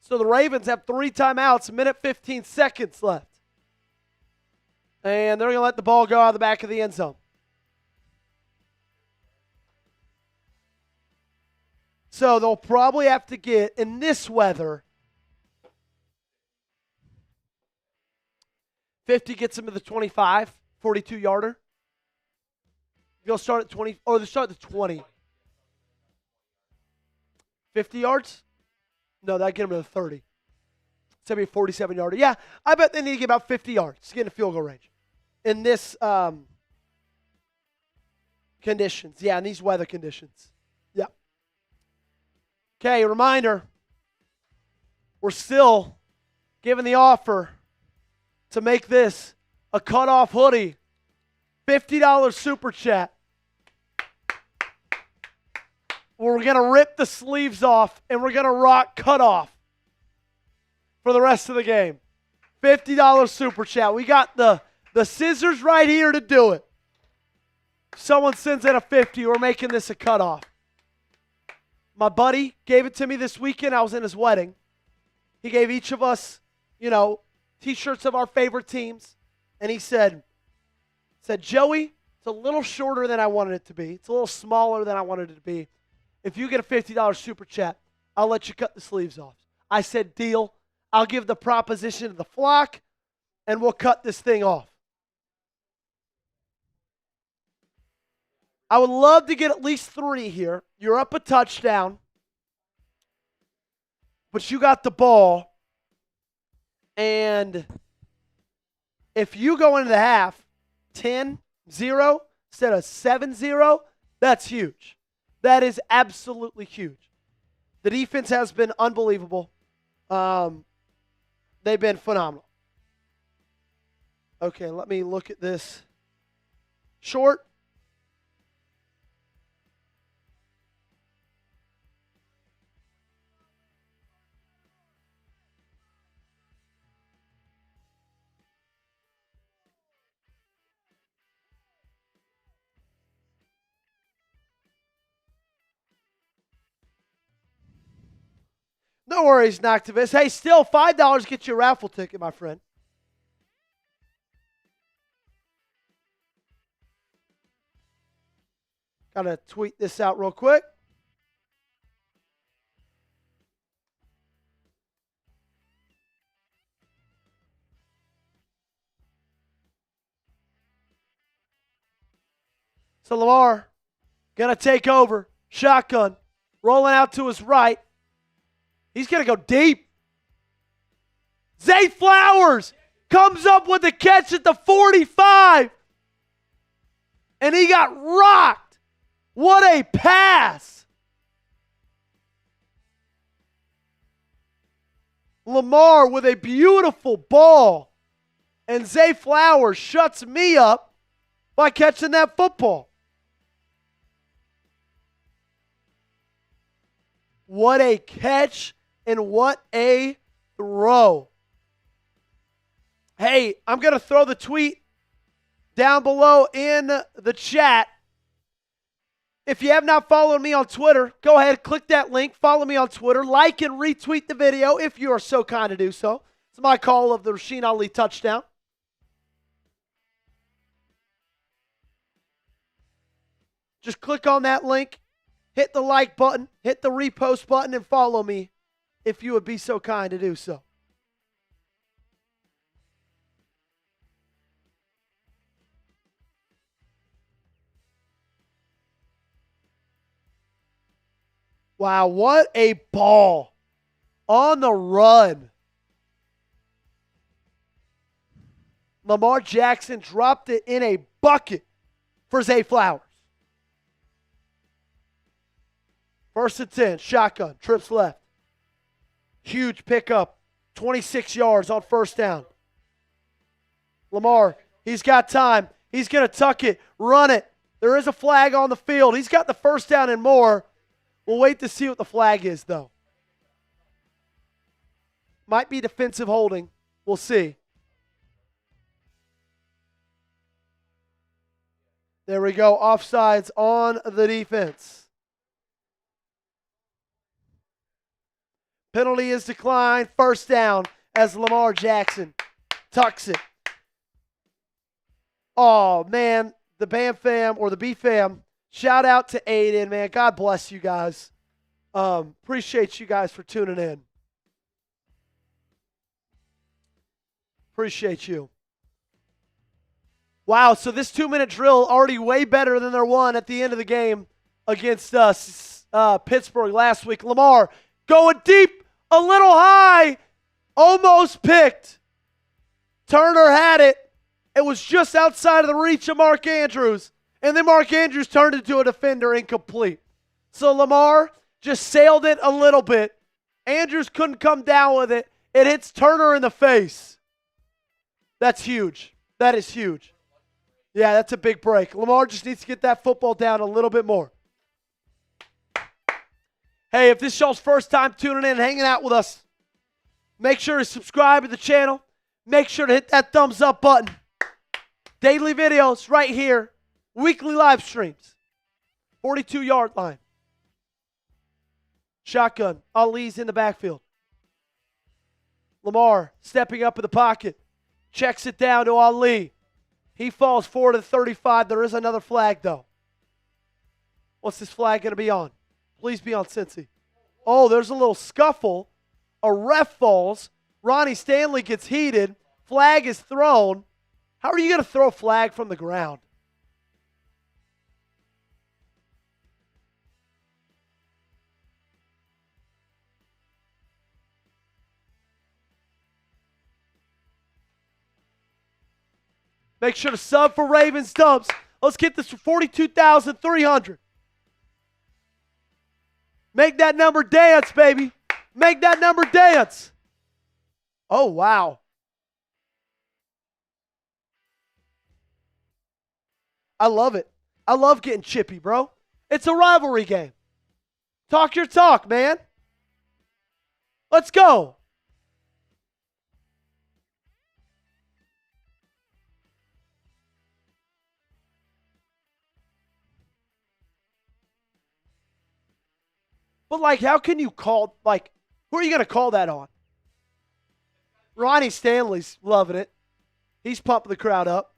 A: So the Ravens have 3 timeouts, a minute 15 seconds left. And they're going to let the ball go out of the back of the end zone. So they'll probably have to get, in this weather, 50 gets them to the 25, 42-yarder. They'll start at 20, or they'll start at the 20. 50 yards? No, that'd get them to the 30. It's going to be a 47-yarder. Yeah, I bet they need to get about 50 yards to get in the field goal range. In this conditions. Yeah, in these weather conditions. Yeah. Okay, reminder. We're still giving the offer to make this a cutoff hoodie. $50 super chat. We're going to rip the sleeves off and we're going to rock cutoff for the rest of the game. $50 super chat. We got the scissors right here to do it. Someone sends in a 50. We're making this a cutoff. My buddy gave it to me this weekend. I was in his wedding. He gave each of us, T-shirts of our favorite teams. And he said, Joey, it's a little shorter than I wanted it to be. It's a little smaller than I wanted it to be. If you get a $50 super chat, I'll let you cut the sleeves off. I said, deal. I'll give the proposition to the flock, and we'll cut this thing off. I would love to get at least 3 here. You're up a touchdown, but you got the ball. And if you go into the half 10-0 instead of 7-0, that's huge. That is absolutely huge. The defense has been unbelievable. They've been phenomenal. Okay, let me look at this. Short. No worries, Noctivist. Hey, still $5 gets you a raffle ticket, my friend. Gotta tweet this out real quick. So Lamar gonna take over. Shotgun. Rolling out to his right. He's going to go deep. Zay Flowers comes up with the catch at the 45. And he got rocked. What a pass. Lamar with a beautiful ball. And Zay Flowers shuts me up by catching that football. What a catch. And what a throw. Hey, I'm going to throw the tweet down below in the chat. If you have not followed me on Twitter, go ahead, click that link, follow me on Twitter, like and retweet the video if you are so kind to do so. It's my call of the Rasheen Ali touchdown. Just click on that link, hit the like button, hit the repost button, and follow me if you would be so kind to do so. Wow, what a ball on the run. Lamar Jackson dropped it in a bucket for Zay Flowers. 1st and 10, shotgun, trips left. Huge pickup, 26 yards on 1st down. Lamar, he's got time. He's going to tuck it, run it. There is a flag on the field. He's got the 1st down and more. We'll wait to see what the flag is, though. Might be defensive holding. We'll see. There we go. Offsides on the defense. Penalty is declined. 1st down as Lamar Jackson tucks it. Oh, man. The BAM fam or the B fam. Shout out to Aiden, man. God bless you guys. Appreciate you guys for tuning in. Appreciate you. Wow, so this 2-minute drill already way better than their one at the end of the game against Pittsburgh last week. Lamar going deep, a little high, almost picked. Turner had it. It was just outside of the reach of Mark Andrews. And then Mark Andrews turned into a defender, incomplete. So Lamar just sailed it a little bit. Andrews couldn't come down with it. It hits Turner in the face. That's huge. That is huge. Yeah, that's a big break. Lamar just needs to get that football down a little bit more. Hey, if this is y'all's first time tuning in and hanging out with us, make sure to subscribe to the channel. Make sure to hit that thumbs up button. Daily videos right here. Weekly live streams. 42-yard line. Shotgun. Ali's in the backfield. Lamar stepping up in the pocket. Checks it down to Ali. He falls forward to the 35. There is another flag, though. What's this flag going to be on? Please be on Cincy. Oh, there's a little scuffle. A ref falls. Ronnie Stanley gets heated. Flag is thrown. How are you going to throw a flag from the ground? Make sure to sub for Ravens Dubs. Let's get this for 42,300. Make that number dance, baby. Make that number dance. Oh, wow. I love it. I love getting chippy, bro. It's a rivalry game. Talk your talk, man. Let's go. But, like, how can you call, like, who are you going to call that on? Ronnie Stanley's loving it. He's pumping the crowd up.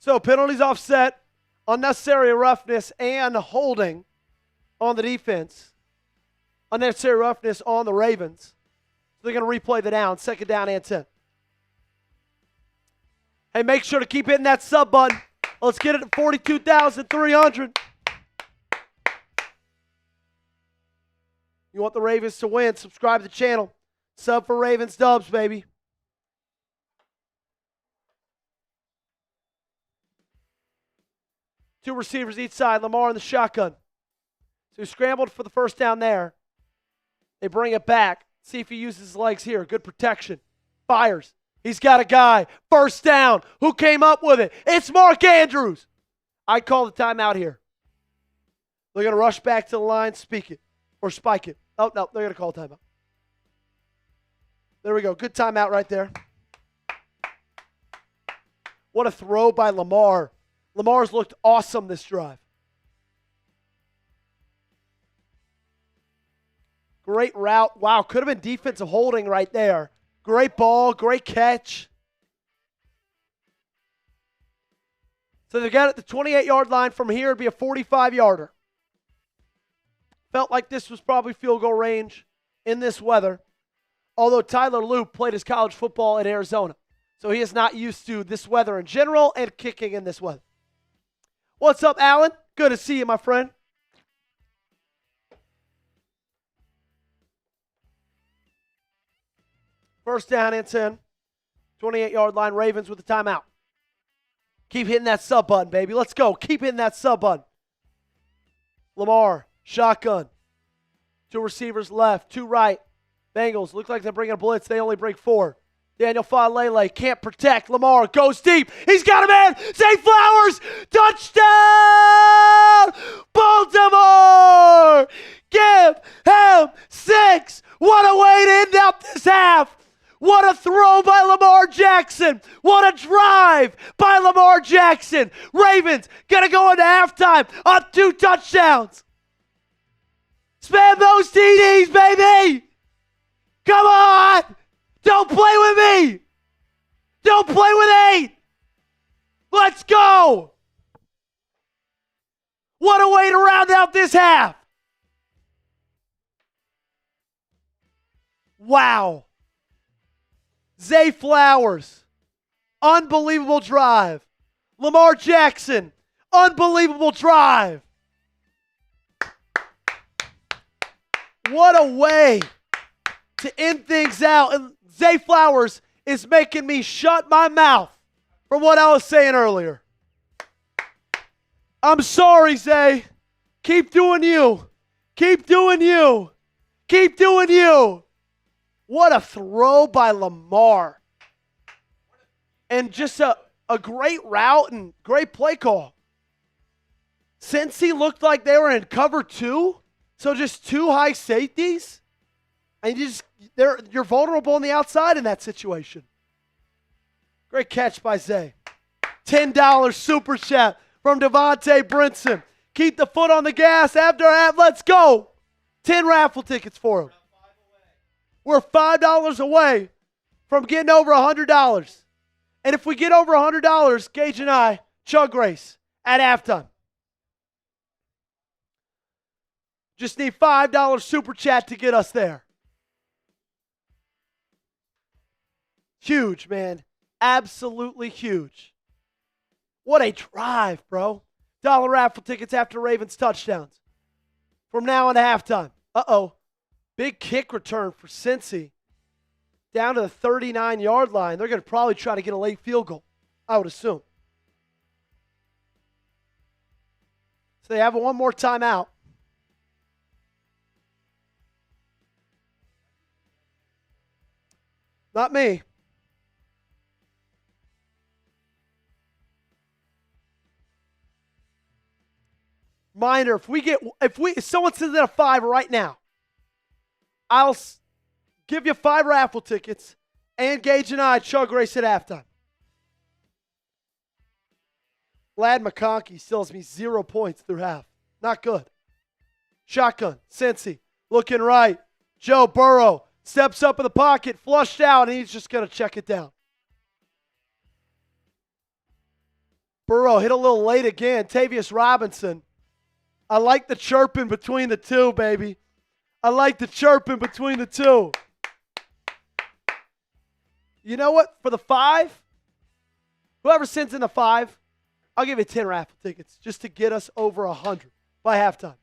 A: So, penalties offset, unnecessary roughness, and holding on the defense. Unnecessary roughness on the Ravens. So they're going to replay the down. 2nd down and 10. Hey, make sure to keep hitting that sub button. Let's get it at 42,300. You want the Ravens to win, subscribe to the channel. Sub for Ravens Dubs, baby. Two receivers each side. Lamar in the shotgun. So he scrambled for the 1st down there. They bring it back. See if he uses his legs here. Good protection. Fires. He's got a guy. First down. Who came up with it? It's Mark Andrews. I call the timeout here. They're going to rush back to the line, spike it. Oh, no, they're going to call timeout. There we go. Good timeout right there. What a throw by Lamar. Lamar's looked awesome this drive. Great route. Wow, could have been defensive holding right there. Great ball, great catch. So they got it at the 28-yard line. From here, it'd be a 45-yarder. Felt like this was probably field goal range in this weather. Although Tyler Loop played his college football in Arizona. So he is not used to this weather in general and kicking in this weather. What's up, Alan? Good to see you, my friend. First down and 10. 28-yard line, Ravens with the timeout. Keep hitting that sub button, baby. Let's go. Keep hitting that sub button. Lamar, shotgun. 2 receivers left, 2 right. Bengals look like they're bringing a blitz. They only bring 4. Daniel Falele can't protect. Lamar goes deep. He's got a man. Zay Flowers. Touchdown. Baltimore. Give him 6. What a way to end up this half. What a throw by Lamar Jackson. What a drive by Lamar Jackson. Ravens going to go into halftime up 2 touchdowns. Spam those TDs, baby. Come on. Don't play with me. Don't play with 8. Let's go. What a way to round out this half. Wow. Zay Flowers, unbelievable drive. Lamar Jackson, unbelievable drive. What a way to end things out. And Zay Flowers is making me shut my mouth from what I was saying earlier. I'm sorry, Zay. Keep doing you. Keep doing you. Keep doing you. What a throw by Lamar. And just a great route and great play call. Cincy looked like they were in cover 2, so just 2 high safeties. And you're vulnerable on the outside in that situation. Great catch by Zay. $10 super chat from Devontae Brinson. Keep the foot on the gas after half. Let's go. 10 raffle tickets for him. We're $5 away from getting over $100. And if we get over $100, Gage and I, chug race at halftime. Just need $5 super chat to get us there. Huge, man. Absolutely huge. What a drive, bro. $1 raffle tickets after Ravens touchdowns. From now on to halftime. Uh-oh. Big kick return for Cincy. Down to the 39-yard line. They're going to probably try to get a late field goal, I would assume. So they have one more timeout. Not me. Reminder, if someone sends in a 5 right now, I'll give you 5 raffle tickets and Gage and I chug race at halftime. Lad McConkey still has me 0 points through half. Not good. Shotgun, Cincy, looking right. Joe Burrow steps up in the pocket, flushed out, and he's just going to check it down. Burrow hit a little late again. Tavius Robinson. I like the chirping between the two, baby. I like the chirping between the two. You know what? For the 5, whoever sends in the 5, I'll give you 10 raffle tickets just to get us over 100 by halftime.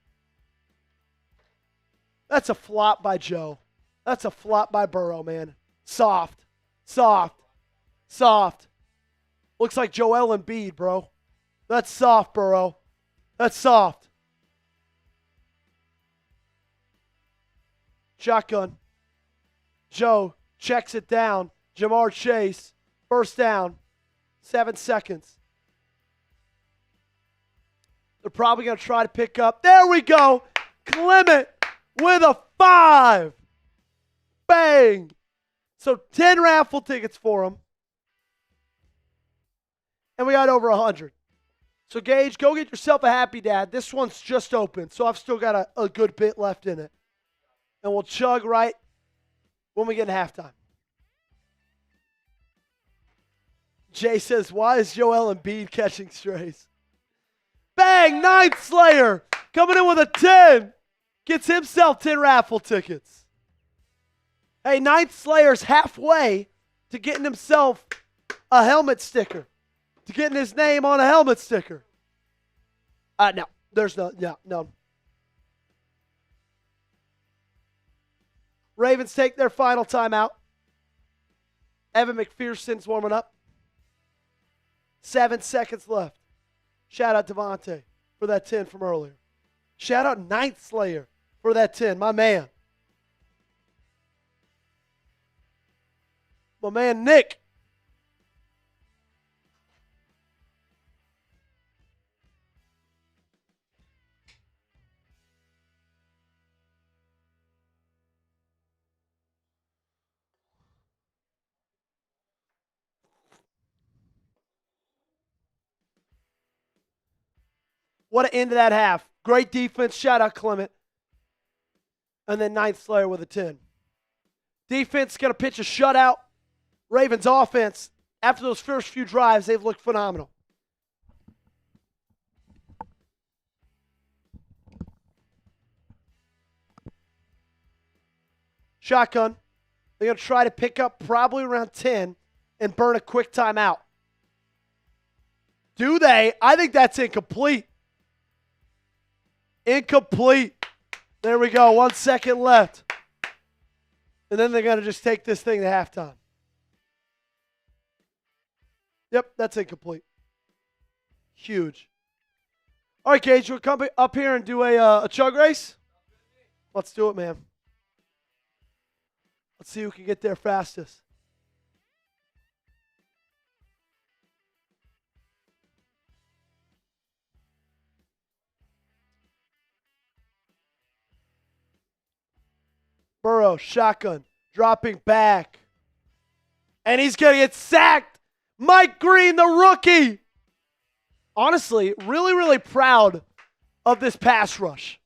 A: That's a flop by Joe. That's a flop by Burrow, man. Soft. Soft. Soft. Looks like Joel Embiid, bro. That's soft, Burrow. That's soft. Shotgun. Joe checks it down. Jamar Chase. First down. 7 seconds. They're probably going to try to pick up. There we go. Clement with a 5. Bang. So 10 raffle tickets for him. And we got over 100. So, Gage, go get yourself a Happy Dad. This one's just open, so I've still got a good bit left in it. And we'll chug right when we get to halftime. Jay says, why is Joel Embiid catching strays? Bang! Ninth Slayer coming in with a 10. Gets himself 10 raffle tickets. Hey, Ninth Slayer's halfway to getting himself a helmet sticker. To getting his name on a helmet sticker. No. There's no. Ravens take their final timeout. Evan McPherson's warming up. 7 seconds left. Shout out Devontae for that 10 from earlier. Shout out Ninth Slayer for that 10. My man. My man Nick. What an end to that half. Great defense. Shout out Clement. And then Ninth Slayer with a 10. Defense going to pitch a shutout. Ravens offense, after those first few drives, they've looked phenomenal. Shotgun. They're going to try to pick up probably around 10 and burn a quick timeout. Do they? I think that's incomplete. Incomplete. There we go. 1 second left. And then they're going to just take this thing to halftime. Yep, that's incomplete. Huge. All right, Gage, we'll come up here and do a chug race. Let's do it, man. Let's see who can get there fastest. Burrow, shotgun, dropping back. And he's going to get sacked. Mike Green, the rookie. Honestly, really, really proud of this pass rush.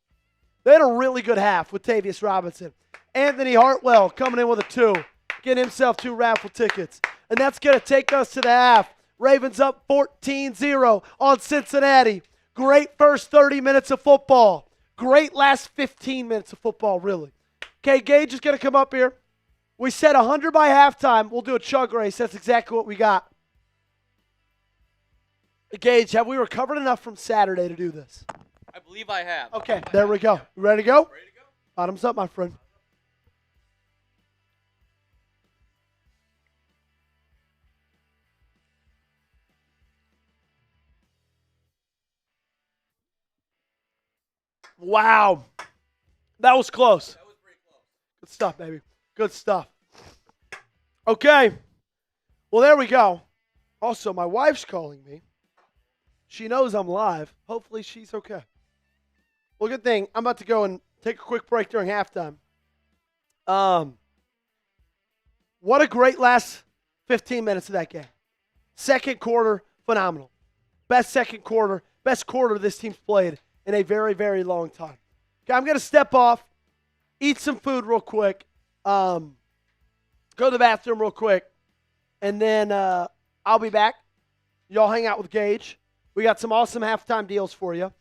A: They had a really good half with Tavius Robinson. Anthony Hartwell coming in with a 2. Getting himself 2 raffle tickets. And that's going to take us to the half. Ravens up 14-0 on Cincinnati. Great first 30 minutes of football. Great last 15 minutes of football, really. Okay, Gage is going to come up here. We said 100 by halftime. We'll do a chug race. That's exactly what we got. Gage, have we recovered enough from Saturday to do this?
C: I believe I have.
A: Okay, there we go. You ready to go?
C: Ready to go?
A: Bottoms up, my friend. Wow. That was close.
C: That was pretty close.
A: Good stuff, baby. Good stuff. Okay. Well, there we go. Also, my wife's calling me. She knows I'm live. Hopefully she's okay. Well, good thing. I'm about to go and take a quick break during halftime. What a great last 15 minutes of that game. Second quarter, phenomenal. Best second quarter, best quarter this team's played in a very, very long time. Okay, I'm going to step off, eat some food real quick, go to the bathroom real quick, and then I'll be back. Y'all hang out with Gage. We got some awesome halftime deals for you.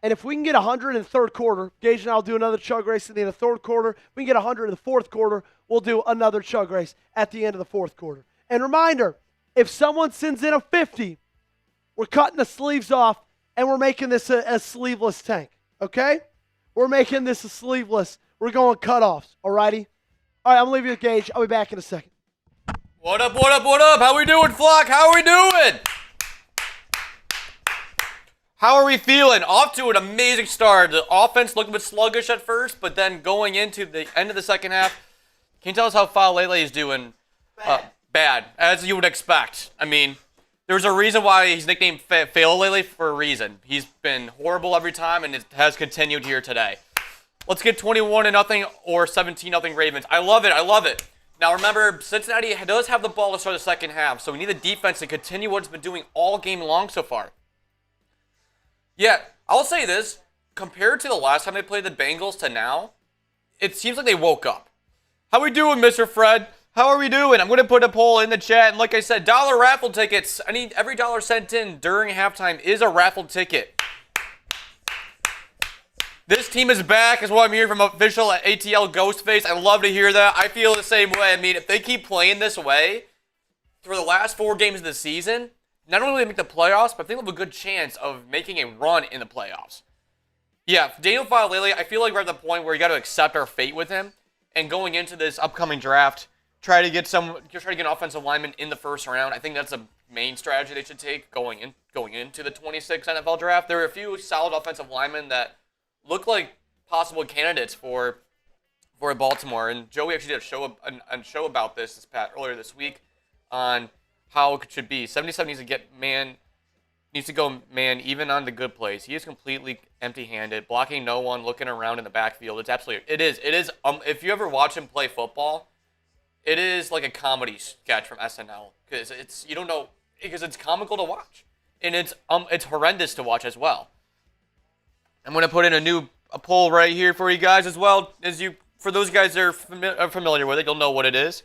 A: And if we can get 100 in the third quarter, Gage and I will do another chug race in the third quarter. If we can get 100 in the fourth quarter, we'll do another chug race at the end of the fourth quarter. And reminder, if someone sends in a 50, we're cutting the sleeves off, and we're making this a sleeveless tank, okay? We're making this a sleeveless. We're going cutoffs, all righty? All right, I'm leaving you with Gage. I'll be back in a second.
B: What up, what up, what up? How we doing, Flock? How are we doing? How are we feeling? Off to an amazing start. The offense looked a bit sluggish at first, but then going into the end of the second half, can you tell us how Falele is doing? Bad, as you would expect. I mean, there's a reason why he's nicknamed Fail lately for a reason. He's been horrible every time, and it has continued here today. Let's get 21-0 or 17-0 Ravens. I love it. I love it. Now remember, Cincinnati does have the ball to start the second half, so we need the defense to continue what it's been doing all game long so far. Yeah, I'll say this. Compared to the last time they played the Bengals to now, it seems like they woke up. How we doing, Mr. Fred? How are we doing? I'm going to put a poll in the chat, and like I said, dollar raffle tickets. I need every dollar sent in during halftime is a raffle ticket. This team is back, is what I'm hearing from official ATL Ghostface. I love to hear that. I feel the same way. I mean, if they keep playing this way for the last 4 games of the season, not only will they make the playoffs, but I think they'll have a good chance of making a run in the playoffs. Yeah, Daniel Falalele, I feel like we're at the point where you got to accept our fate with him, and going into this upcoming draft, try to get an offensive lineman in the first round. I think that's a main strategy they should take going into the 26 NFL draft. There are a few solid offensive linemen that look like possible candidates for Baltimore, and Joey actually did a show about this earlier this week on how it should be. 77 needs to go man even on the good plays. He is completely empty-handed, blocking no one, looking around in the backfield. It is. If you ever watch him play football, it is like a comedy sketch from SNL because it's comical to watch, and it's horrendous to watch as well. I'm going to put in a poll right here for you guys as well. For those guys that are familiar with it, you'll know what it is.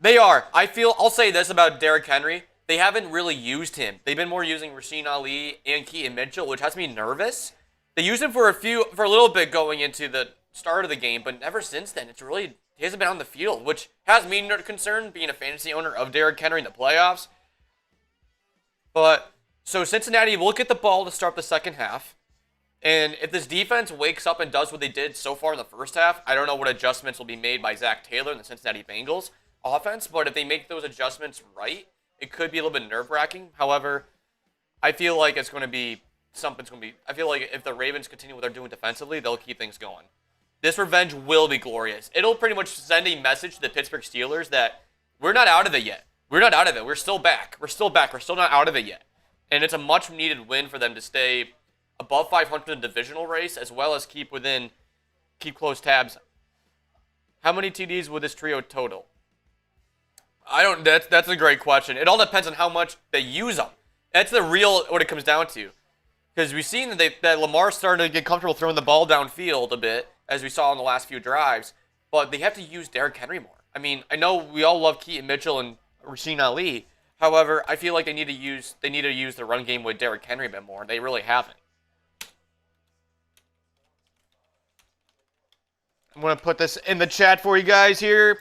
B: They are. I'll say this about Derrick Henry. They haven't really used him. They've been more using Rasheen Ali and Keaton Mitchell, which has me nervous. They used him for a little bit going into the start of the game, but ever since then, he hasn't been on the field, which has me concerned being a fantasy owner of Derrick Henry in the playoffs. So Cincinnati will get the ball to start the second half. And if this defense wakes up and does what they did so far in the first half, I don't know what adjustments will be made by Zach Taylor and the Cincinnati Bengals offense, but if they make those adjustments right, it could be a little bit nerve-wracking. However, I feel like I feel like if the Ravens continue what they're doing defensively, they'll keep things going. This revenge will be glorious. It'll pretty much send a message to the Pittsburgh Steelers that we're not out of it yet. We're not out of it. We're still back. We're still back. We're still not out of it yet. And it's a much-needed win for them to stay above 500 in the divisional race, as well as keep close tabs. How many TDs would this trio total? That's a great question. It all depends on how much they use them. That's what it comes down to. Because we've seen that Lamar started to get comfortable throwing the ball downfield a bit, as we saw in the last few drives, but they have to use Derrick Henry more. I mean, I know we all love Keaton Mitchell and Rasheen Ali. However, I feel like they need to use the run game with Derrick Henry a bit more. They really haven't. I'm going to put this in the chat for you guys here.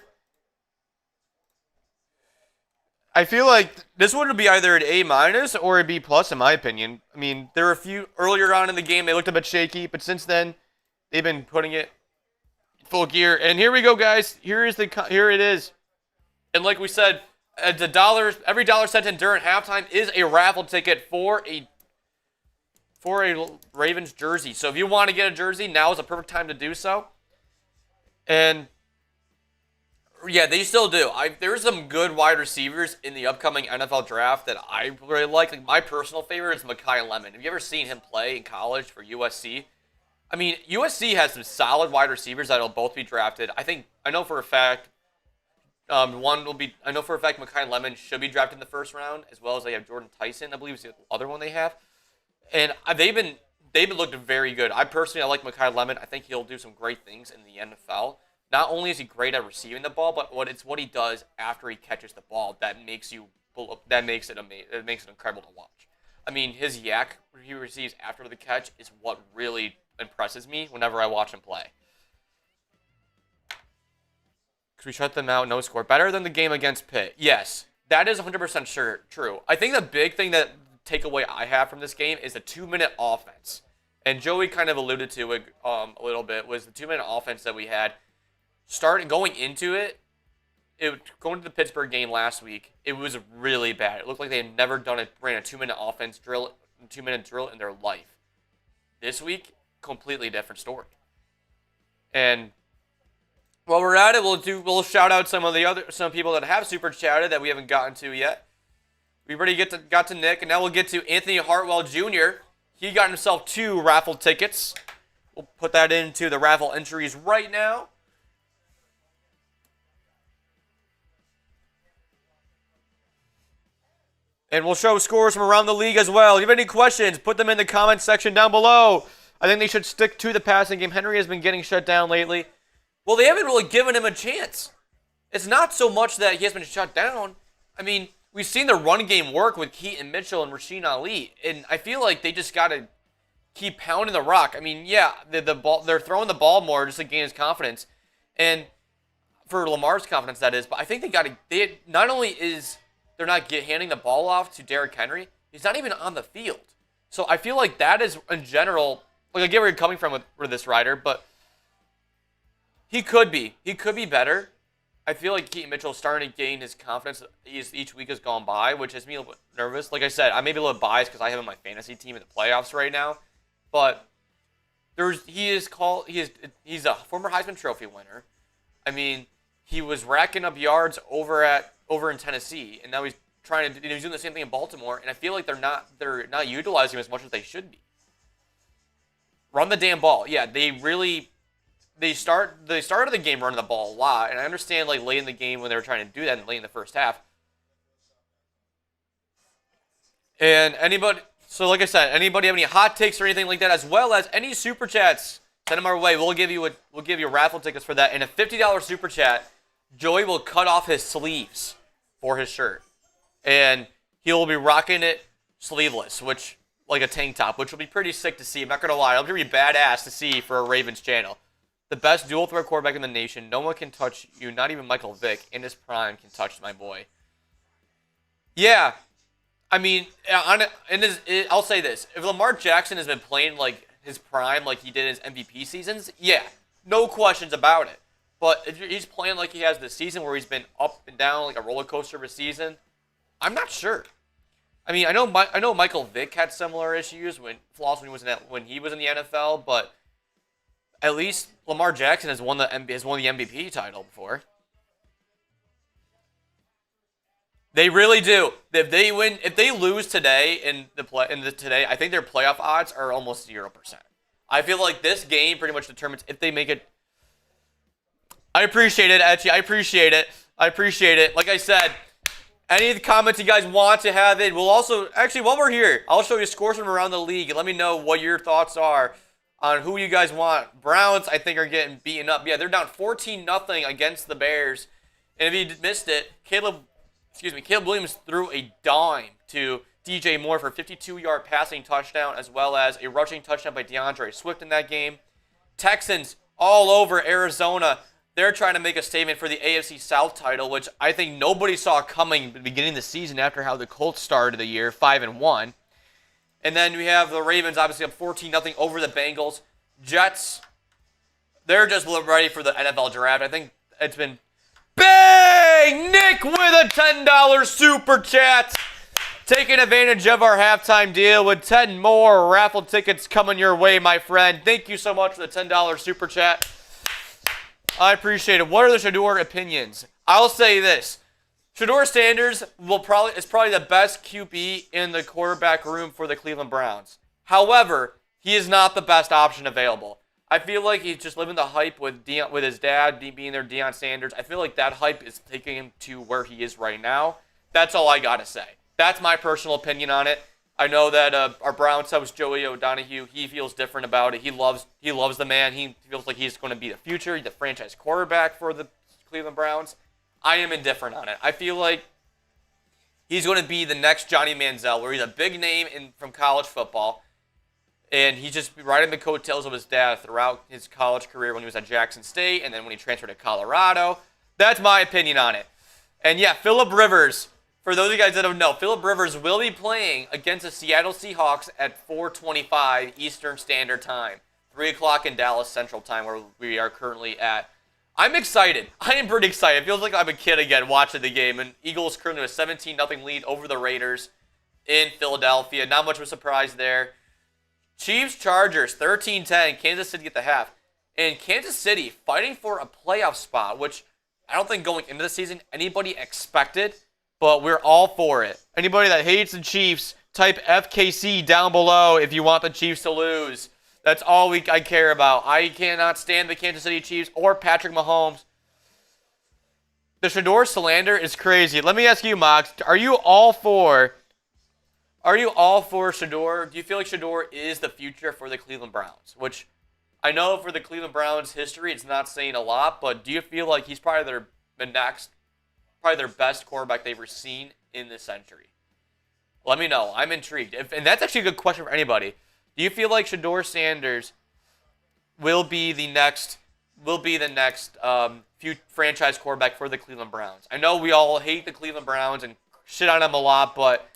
B: I feel like this would be either an A- or a B+ in my opinion. I mean, there were a few earlier on in the game, they looked a bit shaky, but since then, they've been putting it full gear. And here we go, guys. Here it is. And like we said, every dollar sent in during halftime is a raffle ticket for a Ravens jersey. So if you want to get a jersey, now is a perfect time to do so. And yeah, they still do. There's some good wide receivers in the upcoming NFL draft that I really like. Like my personal favorite is Mekhi Lemon. Have you ever seen him play in college for USC? I mean, USC has some solid wide receivers that'll both be drafted. I know for a fact Mekhi Lemon should be drafted in the first round, as well as they have Jordan Tyson, I believe is the other one they have. And they've been looking very good. I like Mekhi Lemon. I think he'll do some great things in the NFL. Not only is he great at receiving the ball, but what he does after he catches the ball that makes it amazing. It makes it incredible to watch. I mean, his yak he receives after the catch is what really impresses me whenever I watch him play. Because we shut them out, no score. Better than the game against Pitt. Yes, that is 100% true. I think the big thing takeaway I have from this game is the 2-minute offense. And Joey kind of alluded to it a little bit, was the 2-minute offense that we had. Going into going to the Pittsburgh game last week, it was really bad. It looked like they had never ran a 2-minute offense drill, 2-minute drill in their life. This week, completely different story. And while we're at it, we'll shout out some people that have super chatted that we haven't gotten to yet. We already got to Nick, and now we'll get to Anthony Hartwell Jr. He got himself 2 raffle tickets. We'll put that into the raffle entries right now. And we'll show scores from around the league as well. If you have any questions, put them in the comments section down below. I think they should stick to the passing game. Henry has been getting shut down lately. Well, they haven't really given him a chance. It's not so much that he has been shut down. I mean, we've seen the run game work with Keaton Mitchell and Rasheen Ali, and I feel like they just got to keep pounding the rock. I mean, yeah, they're throwing the ball more just to gain his confidence, and for Lamar's confidence, that is. But I think they're not handing the ball off to Derrick Henry. He's not even on the field. So I feel like that is, in general, like I get where you're coming from with this rider, but he could be better. I feel like Keaton Mitchell is starting to gain his confidence as each week has gone by, which has me a little bit nervous. Like I said, I may be a little biased because I have him on my fantasy team in the playoffs right now, but he's a former Heisman Trophy winner. I mean, he was racking up yards over in Tennessee, and now he's he's doing the same thing in Baltimore, and I feel like they're not utilizing him as much as they should be. Run the damn ball. Yeah, they started the game running the ball a lot, and I understand like late in the game when they were trying to do that and late in the first half. And so like I said, anybody have any hot takes or anything like that, as well as any super chats, send them our way. We'll give you raffle tickets for that, and a $50 super chat. Joey will cut off his sleeves for his shirt, and he'll be rocking it sleeveless, which like a tank top, which will be pretty sick to see. I'm not gonna lie, it'll be badass to see for a Ravens channel. The best dual threat quarterback in the nation. No one can touch you. Not even Michael Vick in his prime can touch my boy. Yeah, I mean, I'll say this: if Lamar Jackson has been playing like his prime, like he did in his MVP seasons, yeah, no questions about it. But if he's playing like he has this season, where he's been up and down like a roller coaster of a season, I'm not sure. I mean, I know Michael Vick had similar issues when he was in the NFL, but at least Lamar Jackson has won the MVP title before. They really do. If they lose today today, I think their playoff odds are almost 0%. I feel like this game pretty much determines if they make it. I appreciate it, Etchy. I appreciate it. Like I said, any of the comments you guys want to have in, we'll also actually while we're here, I'll show you scores from around the league and let me know what your thoughts are on who you guys want. Browns, I think, are getting beaten up. Yeah, they're down 14-0 against the Bears. And if you missed it, Caleb Williams threw a dime to DJ Moore for a 52-yard passing touchdown, as well as a rushing touchdown by DeAndre Swift in that game. Texans all over Arizona. They're trying to make a statement for the AFC South title, which I think nobody saw coming at the beginning of the season after how the Colts started the year, 5-1. And then we have the Ravens, obviously, up 14-0 over the Bengals. Jets, they're just ready for the NFL draft. I think it's been bang! Nick with a $10 super chat. Taking advantage of our halftime deal with 10 more raffle tickets coming your way, my friend. Thank you so much for the $10 super chat. I appreciate it. What are the Shador opinions? I'll say this. Shador Sanders is probably the best QB in the quarterback room for the Cleveland Browns. However, he is not the best option available. I feel like he's just living the hype with his dad being there, Deion Sanders. I feel like that hype is taking him to where he is right now. That's all I got to say. That's my personal opinion on it. I know that our Browns host, Joey O'Donohue, he feels different about it. He loves the man. He feels like he's going to be the future, the franchise quarterback for the Cleveland Browns. I am indifferent on it. I feel like he's going to be the next Johnny Manziel, where he's a big name from college football, and he's just riding the coattails of his dad throughout his college career when he was at Jackson State and then when he transferred to Colorado. That's my opinion on it. And yeah, Phillip Rivers, for those of you guys that don't know, Phillip Rivers will be playing against the Seattle Seahawks at 4:25 Eastern Standard Time, 3 o'clock in Dallas Central Time, where we are currently at. I'm excited. I am pretty excited. It feels like I'm a kid again watching the game. And Eagles currently with a 17-0 lead over the Raiders in Philadelphia. Not much of a surprise there. Chiefs, Chargers, 13-10. Kansas City at the half. And Kansas City fighting for a playoff spot, which I don't think going into the season anybody expected, but we're all for it. Anybody that hates the Chiefs, type FKC down below if you want the Chiefs to lose. That's all I care about. I cannot stand the Kansas City Chiefs or Patrick Mahomes. The Shedeur slander is crazy. Let me ask you, Mox, are you all for Shedeur? Do you feel like Shedeur is the future for the Cleveland Browns? Which I know for the Cleveland Browns history, it's not saying a lot, but do you feel like he's probably their best quarterback they've ever seen in this century? Let me know. I'm intrigued. And that's actually a good question for anybody. Do you feel like Shedeur Sanders will be the next franchise quarterback for the Cleveland Browns? I know we all hate the Cleveland Browns and shit on them a lot, but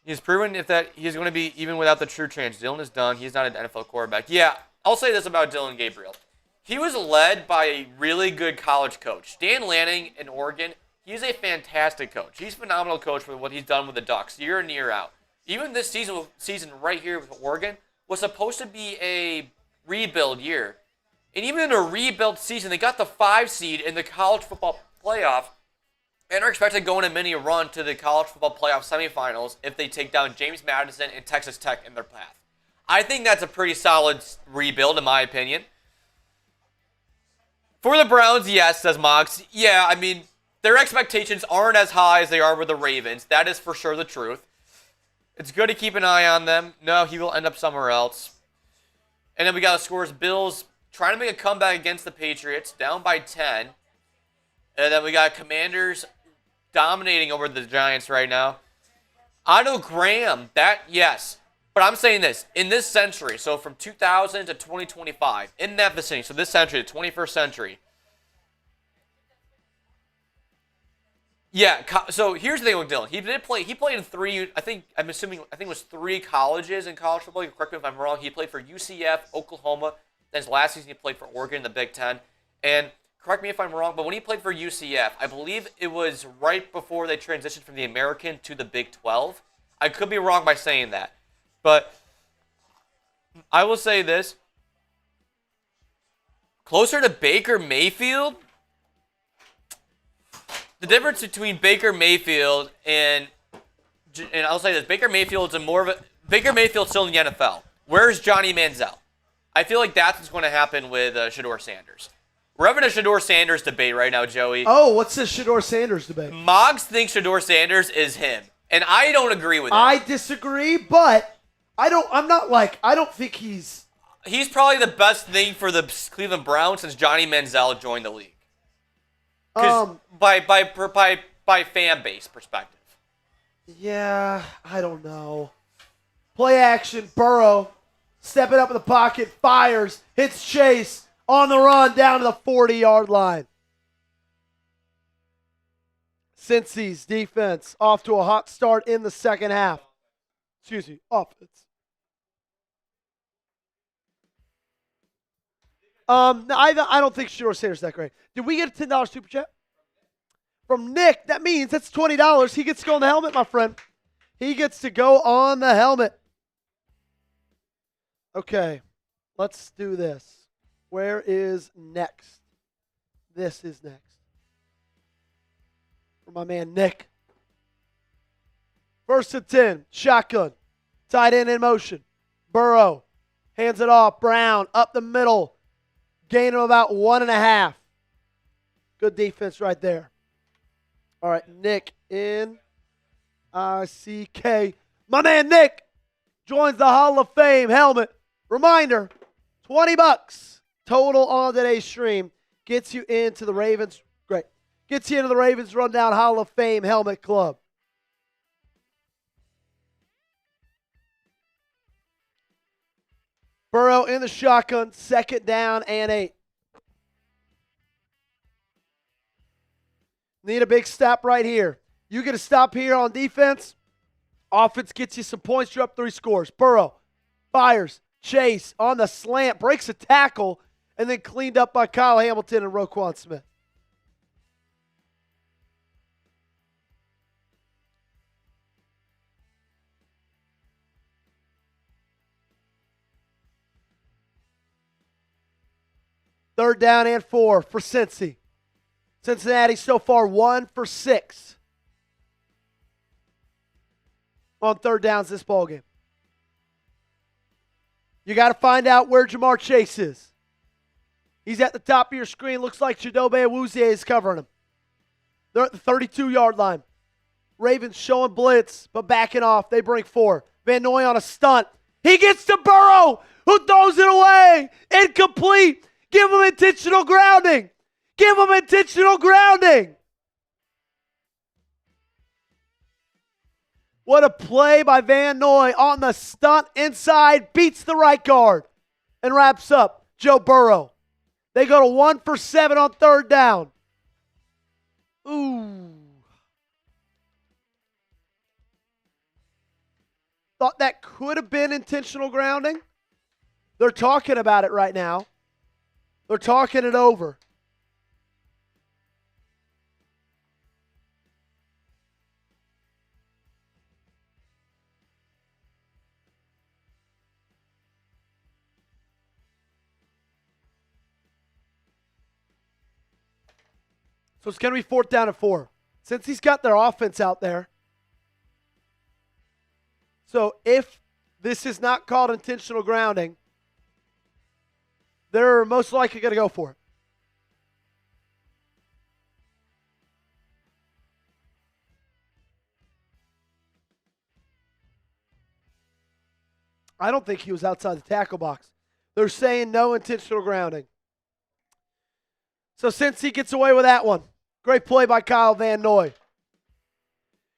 B: he's proven that he's going to be, even without the true trans. Dylan is done. He's not an NFL quarterback. Yeah, I'll say this about Dylan Gabriel. He was led by a really good college coach. Dan Lanning in Oregon, he's a fantastic coach. He's a phenomenal coach for what he's done with the Ducks year in, year out. Even this season right here with Oregon was supposed to be a rebuild year. And even in a rebuild season, they got the 5 seed in the college football playoff and are expected to go on a mini run to the college football playoff semifinals if they take down James Madison and Texas Tech in their path. I think that's a pretty solid rebuild, in my opinion. For the Browns, yes, says Mox. Yeah, I mean, their expectations aren't as high as they are with the Ravens. That is for sure the truth. It's good to keep an eye on them. No, he will end up somewhere else. And then we got the scores. Bills trying to make a comeback against the Patriots, down by 10. And then we got Commanders dominating over the Giants right now. Otto Graham, yes. But I'm saying this, in this century, so from 2000 to 2025, in that vicinity, so this century, the 21st century. Yeah, so here's the thing with Dylan. He played in 3, I think it was 3 colleges in college football. You correct me if I'm wrong. He played for UCF, Oklahoma. Then his last season he played for Oregon in the Big Ten. And correct me if I'm wrong, but when he played for UCF, I believe it was right before they transitioned from the American to the Big 12. I could be wrong by saying that. But I will say this. Closer to Baker Mayfield? The difference between Baker Mayfield and I'll say this, Baker Mayfield's still in the NFL. Where's Johnny Manziel? I feel like that's what's going to happen with Shedeur Sanders. We're having a Shedeur Sanders debate right now, Joey.
A: Oh, what's this Shedeur Sanders debate?
B: Moggs thinks Shedeur Sanders is him, and I don't agree with it.
A: I disagree, but I don't think he's
B: probably the best thing for the Cleveland Browns since Johnny Manziel joined the league. By fan base perspective.
A: Yeah, I don't know. Play action, Burrow, stepping up in the pocket, fires, hits Chase, on the run down to the 40-yard line. Cincy's defense off to a hot start in the second half. Offense. I don't think Shedeur Sanders is that great. Did we get a $10 super chat? From Nick, that means that's $20. He gets to go on the helmet, my friend. He gets to go on the helmet. Okay, let's do this. Where is next? This is next. For my man Nick. 1st and 10, shotgun. Tight end in motion. Burrow hands it off. Brown up the middle. Gain of about 1.5. Good defense right there. All right, Nick in ICK. My man Nick joins the Hall of Fame helmet. Reminder, $20 total on today's stream. Gets you into the Ravens. Great. Gets you into the Ravens Rundown Hall of Fame helmet club. Burrow in the shotgun, 2nd down and 8. Need a big stop right here. You get a stop here on defense. Offense gets you some points. You're up 3 scores. Burrow fires. Chase on the slant. Breaks a tackle. And then cleaned up by Kyle Hamilton and Roquan Smith. Third down and 4 for Cincy. Cincinnati so far 1 for 6 on third downs this ballgame. You got to find out where Jamar Chase is. He's at the top of your screen. Looks like Chidobe Awuzie is covering him. They're at the 32-yard line. Ravens showing blitz, but backing off. They bring 4. Van Noy on a stunt. He gets to Burrow, who throws it away. Incomplete. Give him intentional grounding. Give him intentional grounding. What a play by Van Noy on the stunt inside. Beats the right guard and wraps up Joe Burrow. They go to 1 for 7 on third down. Ooh. Thought that could have been intentional grounding. They're talking about it right now. They're talking it over. So it's going to be 4th down and 4. Since he's got their offense out there. So if this is not called intentional grounding, they're most likely going to go for it. I don't think he was outside the tackle box. They're saying no intentional grounding. So since he gets away with that one, great play by Kyle Van Noy.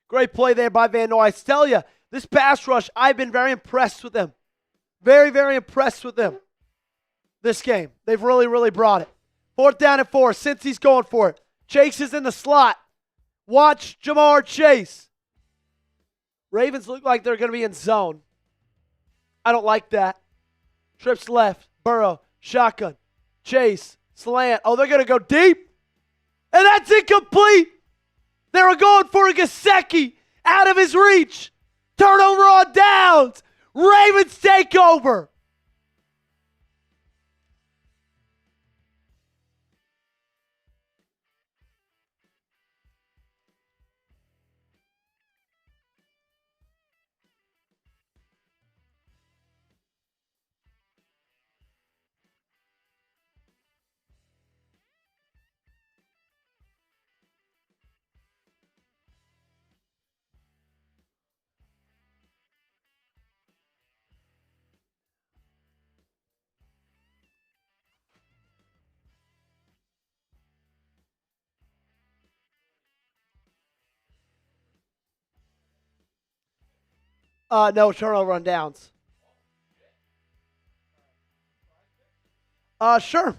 A: Great play there by Van Noy. I tell you, this pass rush, I've been very impressed with them. Very, very impressed with them this game. They've really, really brought it. 4th down and 4. Since he's going for it. Chase is in the slot. Watch Jamar Chase. Ravens look like they're going to be in zone. I don't like that. Trips left. Burrow. Shotgun. Chase. Slant. Oh, they're going to go deep. And that's incomplete. They were going for a Gesicki out of his reach. Turnover on downs. Ravens take over. No, turnover on downs. Sure.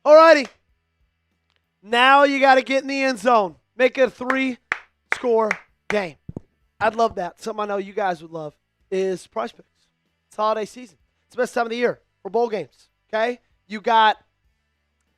A: Alrighty. Now you got to get in the end zone. Make it a 3-score game. I'd love that. Something I know you guys would love is Prize Picks. It's holiday season. It's the best time of the year for bowl games. Okay? You got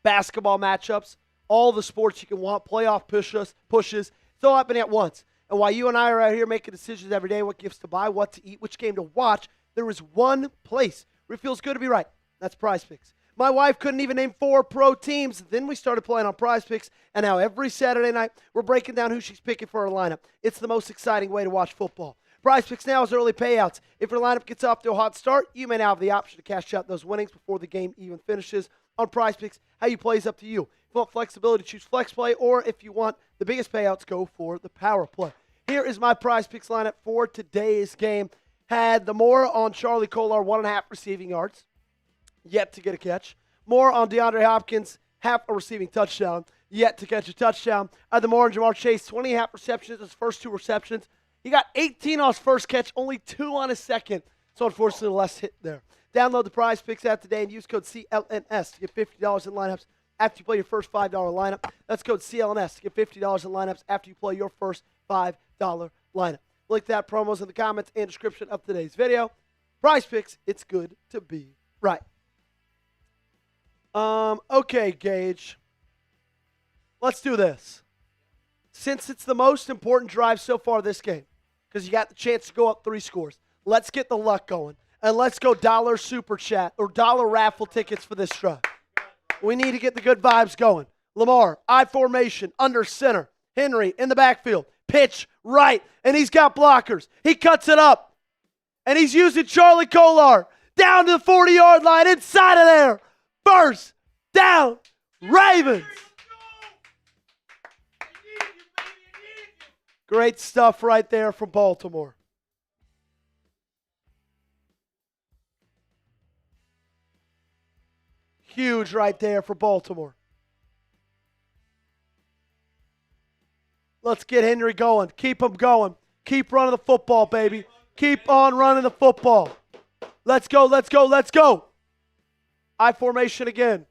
A: basketball matchups, all the sports you can want, playoff pushes. It's all happening at once. And while you and I are out here making decisions every day, what gifts to buy, what to eat, which game to watch, there is one place where it feels good to be right. That's Prize Picks. My wife couldn't even name 4 pro teams. Then we started playing on Prize Picks, and now every Saturday night, we're breaking down who she's picking for her lineup. It's the most exciting way to watch football. Prize Picks now has early payouts. If your lineup gets off to a hot start, you may now have the option to cash out those winnings before the game even finishes. On Prize Picks, how you play is up to you. If you want flexibility, choose Flex Play, or if you want the biggest payouts, go for the Power Play. Here is my Prize Picks lineup for today's game. Had the more on Charlie Kolar, 1.5 receiving yards, yet to get a catch. More on DeAndre Hopkins, half a receiving touchdown, yet to catch a touchdown. I had the more on Jamar Chase, 20.5 receptions, his first 2 receptions. He got 18 on his first catch, only 2 on his second. So unfortunately, less hit there. Download the Prize Picks app today and use code CLNS to get $50 in lineups after you play your first $5 lineup. That's code CLNS to get $50 in lineups after you play your first $5 lineup. Link to that promos in the comments and description of today's video. Prize Picks, it's good to be right. Okay, Gage. Let's do this. Since it's the most important drive so far this game, because you got the chance to go up 3 scores, let's get the luck going. And let's go dollar super chat or dollar raffle tickets for this drive. We need to get the good vibes going. Lamar, I formation, under center. Henry in the backfield. Pitch right, and he's got blockers. He cuts it up, and he's using Charlie Kolar down to the 40-yard line, inside of there. First down, Ravens. Great stuff right there from Baltimore. Huge right there for Baltimore. Let's get Henry going. Keep him going. Keep running the football, baby. Keep on running the football. Let's go, let's go, let's go. I formation again.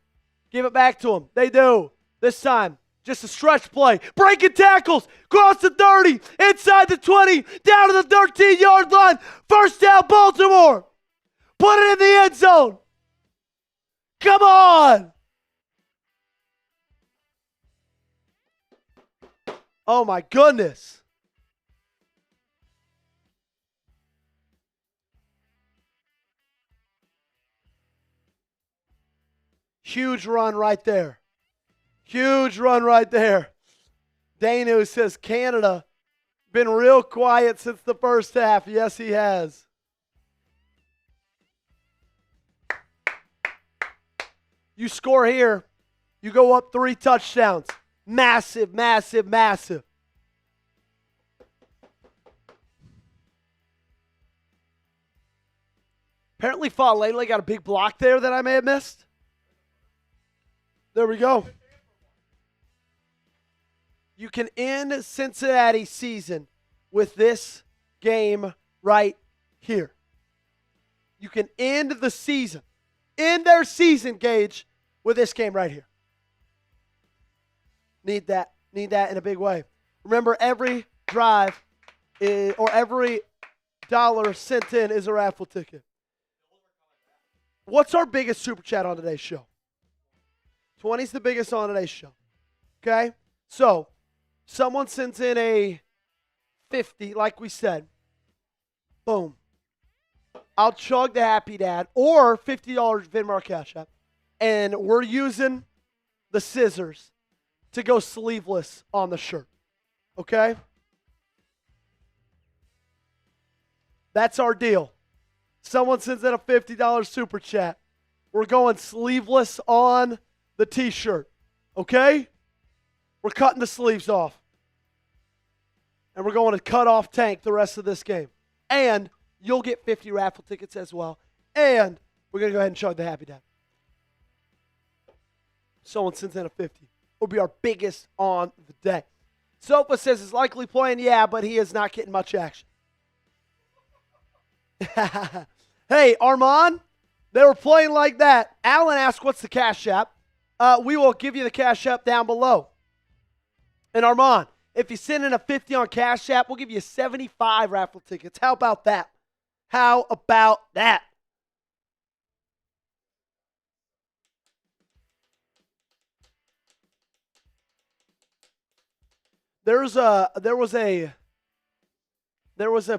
A: Give it back to him. They do. This time, just a stretch play. Breaking tackles. Cross the 30. Inside the 20. Down to the 13-yard line. First down, Baltimore. Put it in the end zone. Come on. Oh, my goodness. Huge run right there. Huge run right there. Danu says Canada been real quiet since the first half. Yes, he has. You score here, you go up 3 touchdowns. Massive, massive, massive. Apparently, Falele got a big block there that I may have missed. There we go. You can end Cincinnati's season with this game right here. You can end the season, end their season, Gage, with this game right here. Need that in a big way. Remember, every drive or every dollar sent in is a raffle ticket. What's our biggest super chat on today's show? 20's the biggest on today's show. Okay? So, someone sends in a 50, like we said. Boom. I'll chug the Happy Dad or $50 Venmo Cash App. And we're using the scissors to go sleeveless on the shirt. Okay? That's our deal. Someone sends in a $50 super chat. We're going sleeveless on the t-shirt. Okay? We're cutting the sleeves off. And we're going to cut off tank the rest of this game. And you'll get 50 raffle tickets as well. And we're going to go ahead and chug the Happy Dad. Someone sends in a 50. Will be our biggest on the day. Sofa says he's likely playing, yeah, but he is not getting much action. Hey, Armand, they were playing like that. Alan asked, what's the Cash App? We will give you the Cash App down below. And Armand, if you send in a 50 on Cash App, we'll give you 75 raffle tickets. How about that? How about that? There was a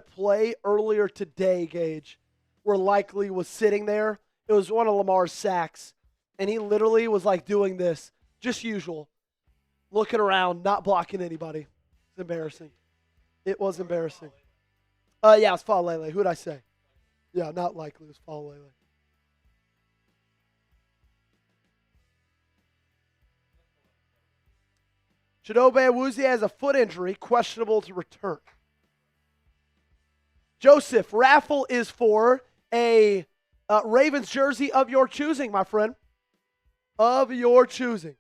A: play earlier today, Gage, where Likely was sitting there. It was one of Lamar's sacks, and he literally was like doing this, just usual, looking around, not blocking anybody. It's embarrassing. It was embarrassing. Yeah, it was Falele. Who'd I say? Yeah, not Likely. It was Falele. Chidobe Awuzie has a foot injury, questionable to return. Joseph, raffle is for a Ravens jersey of your choosing, my friend. Of your choosing.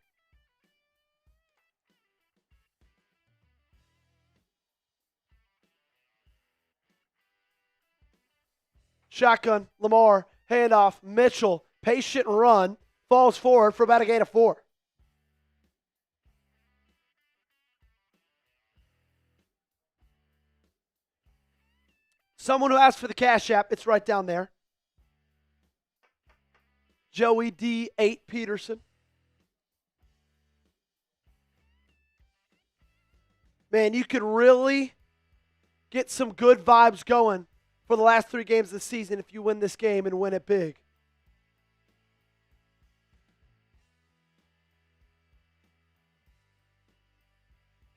A: Shotgun, Lamar, handoff, Mitchell, patient run, falls forward for about a gain of 4. Someone who asked for the Cash App, it's right down there. Joey D. 8 Petersen. Man, you could really get some good vibes going for the last 3 games of the season if you win this game and win it big.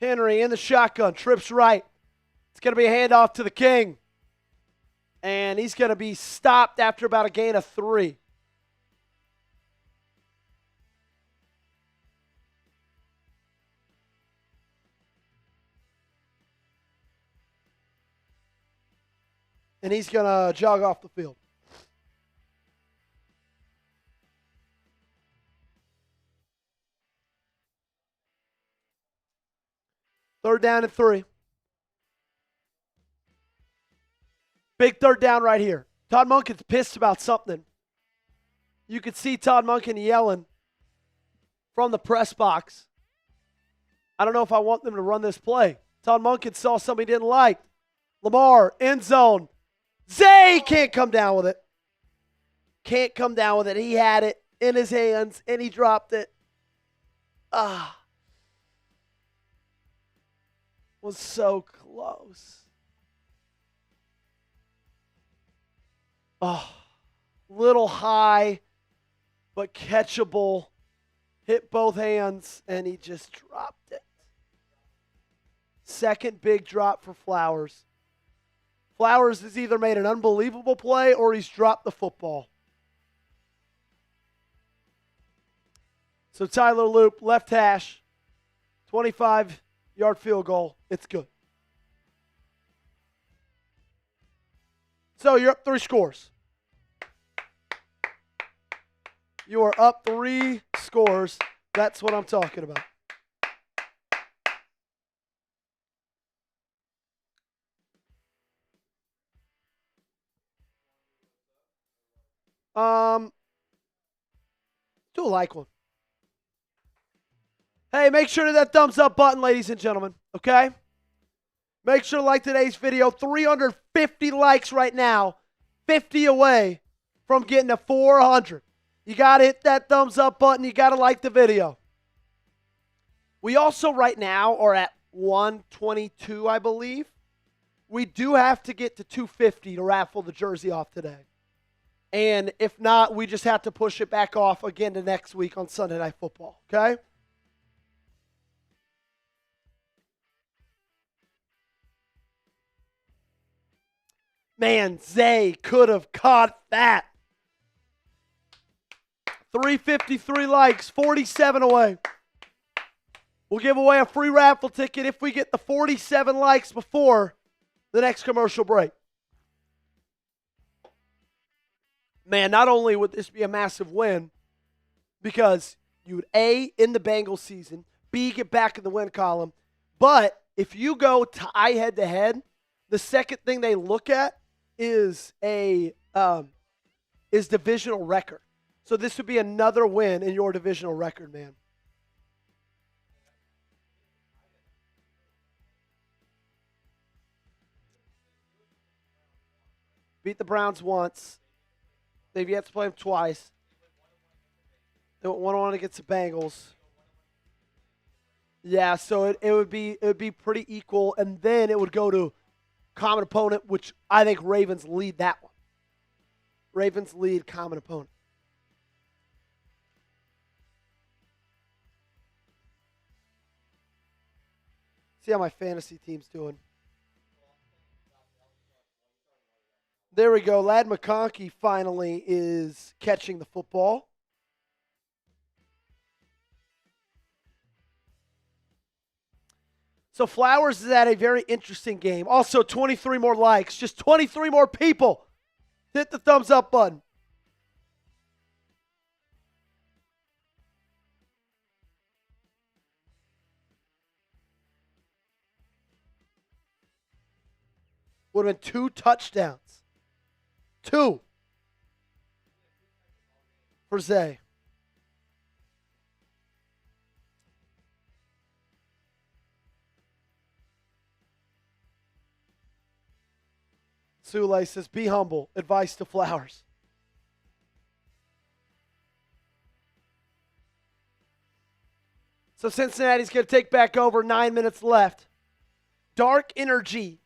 A: Henry in the shotgun, trips right. It's going to be a handoff to the King. And he's going to be stopped after about a gain of 3. And he's going to jog off the field. Third down and 3. Big third down right here. Todd Monken's pissed about something. You could see Todd Monken yelling from the press box. I don't know if I want them to run this play. Todd Monken saw something he didn't like. Lamar, end zone. Zay can't come down with it. Can't come down with it. He had it in his hands, and he dropped it. Was so close. Little high, but catchable. Hit both hands, and he just dropped it. Second big drop for Flowers. Flowers has either made an unbelievable play or he's dropped the football. So Tyler Loop, left hash, 25-yard field goal. It's good. So you're up 3 scores. You are up 3 scores. That's what I'm talking about. Do a like one. Hey, make sure to hit that thumbs up button, ladies and gentlemen, okay? Make sure to like today's video. 350 likes right now. 50 away from getting to 400. You got to hit that thumbs up button. You got to like the video. We also right now are at 122, I believe. We do have to get to 250 to raffle the jersey off today. And if not, we just have to push it back off again to next week on Sunday Night Football, okay? Man, Zay could have caught that. 353 likes, 47 away. We'll give away a free raffle ticket if we get the 47 likes before the next commercial break. Man, not only would this be a massive win because you would A, end the Bengals season, B, get back in the win column, but if you go tie head-to-head, the second thing they look at is divisional record. So this would be another win in your divisional record, man. Beat the Browns once. They've yet to play them twice. They went 1-1 against the Bengals. Yeah, so it would be pretty equal, and then it would go to common opponent, which I think Ravens lead that one. Ravens lead common opponent. See how my fantasy team's doing. There we go. Ladd McConkey finally is catching the football. So Flowers is at a very interesting game. Also, 23 more likes. Just 23 more people. Hit the thumbs up button. Would have been 2 touchdowns. 2 for Zay. Sule says, be humble. Advice to Flowers. So Cincinnati's going to take back over. 9 minutes left. Dark energy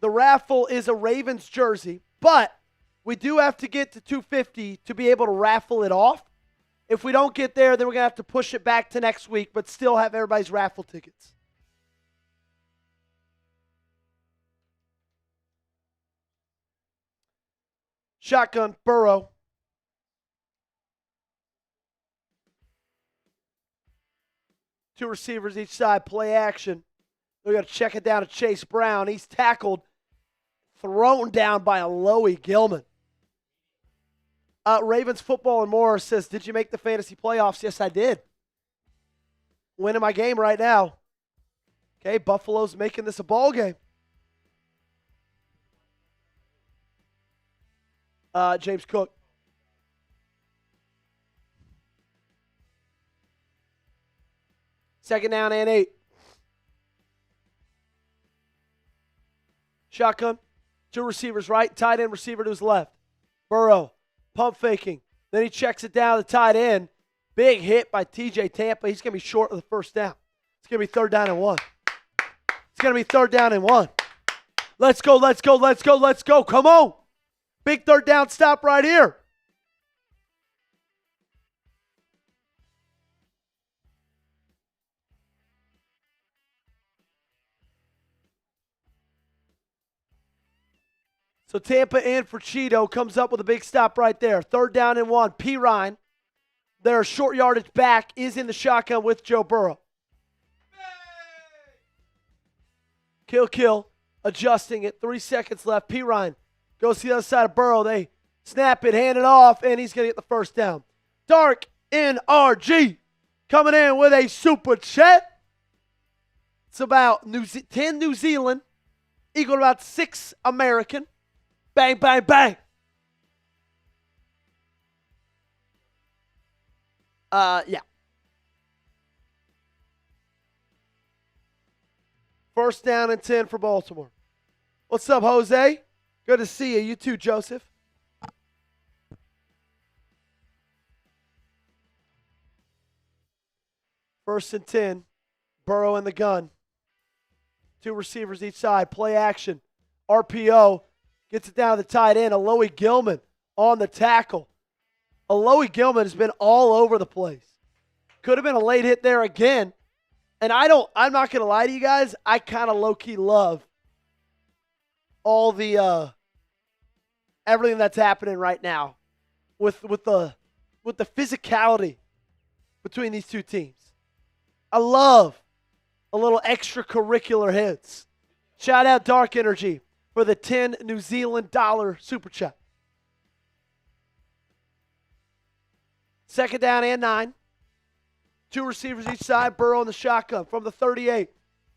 A: The raffle is a Ravens jersey, but we do have to get to 250 to be able to raffle it off. If we don't get there, then we're going to have to push it back to next week, but still have everybody's raffle tickets. Shotgun, Burrow. Two receivers each side, play action. They're going to check it down to Chase Brown. He's tackled, thrown down by a Loey Gilman. Ravens Football and More says, did you make the fantasy playoffs? Yes, I did. Winning my game right now. Okay, Buffalo's making this a ball game. James Cook. Second down and 8. Shotgun. Two receivers right, tight end receiver to his left. Burrow, pump faking. Then he checks it down to the tight end. Big hit by TJ Tampa. He's going to be short of the first down. It's going to be 3rd down and 1. It's going to be 3rd down and 1. Let's go, let's go, let's go, let's go. Come on. Big 3rd down stop right here. So Tampa in for Cheeto comes up with a big stop right there. 3rd down and 1. P. Ryan, their short yardage back, is in the shotgun with Joe Burrow. Kill, adjusting it. 3 seconds left. P. Ryan goes to the other side of Burrow. They snap it, hand it off, and he's going to get the first down. Dark NRG coming in with a super chat. It's about 10 New Zealand, equal to about 6 American. Bang, bang, bang. Yeah. 1st down and 10 for Baltimore. What's up, Jose? Good to see you. You too, Joseph. First and 10. Burrow in the gun. 2 receivers each side. Play action. RPO. Gets it down to the tight end. Loey Gilman on the tackle. Loey Gilman has been all over the place. Could have been a late hit there again. And I'm not going to lie to you guys, I kind of low-key love all the everything that's happening right now with the physicality between these two teams. I love a little extracurricular hits. Shout out Dark Energy for the 10 New Zealand dollar super chat. 2nd down and 9. 2 receivers each side. Burrow in the shotgun from the 38.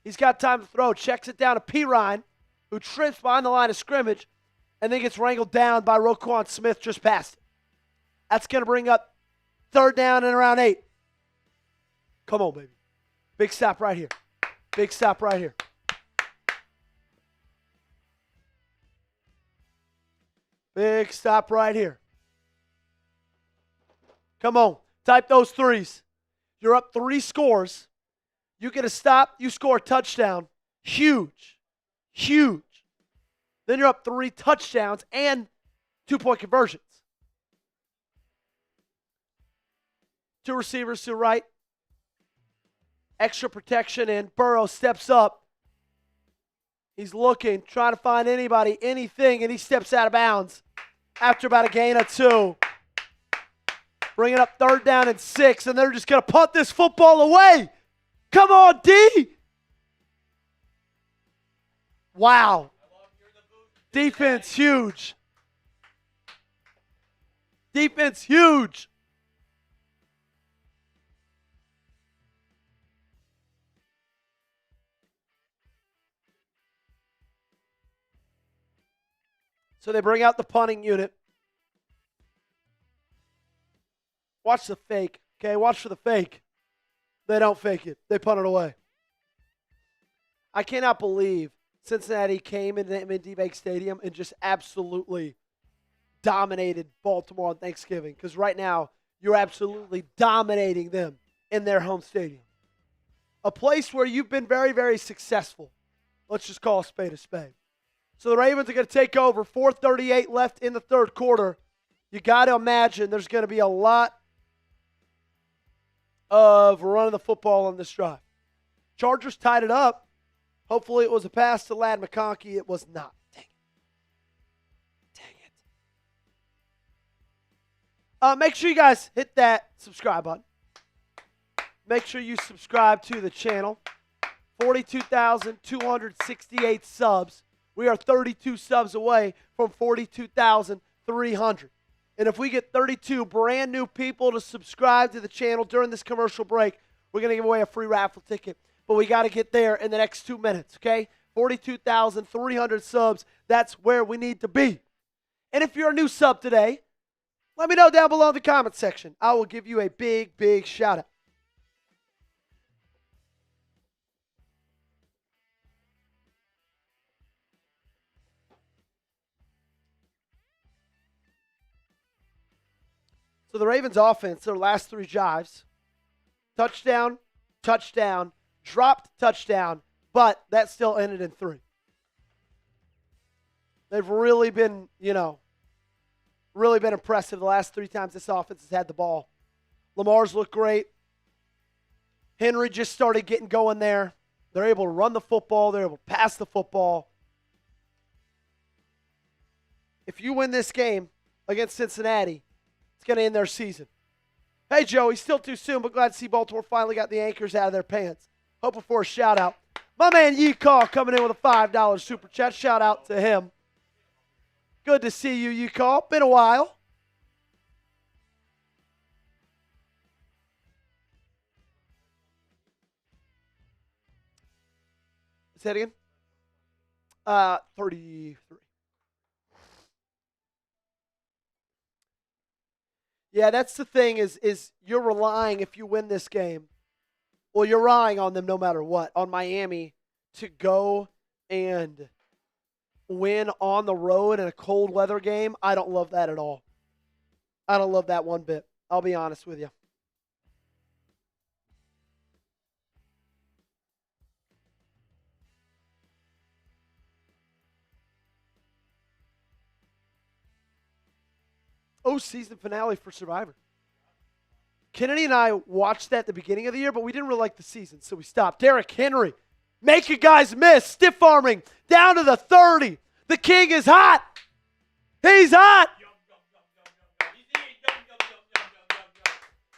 A: He's got time to throw. Checks it down to P. Ryan, who trips behind the line of scrimmage and then gets wrangled down by Roquan Smith just past it. That's going to bring up 3rd down and around 8. Come on, baby. Big stop right here. Big stop right here. Big stop right here. Come on. Type those 3s. You're up 3 scores. You get a stop. You score a touchdown. Huge. Huge. Then you're up 3 touchdowns and 2-point conversions. 2 receivers to the right. Extra protection in. Burrow steps up. He's looking, trying to find anybody, anything, and he steps out of bounds after about a gain of 2. Bringing up 3rd down and 6, and they're just going to punt this football away. Come on, D. Wow. Defense huge. Defense huge. So they bring out the punting unit. Watch the fake, okay? Watch for the fake. They don't fake it. They punt it away. I cannot believe Cincinnati came into M&T Bank Stadium and just absolutely dominated Baltimore on Thanksgiving, because right now you're absolutely dominating them in their home stadium. A place where you've been very, very successful. Let's just call a spade a spade. So the Ravens are going to take over. 4:38 left in the third quarter. You got to imagine there's going to be a lot of running the football on this drive. Chargers tied it up. Hopefully it was a pass to Ladd McConkey. It was not. Dang it. Make sure you guys hit that subscribe button. Make sure you subscribe to the channel. 42,268 subs. We are 32 subs away from 42,300. And if we get 32 brand new people to subscribe to the channel during this commercial break, we're going to give away a free raffle ticket. But we got to get there in the next 2 minutes, okay? 42,300 subs. That's where we need to be. And if you're a new sub today, let me know down below in the comment section. I will give you a big, big shout out. So the Ravens offense, their last 3 drives, touchdown, touchdown, dropped touchdown, but that still ended in 3. They've really been, really been impressive the last 3 times this offense has had the ball. Lamar's looked great. Henry just started getting going there. They're able to run the football. They're able to pass the football. If you win this game against Cincinnati, it's going to end their season. Hey, Joey, still too soon, but glad to see Baltimore finally got the anchors out of their pants. Hoping for a shout-out. My man Yee-Caw coming in with a $5 super chat. Shout-out to him. Good to see you, Yee-Caw. Been a while. Say it again. 33. Yeah, that's the thing is you're relying, if you win this game, well, you're relying on them no matter what, on Miami to go and win on the road in a cold weather game. I don't love that at all. I don't love that one bit. I'll be honest with you. Oh, season finale for Survivor. Kennedy and I watched that at the beginning of the year, but we didn't really like the season, so we stopped. Derrick Henry, making guys miss, stiff arming, down to the 30. The king is hot. He's hot.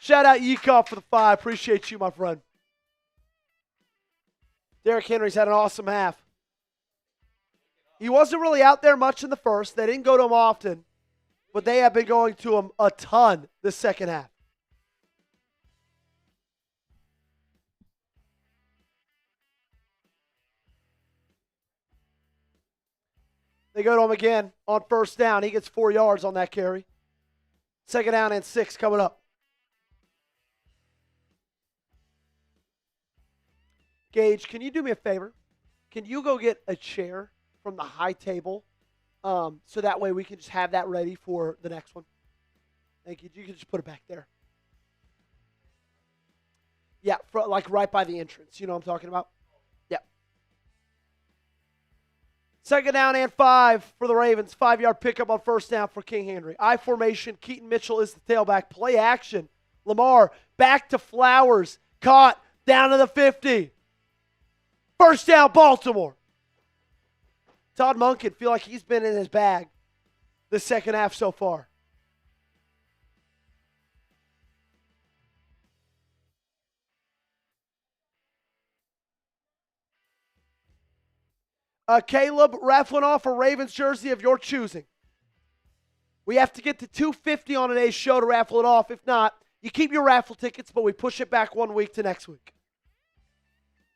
A: Shout out Yee-Caw for the 5. Appreciate you, my friend. Derrick Henry's had an awesome half. He wasn't really out there much in the first. They didn't go to him often, but they have been going to him a ton this second half. They go to him again on first down. He gets 4 yards on that carry. Second down and 6 coming up. Gage, can you do me a favor? Can you go get a chair from the high table so that way we can just have that ready for the next one? Thank you. You can just put it back there. Yeah, like right by the entrance. You know what I'm talking about? Yeah. Second down and 5 for the Ravens. 5-yard pickup on first down for King Henry. I formation. Keaton Mitchell is the tailback. Play action. Lamar back to Flowers. Caught down to the 50. First down, Baltimore. Todd Monken feel like he's been in his bag the second half so far. Caleb raffling off a Ravens jersey of your choosing. We have to get to 250 on today's show to raffle it off. If not, you keep your raffle tickets, but we push it back 1 week to next week.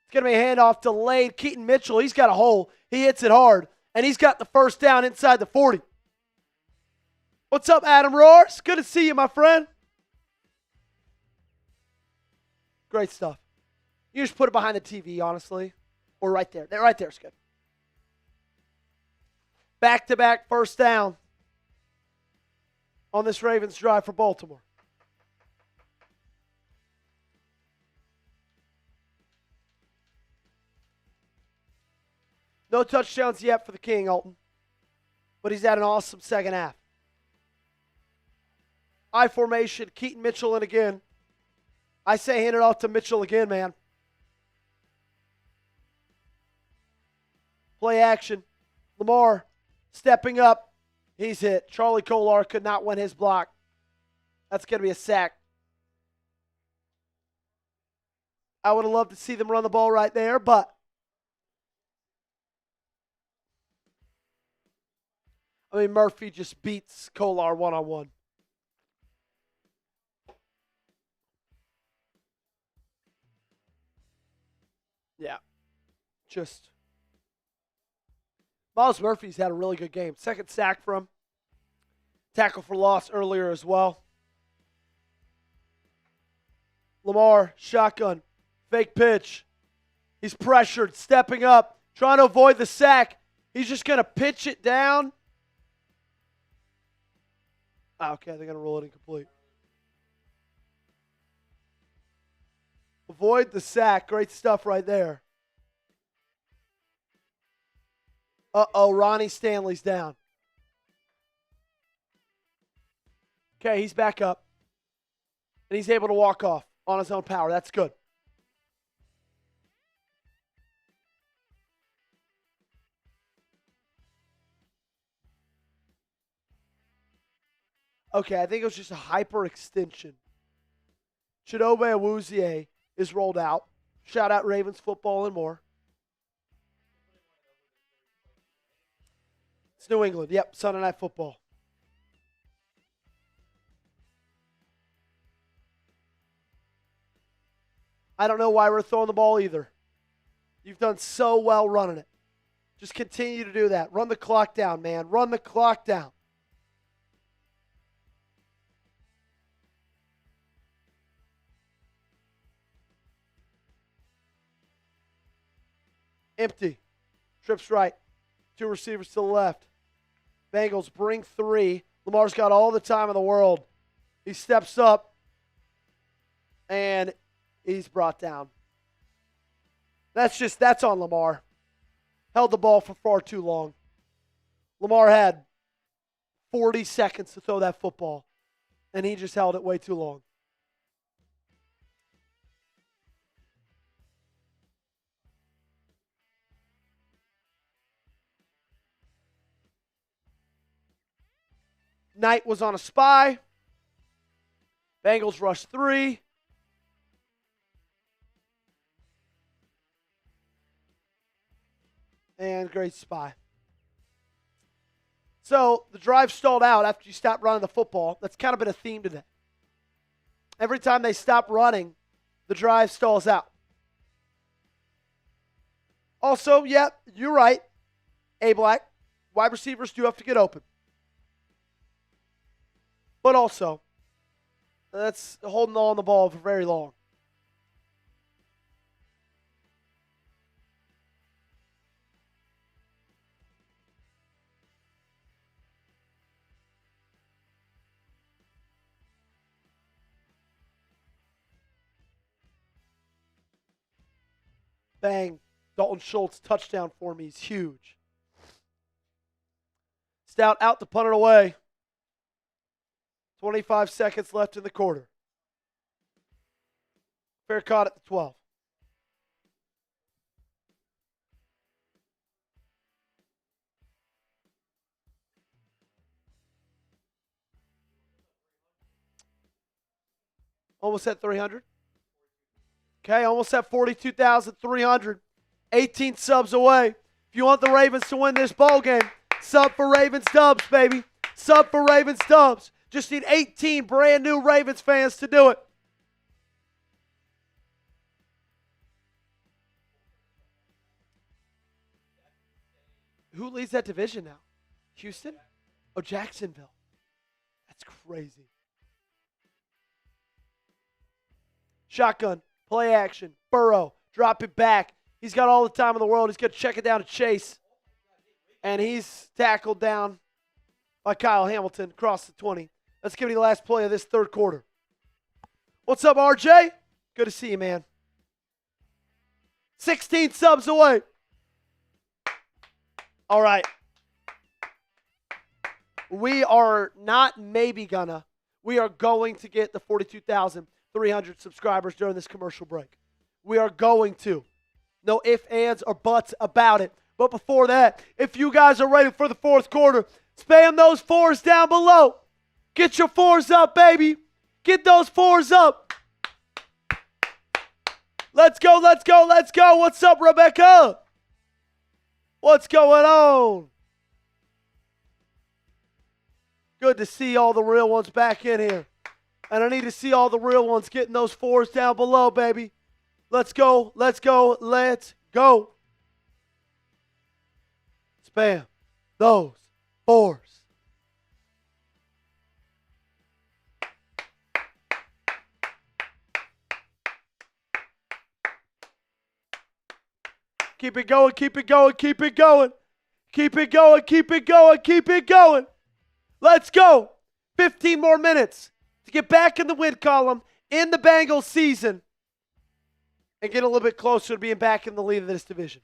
A: It's going to be a handoff delayed. Keaton Mitchell, he's got a hole. He hits it hard, and he's got the first down inside the 40. What's up, Adam Roars? Good to see you, my friend. Great stuff. You just put it behind the TV, honestly, or right there. Right there's good. Back-to-back first down on this Ravens drive for Baltimore. No touchdowns yet for the King, Alton. But he's had an awesome second half. I formation, Keaton Mitchell in again. I say hand it off to Mitchell again, man. Play action. Lamar stepping up. He's hit. Charlie Kolar could not win his block. That's going to be a sack. I would have loved to see them run the ball right there, but Murphy just beats Kolar one-on-one. Yeah. Just. Miles Murphy's had a really good game. Second sack for him. Tackle for loss earlier as well. Lamar, shotgun. Fake pitch. He's pressured, stepping up, trying to avoid the sack. He's just going to pitch it down. Okay, they're going to rule it incomplete. Avoid the sack. Great stuff right there. Uh-oh, Ronnie Stanley's down. Okay, he's back up. And he's able to walk off on his own power. That's good. Okay, I think it was just a hyperextension. Chidobe Awuzie is rolled out. Shout out Ravens football and more. It's New England. Yep, Sunday Night Football. I don't know why we're throwing the ball either. You've done so well running it. Just continue to do that. Run the clock down, man. Run the clock down. Empty. Trips right. Two receivers to the left. Bengals bring three. Lamar's got all the time in the world. He steps up, and he's brought down. That's on Lamar. Held the ball for far too long. Lamar had 40 seconds to throw that football, and he just held it way too long. Knight was on a spy. Bengals rush three. And great spy. So the drive stalled out after you stopped running the football. That's kind of been a theme today. Every time they stop running, the drive stalls out. Also, yep, you're right. A-Black, wide receivers do have to get open. But also, that's holding on the ball for very long. Bang. Dalton Schultz touchdown for me is huge. Stout out to punt it away. 25 seconds left in the quarter. Fair caught at the 12. Almost at 300. Okay, almost at 42,300. 18 subs away. If you want the Ravens to win this ball game, sub for Ravens Dubs, baby. Sub for Ravens Dubs. Just need 18 brand new Ravens fans to do it. Who leads that division now? Houston? Oh, Jacksonville. That's crazy. Shotgun, play action. Burrow, drop it back. He's got all the time in the world. He's going to check it down to Chase. And he's tackled down by Kyle Hamilton across the 20. Let's give you the last play of this third quarter. What's up, RJ? Good to see you, man. 16 subs away. All right. We are not maybe gonna. We are going to get the 42,300 subscribers during this commercial break. We are going to. No ifs, ands, or buts about it. But before that, if you guys are ready for the fourth quarter, spam those fours down below. Get your fours up, baby. Get those fours up. Let's go, let's go, let's go. What's up, Rebecca? What's going on? Good to see all the real ones back in here. And I need to see all the real ones getting those fours down below, baby. Let's go, let's go, let's go. Spam those fours. Keep it going, keep it going, keep it going. Keep it going, keep it going, keep it going. Let's go. 15 more minutes to get back in the win column in the Bengals season and get a little bit closer to being back in the lead of this division.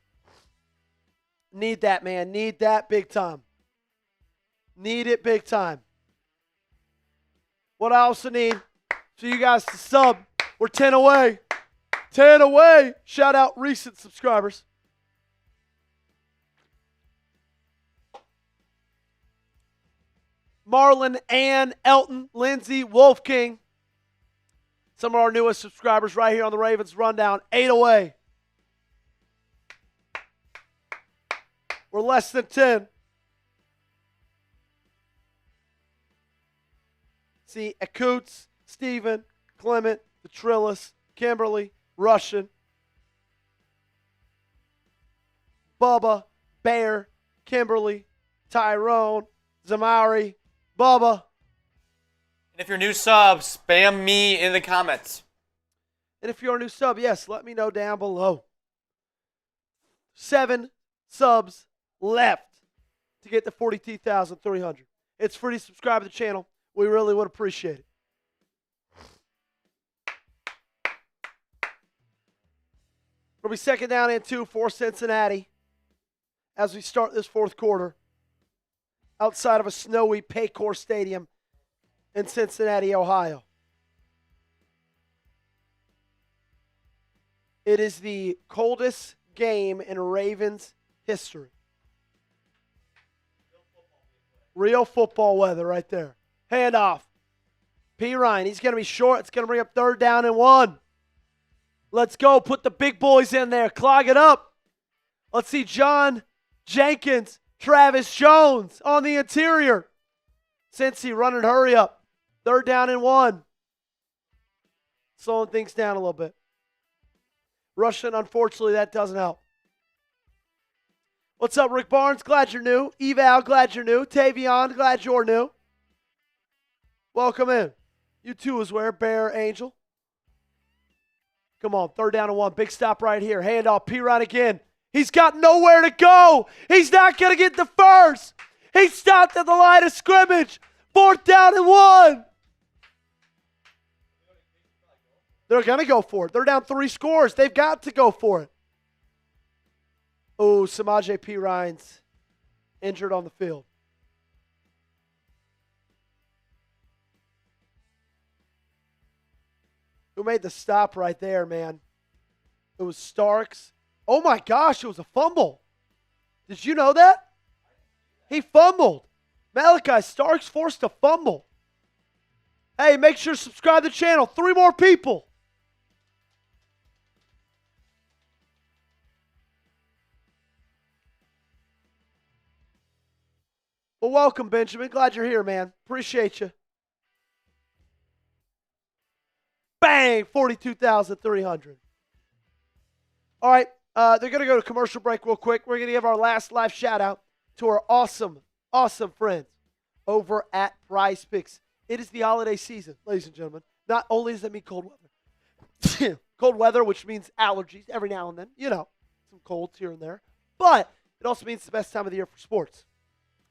A: Need that, man. Need that big time. Need it big time. What I also need for you guys to sub. We're 10 away. 10 away. Shout out recent subscribers. Marlon, Ann, Elton, Lindsay, Wolf King. Some of our newest subscribers right here on the Ravens Rundown. 8 away. We're less than 10. See, Akoots, Steven, Clement, Petrillis, Kimberly, Russian, Bubba, Bear, Kimberly, Tyrone, Zamari, Bubba.
B: And if you're new subs, spam me in the comments.
A: And if you're a new sub, yes, let me know down below. 7 subs left to get to 42,300. It's free to subscribe to the channel. We really would appreciate it. It'll be second down and 2 for Cincinnati as we start this fourth quarter outside of a snowy Paycor Stadium in Cincinnati, Ohio. It is the coldest game in Ravens history. Real football weather right there. Handoff. P. Ryan, he's going to be short. It's going to bring up third down and 1. Let's go. Put the big boys in there. Clog it up. Let's see John Jenkins, Travis Jones on the interior. Cincy running hurry up. Third down and 1. Slowing things down a little bit. Rushing, unfortunately, that doesn't help. What's up, Rick Barnes? Glad you're new. Eval, glad you're new. Tavion, glad you're new. Welcome in. You too as well, Bear Angel. Come on, third down and 1. Big stop right here. Handoff, P-Ryan again. He's got nowhere to go. He's not going to get the first. He stopped at the line of scrimmage. Fourth down and 1. They're going to go for it. They're down 3 scores. They've got to go for it. Oh, Samaje P. Ryan's injured on the field. Who made the stop right there, man? It was Starks. Oh, my gosh, it was a fumble. Did you know that? He fumbled. Malachi Starks forced a fumble. Hey, make sure to subscribe to the channel. 3 more people. Well, welcome, Benjamin. Glad you're here, man. Appreciate you. Bang! 42,300. All right, they're going to go to commercial break real quick. We're going to give our last live shout-out to our awesome, awesome friends over at Prize Picks. It is the holiday season, ladies and gentlemen. Not only does that mean cold weather. Cold weather, which means allergies every now and then. You know, some colds here and there. But it also means it's the best time of the year for sports.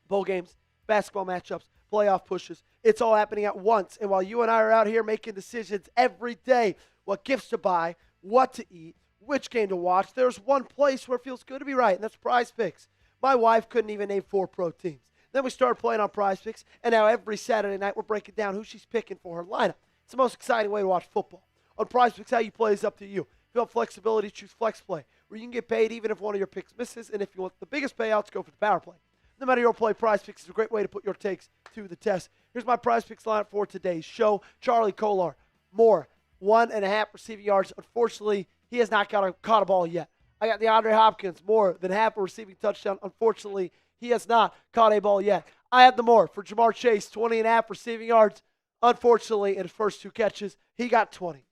A: Bowl games, basketball matchups, playoff pushes. It's all happening at once. And while you and I are out here making decisions every day, what gifts to buy, what to eat, which game to watch, there's one place where it feels good to be right, and that's Prize Picks. My wife couldn't even name 4 pro teams. Then we started playing on Prize Picks, and now every Saturday night we're breaking down who she's picking for her lineup. It's the most exciting way to watch football. On Prize Picks, how you play is up to you. If you want flexibility, choose Flex Play, where you can get paid even if one of your picks misses, and if you want the biggest payouts, go for the Power Play. No matter your play, Prize Picks is a great way to put your takes to the test. Here's my Prize Picks lineup for today's show. Charlie Kolar, more 1.5 receiving yards. Unfortunately, he has not caught a ball yet. I got DeAndre Hopkins, more than half a receiving touchdown. Unfortunately, he has not caught a ball yet. I had the more for Jamar Chase, 20.5 receiving yards. Unfortunately, in his first 2 catches, he got 20.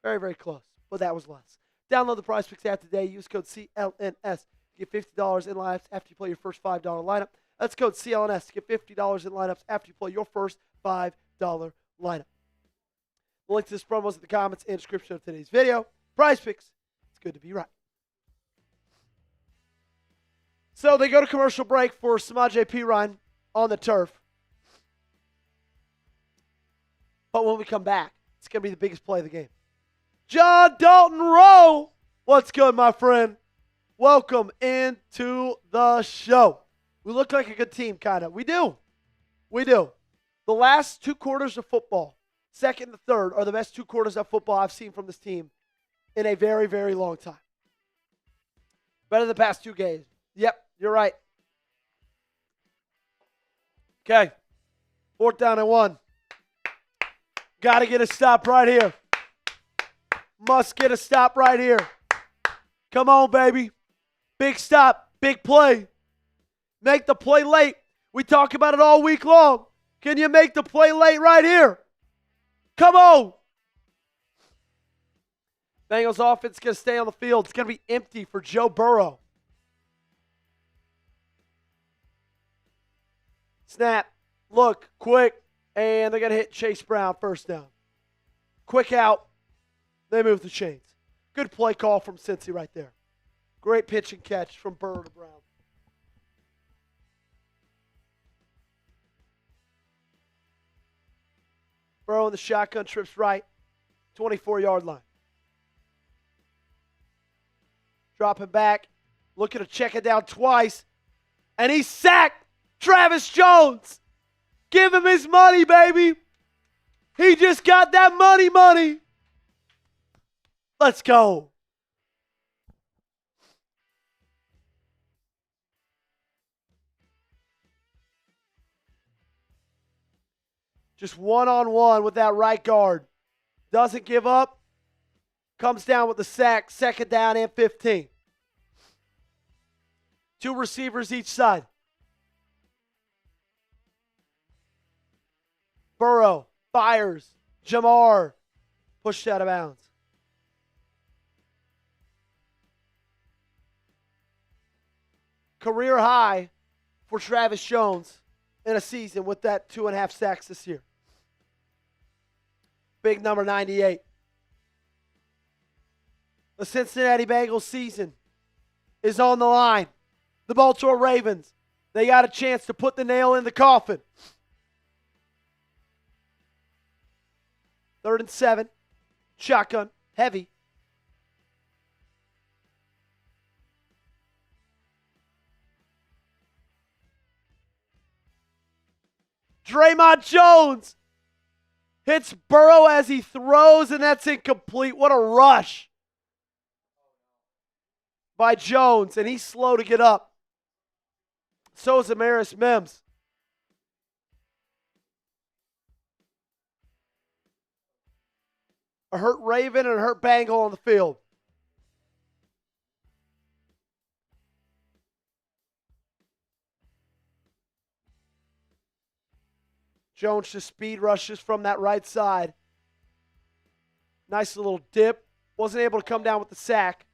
A: Very, very close, but that was less. Download the Prize Picks app today. Use code CLNS. Get $50 in lineups after you play your first $5 lineup. That's code CLNS to get $50 in lineups after you play your first $5 lineup. The link to this promo is in the comments and description of today's video. Prize Picks. It's good to be right. So they go to commercial break for Samaje Perine on the turf. But when we come back, it's going to be the biggest play of the game. John Dalton Rowe. What's good, my friend? Welcome into the show. We look like a good team, kind of. We do. We do. The last 2 quarters of football, second and third, are the best 2 quarters of football I've seen from this team in a very, very long time. Better than the past 2 games. Yep, you're right. Okay. 4th down and 1. Got to get a stop right here. Must get a stop right here. Come on, baby. Big stop. Big play. Make the play late. We talk about it all week long. Can you make the play late right here? Come on. Bengals offense is going to stay on the field. It's going to be empty for Joe Burrow. Snap. Look. Quick. And they're going to hit Chase Brown first down. Quick out. They move the chains. Good play call from Cincy right there. Great pitch and catch from Burrow to Brown. Burrow in the shotgun, trips right. 24-yard line. Dropping back. Looking to check it down twice. And he sacked Travis Jones. Give him his money, baby. He just got that money. Let's go. Just one-on-one with that right guard. Doesn't give up. Comes down with the sack. 2nd down and 15. 2 receivers each side. Burrow fires. Jamar pushed out of bounds. Career high for Travis Jones in a season with that 2.5 sacks this year. Big number 98. The Cincinnati Bengals season is on the line. The Baltimore Ravens, they got a chance to put the nail in the coffin. 3rd and 7. Shotgun. Heavy. Draymond Jones hits Burrow as he throws, and that's incomplete. What a rush by Jones, and he's slow to get up. So is Amaris Mims. A hurt Raven and a hurt Bengal on the field. Jones just speed rushes from that right side. Nice little dip. Wasn't able to come down with the sack.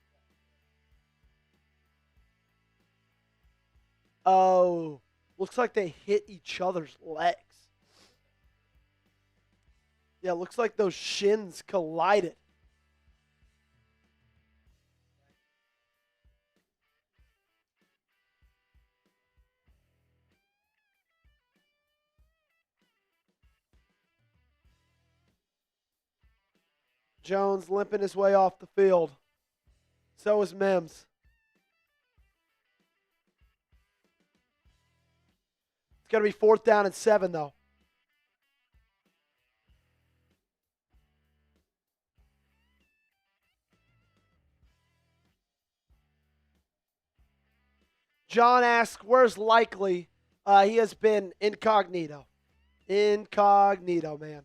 A: Oh, looks like they hit each other's legs. Yeah, looks like those shins collided. Jones limping his way off the field. So is Mims. It's going to be 4th down and 7, though. John asks, where's Likely? He has been incognito. Incognito, man.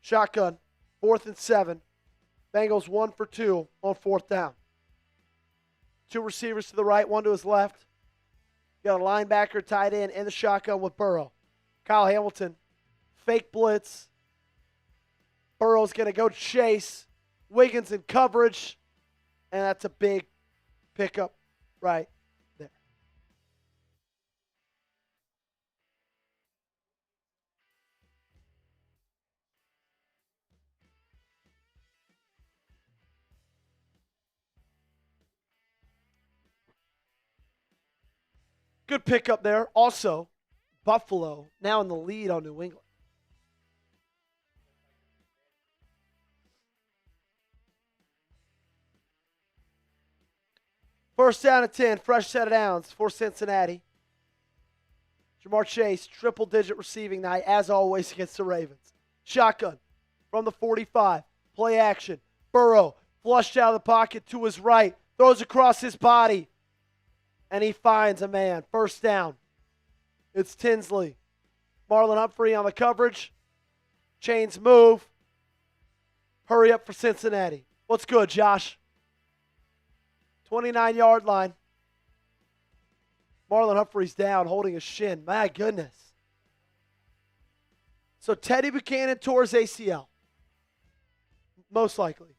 A: Shotgun, 4th and 7. Bengals 1 for 2 on 4th down. 2 receivers to the right, 1 to his left. You got a linebacker, tight end, and the shotgun with Burrow. Kyle Hamilton, fake blitz. Burrow's going to go chase. Wiggins in coverage. And that's a big pickup right there. Good pickup there. Also, Buffalo now in the lead on New England. First down and 10, fresh set of downs for Cincinnati. Jamar Chase, triple-digit receiving night, as always, against the Ravens. Shotgun from the 45. Play action. Burrow flushed out of the pocket to his right. Throws across his body. And he finds a man. First down. It's Tinsley. Marlon Humphrey on the coverage. Chains move. Hurry up for Cincinnati. What's good, Josh? 29-yard line. Marlon Humphrey's down, holding his shin. My goodness. So Teddy Buchanan tore his ACL. Most likely.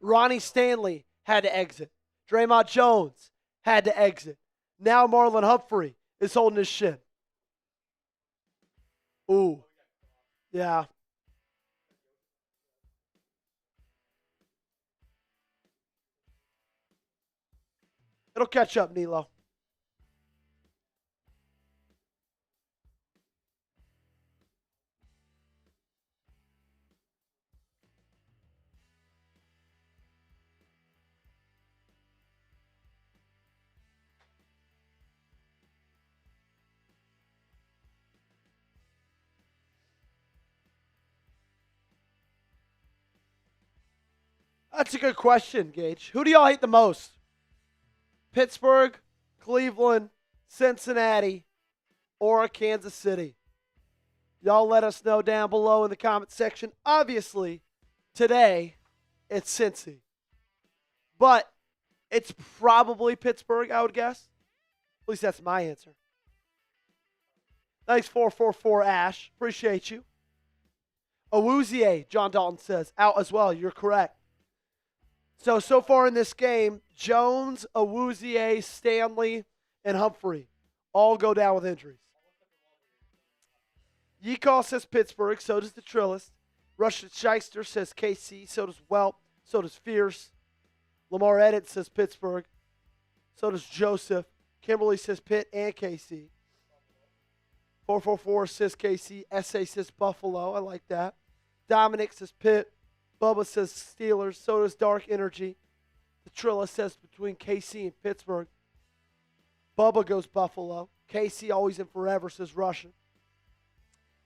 A: Ronnie Stanley had to exit. Draymond Jones had to exit. Now Marlon Humphrey is holding his shin. Ooh. Yeah. It'll catch up, Nilo. That's a good question, Gage. Who do y'all hate the most? Pittsburgh, Cleveland, Cincinnati, or Kansas City? Y'all let us know down below in the comment section. Obviously, today, it's Cincy. But it's probably Pittsburgh, I would guess. At least that's my answer. Thanks, 444 Ash. Appreciate you. Awuzie, John Dalton says, out as well. You're correct. So far in this game, Jones, Awuzie, Stanley, and Humphrey all go down with injuries. Yekal says Pittsburgh, so does the Trillist. Russian Shyster says KC, so does Welp, so does Fierce. Lamar Edit says Pittsburgh, so does Joseph. Kimberly says Pitt and KC. 444 says KC. SA says Buffalo. I like that. Dominic says Pitt. Bubba says Steelers. So does Dark Energy. The Trilla says between KC and Pittsburgh. Bubba goes Buffalo. KC always and forever says Russian.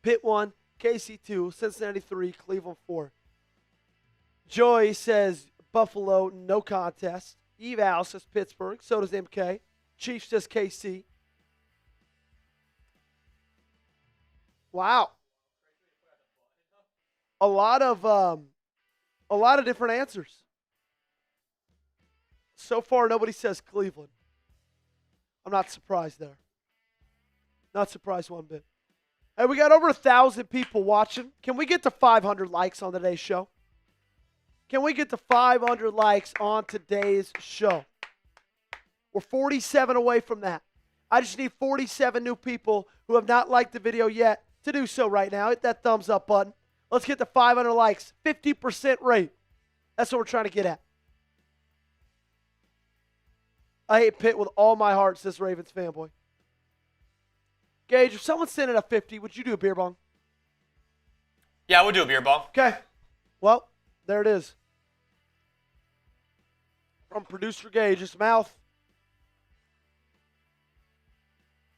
A: Pitt 1, KC 2, Cincinnati 3, Cleveland 4. Joey says Buffalo, no contest. Eval says Pittsburgh. So does MK. Chief says KC. Wow. A lot of different answers. So far, nobody says Cleveland. I'm not surprised there. Not surprised one bit. Hey, we got over 1,000 people watching. Can we get to 500 likes on today's show? Can we get to 500 likes on today's show? We're 47 away from that. I just need 47 new people who have not liked the video yet to do so right now. Hit that thumbs up button. Let's get to 500 likes. 50% rate. That's what we're trying to get at. I hate Pitt with all my heart, says Ravens fanboy. Gage, if someone's sending a 50, would you do a beer bong?
B: Yeah, we'll do a beer bong.
A: Okay. Well, there it is. From producer Gage's mouth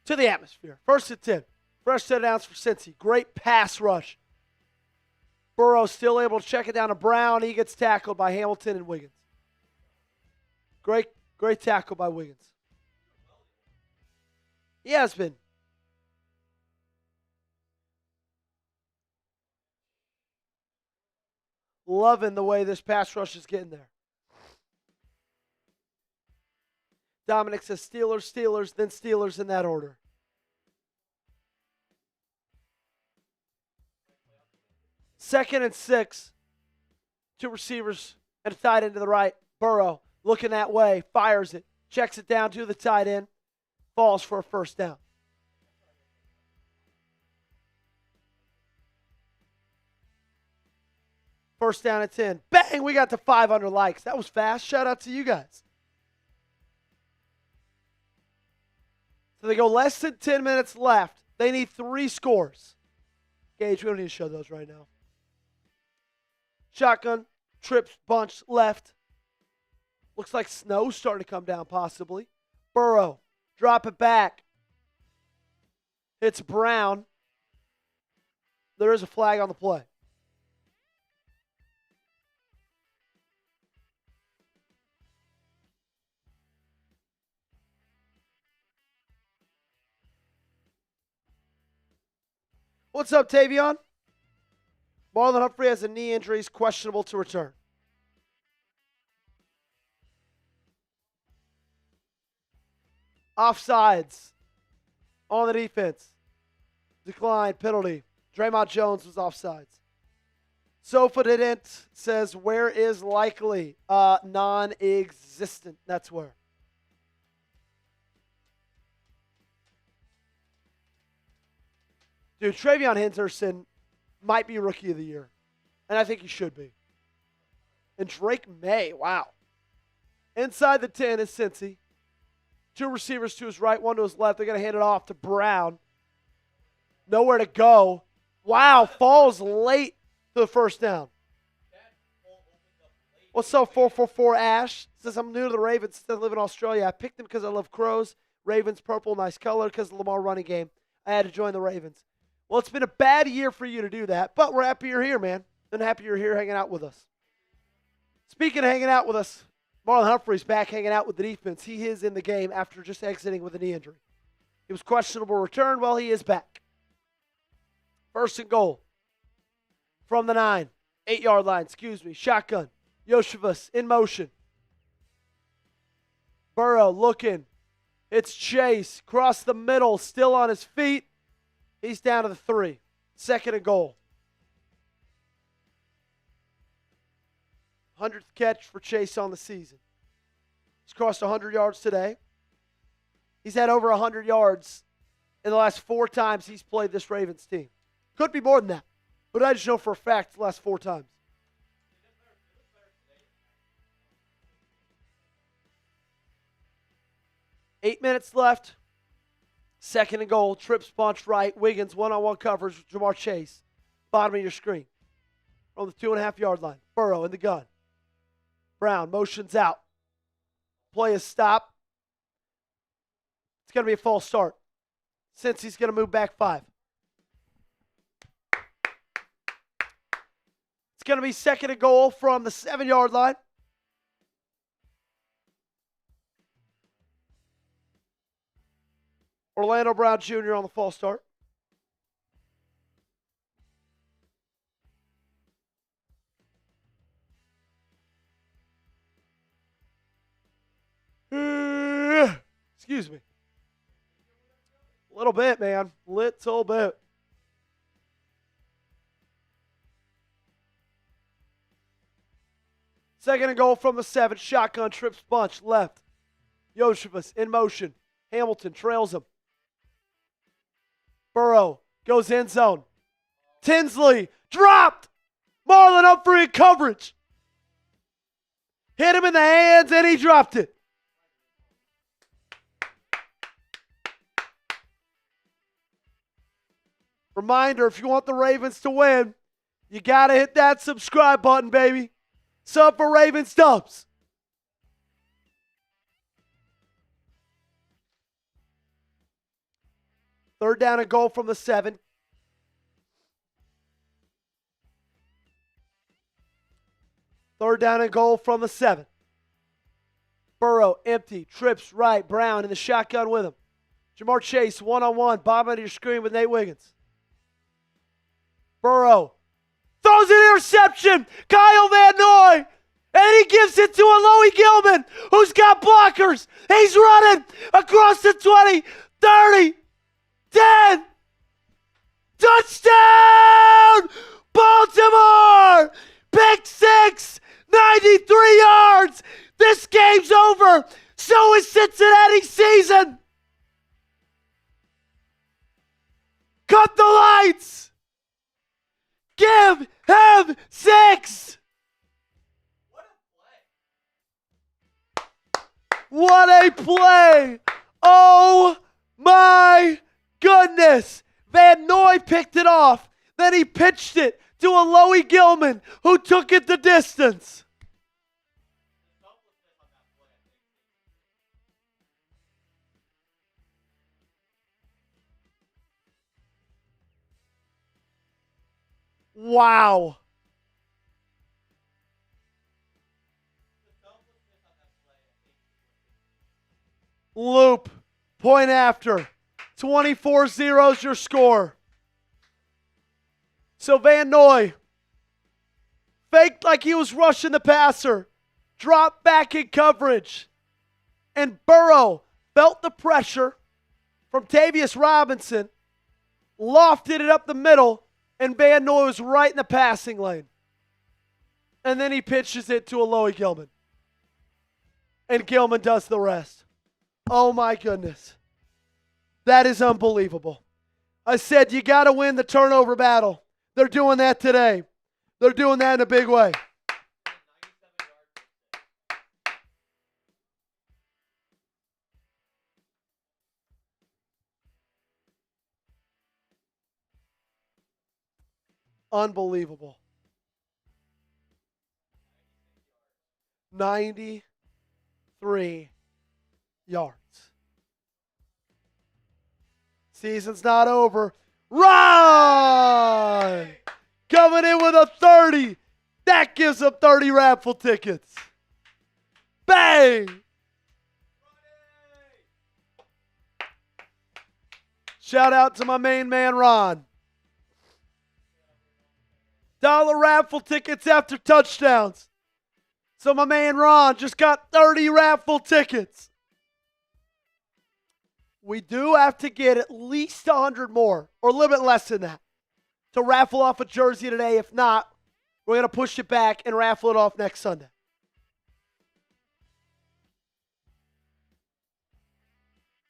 A: to the atmosphere. First and 10. Fresh set of downs for Cincy. Great pass rush. Burrow still able to check it down to Brown. He gets tackled by Hamilton and Wiggins. Great tackle by Wiggins. He has been. Loving the way this pass rush is getting there. Dominic says Steelers, then Steelers in that order. Second and 6. 2 receivers and a tight end to the right. Burrow looking that way, fires it, checks it down to the tight end, falls for a first down. First down at 10. Bang, we got to 500 likes. That was fast. Shout out to you guys. So they go less than 10 minutes left. They need 3 scores. Gage, we don't need to show those right now. Shotgun, trips, bunch, left. Looks like snow starting to come down possibly. Burrow, drop it back. It's Brown. There is a flag on the play. What's up, Tavion? Marlon Humphrey has a knee injury. He's questionable to return. Offsides on the defense. Decline, penalty. Draymond Jones was offsides. Sofa didn't, says, where is likely? Non-existent. That's where. Dude, Travion Henderson might be Rookie of the Year. And I think he should be. And Drake May, wow. Inside the 10 is Cincy. 2 receivers to his right, 1 to his left. They're going to hand it off to Brown. Nowhere to go. Wow, falls late to the first down. What's up, 444 Ash? Says, I'm new to the Ravens since I live in Australia. I picked them because I love crows. Ravens, purple, nice color because of the Lamar running game. I had to join the Ravens. Well, it's been a bad year for you to do that, but we're happy you're here, man. And happy you're here hanging out with us. Speaking of hanging out with us, Marlon Humphrey's back hanging out with the defense. He is in the game after just exiting with a knee injury. He was questionable return. Well, he is back. First and goal from the 9. 8-yard line, Shotgun. Yoshivas in motion. Burrow looking. It's Chase. Cross the middle. Still on his feet. He's down to the 3. Second and goal. 100th catch for Chase on the season. He's crossed 100 yards today. He's had over 100 yards in the last 4 times he's played this Ravens team. Could be more than that, but I just know for a fact the last 4 times. Eight minutes left. Second and goal. Trips bunch right. Wiggins one-on-one coverage with Jamar Chase. Bottom of your screen. On the 2.5-yard line. Burrow in the gun. Brown motions out. Play is stopped. It's going to be a false start. Since he's going to move back 5. It's going to be second and goal from the 7-yard line. Orlando Brown Jr. on the false start. Excuse me. A little bit, man. Little bit. Second and goal from the 7. Shotgun, trips bunch, left. Yoshivas in motion. Hamilton trails him. Burrow goes end zone. Tinsley dropped. Marlon Humphrey in coverage. Hit him in the hands and he dropped it. Reminder, if you want the Ravens to win, you got to hit that subscribe button, baby. Sub for Ravens Dubs. Third down and goal from the 7. Third down and goal from the 7. Burrow, empty, trips right, Brown in the shotgun with him. Jamar Chase, one-on-one, bottom of your screen with Nate Wiggins. Burrow throws an interception. Kyle Van Noy. And he gives it to Alohi Gilman, who's got blockers. He's running across the 20, 30, 10. Touchdown! Baltimore! Pick 6, 93 yards. This game's over. So is Cincinnati's season. Cut the lights. Give him 6. What a play. Oh my goodness. Van Noy picked it off. Then he pitched it to Alohi Gilman, who took it the distance. Wow. Loop. Point after. 24-0 is your score. So Van Noy faked like he was rushing the passer. Dropped back in coverage. And Burrow felt the pressure from Tavius Robinson. Lofted it up the middle. And Van Noy was right in the passing lane. And then he pitches it to Alohi Gilman. And Gilman does the rest. Oh my goodness. That is unbelievable. I said you got to win the turnover battle. They're doing that today. They're doing that in a big way. Unbelievable. 93 yards. Season's not over. Run! Coming in with a 30. That gives them 30 Raffle tickets. Bang! Shout out to my main man, Ron. $1 Raffle tickets after touchdowns. So my man Ron just got 30 Raffle tickets. We do have to get at least 100 more, or a little bit less than that, to raffle off a jersey today. If not, we're going to push it back and raffle it off next Sunday.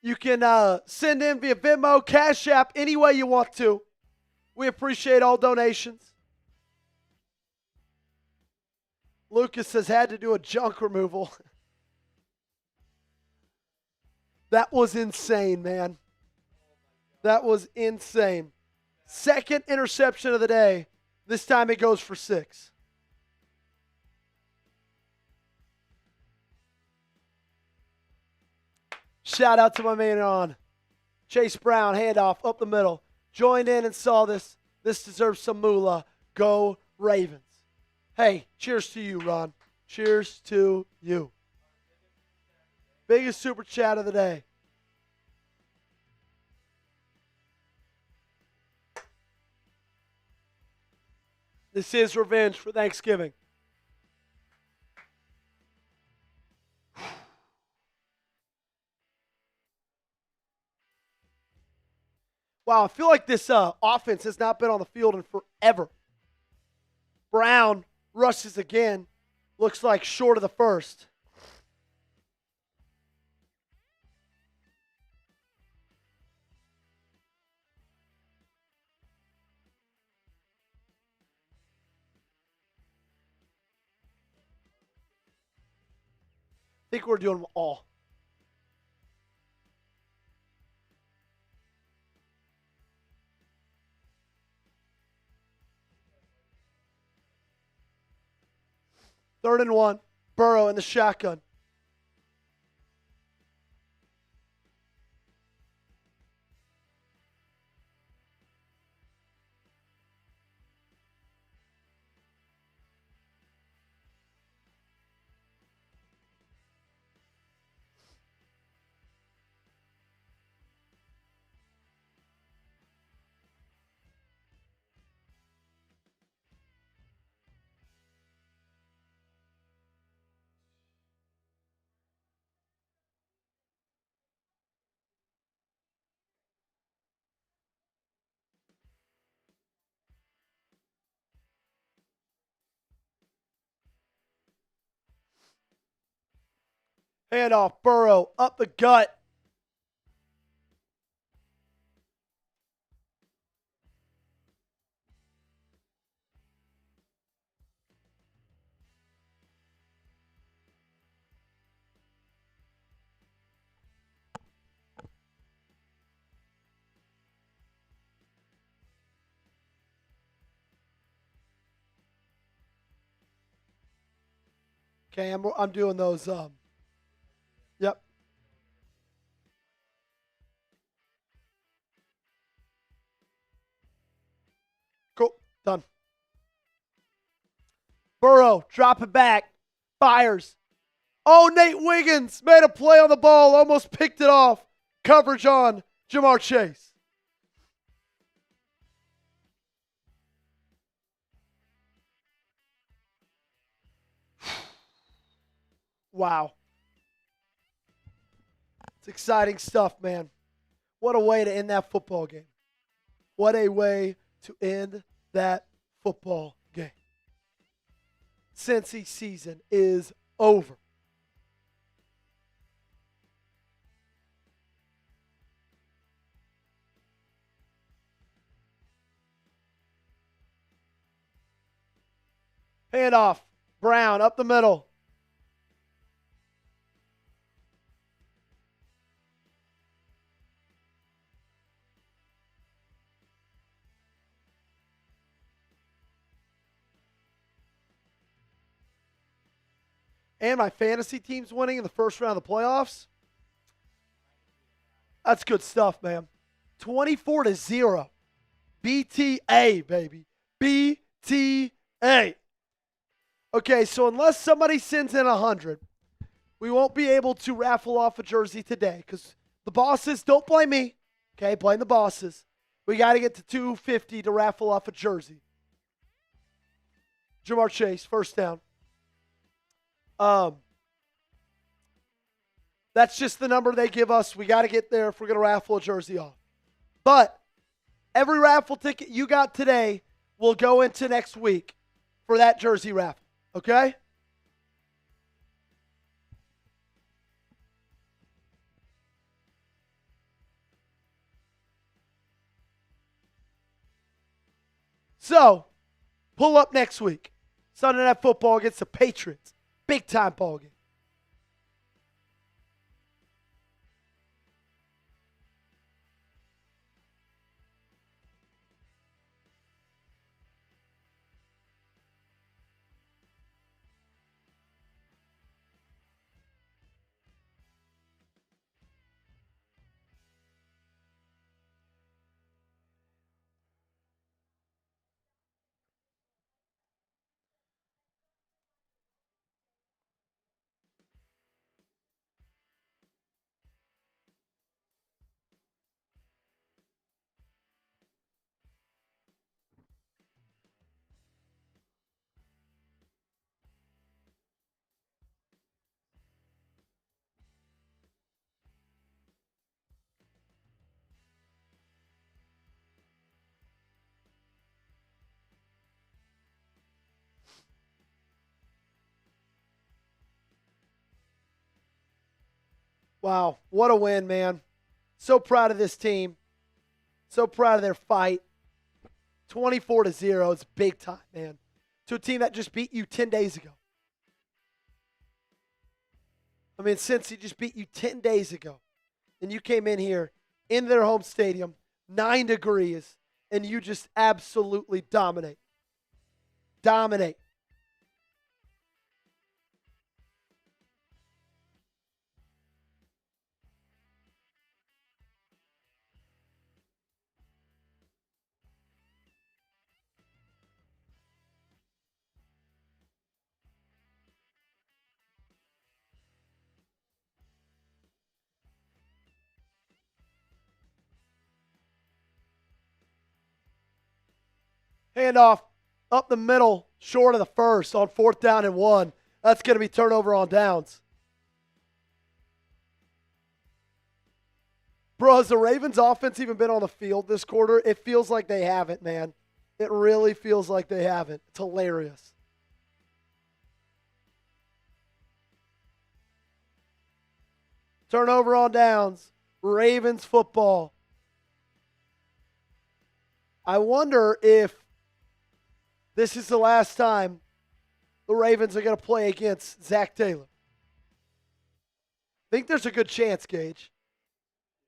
A: You can send in via Venmo, Cash App, any way you want to. We appreciate all donations. Lucas says, had to do a junk removal. That was insane, man. That was insane. Second interception of the day. This time it goes for 6. Shout out to my man on. Chase Brown, handoff up the middle. Joined in and saw this. This deserves some moolah. Go Ravens. Hey, cheers to you, Ron. Cheers to you. Biggest super chat of the day. This is revenge for Thanksgiving. Wow, I feel like this offense has not been on the field in forever. Brown rushes again. Looks like short of the first. I think we're doing them all. 3rd and 1. Burrow in the shotgun. Handoff. Burrow up the gut. Okay, I'm doing those. Yep. Cool. Done. Burrow, drop it back. Fires. Oh, Nate Wiggins made a play on the ball. Almost picked it off. Coverage on Jamar Chase. Wow. It's exciting stuff, man. What a way to end that football game. What a way to end that football game. Cincy season is over. Handoff. Brown up the middle. And my fantasy team's winning in the first round of the playoffs. That's good stuff, man. 24-0. BTA, baby. BTA. Okay, so unless somebody sends in 100, we won't be able to raffle off a jersey today because the bosses, don't blame me. Okay, blame the bosses. We got to get to 250 to raffle off a jersey. Jamar Chase, first down. That's just the number they give us. We got to get there if we're going to raffle a jersey off. But every raffle ticket you got today will go into next week for that jersey raffle. Okay? So, pull up next week. Sunday Night Football against the Patriots. Big time ball game. Wow, what a win, man. So proud of this team. So proud of their fight. 24-0. It's big time, man. To a team that just beat you 10 days ago. I mean, since he just beat you 10 days ago, and you came in here in their home stadium, 9 degrees, and you just absolutely dominate. Dominate. Handoff up the middle, short of the first on 4th down and 1. That's going to be turnover on downs. Bro, has the Ravens offense even been on the field this quarter? It feels like they haven't, man. It really feels like they haven't. It's hilarious. Turnover on downs. Ravens football. I wonder if this is the last time the Ravens are going to play against Zach Taylor. I think there's a good chance, Gage.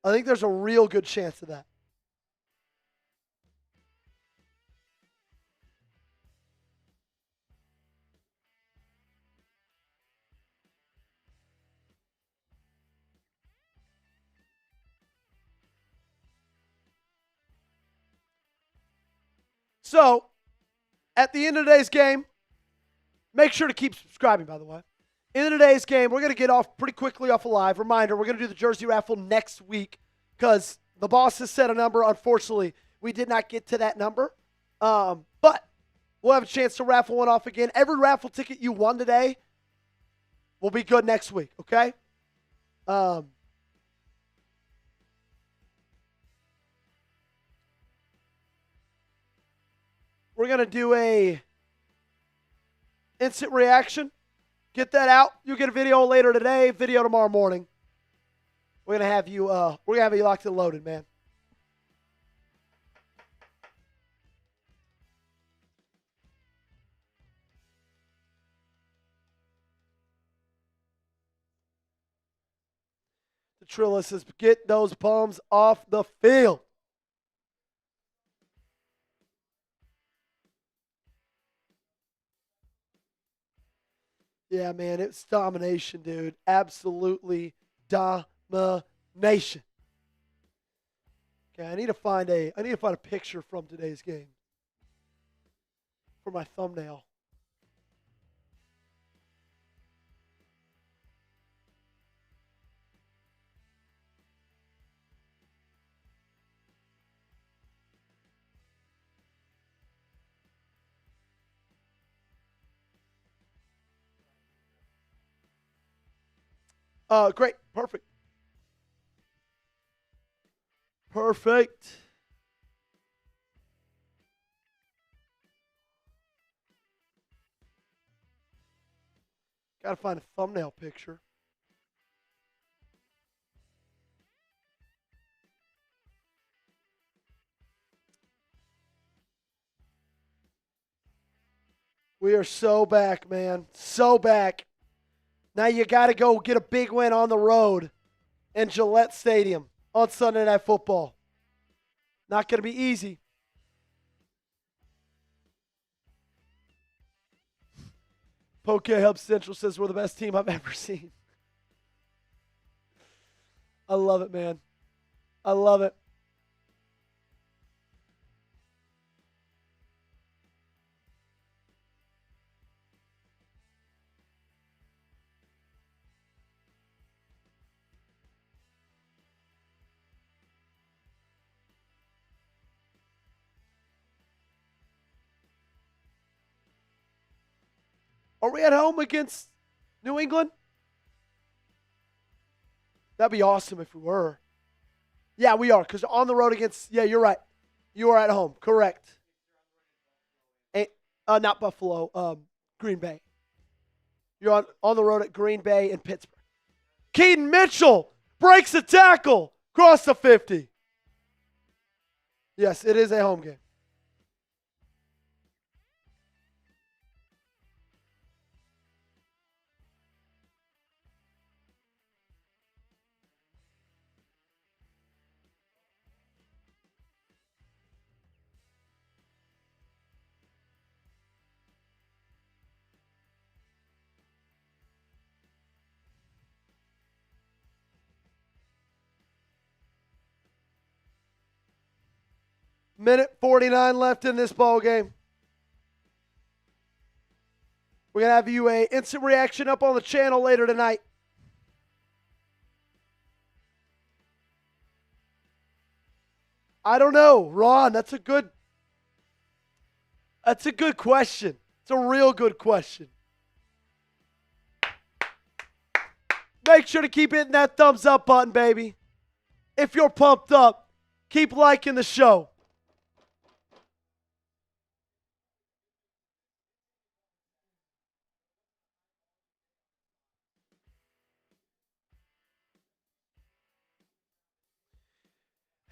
A: I think there's a real good chance of that. So, at the end of today's game, make sure to keep subscribing, by the way. In today's game, we're going to get off pretty quickly off a live. Reminder, we're going to do the jersey raffle next week because the boss has set a number. Unfortunately, we did not get to that number. But we'll have a chance to raffle one off again. Every raffle ticket you won today will be good next week, okay? We're going to do a instant reaction. Get that out. You'll get a video later today, video tomorrow morning. We're going to have you locked and loaded, man. The Trilla says, get those bums off the field. Yeah, man, it's domination, dude. Absolutely domination. Okay, I need to find a picture from today's game for my thumbnail. Great. Perfect. Perfect. Got to find a thumbnail picture. We are so back, man. So back. Now you got to go get a big win on the road in Gillette Stadium on Sunday Night Football. Not going to be easy. Poke Hub Central says we're the best team I've ever seen. I love it, man. I love it. Are we at home against New England? That'd be awesome if we were. Yeah, we are, because on the road against, yeah, you're right. You are at home, correct. Not Buffalo, Green Bay. You're on the road at Green Bay and Pittsburgh. Keaton Mitchell breaks a tackle, across the 50. Yes, it is a home game. Minute 49 left in this ball game. We're going to have you a instant reaction up on the channel later tonight. I don't know, Ron. That's a good That's a good question. It's a real good question. Make sure to keep hitting that thumbs up button, baby. If you're pumped up, keep liking the show.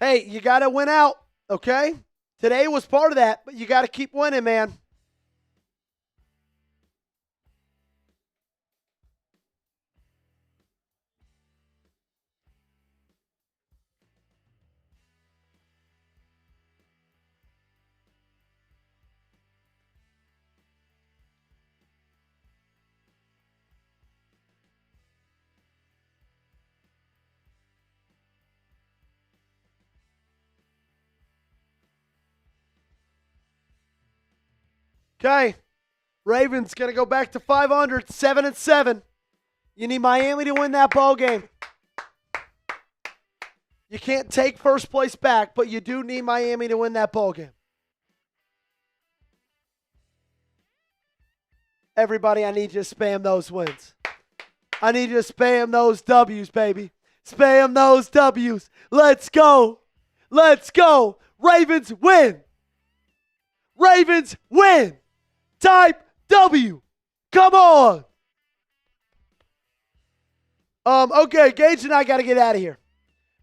A: Hey, you got to win out, okay? Today was part of that, but you got to keep winning, man. Okay, Ravens going to go back to 500, 7-7. You need Miami to win that ball game. You can't take first place back, but you do need Miami to win that ball game. Everybody, I need you to spam those wins. I need you to spam those W's, baby. Spam those W's. Let's go. Let's go. Ravens win. Ravens win. Type W. Come on. Okay, Gage and I got to get out of here.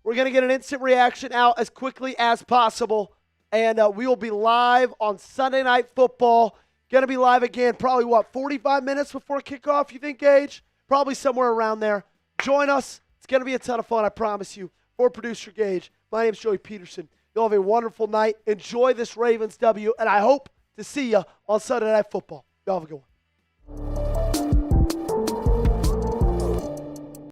A: We're going to get an instant reaction out as quickly as possible, and we will be live on Sunday Night Football. Going to be live again probably, 45 minutes before kickoff, you think, Gage? Probably somewhere around there. Join us. It's going to be a ton of fun, I promise you. For producer Gage, my name is Joey Petersen. You'll have a wonderful night. Enjoy this Ravens W, and I hope to see you on Sunday Night Football. Y'all have a good one.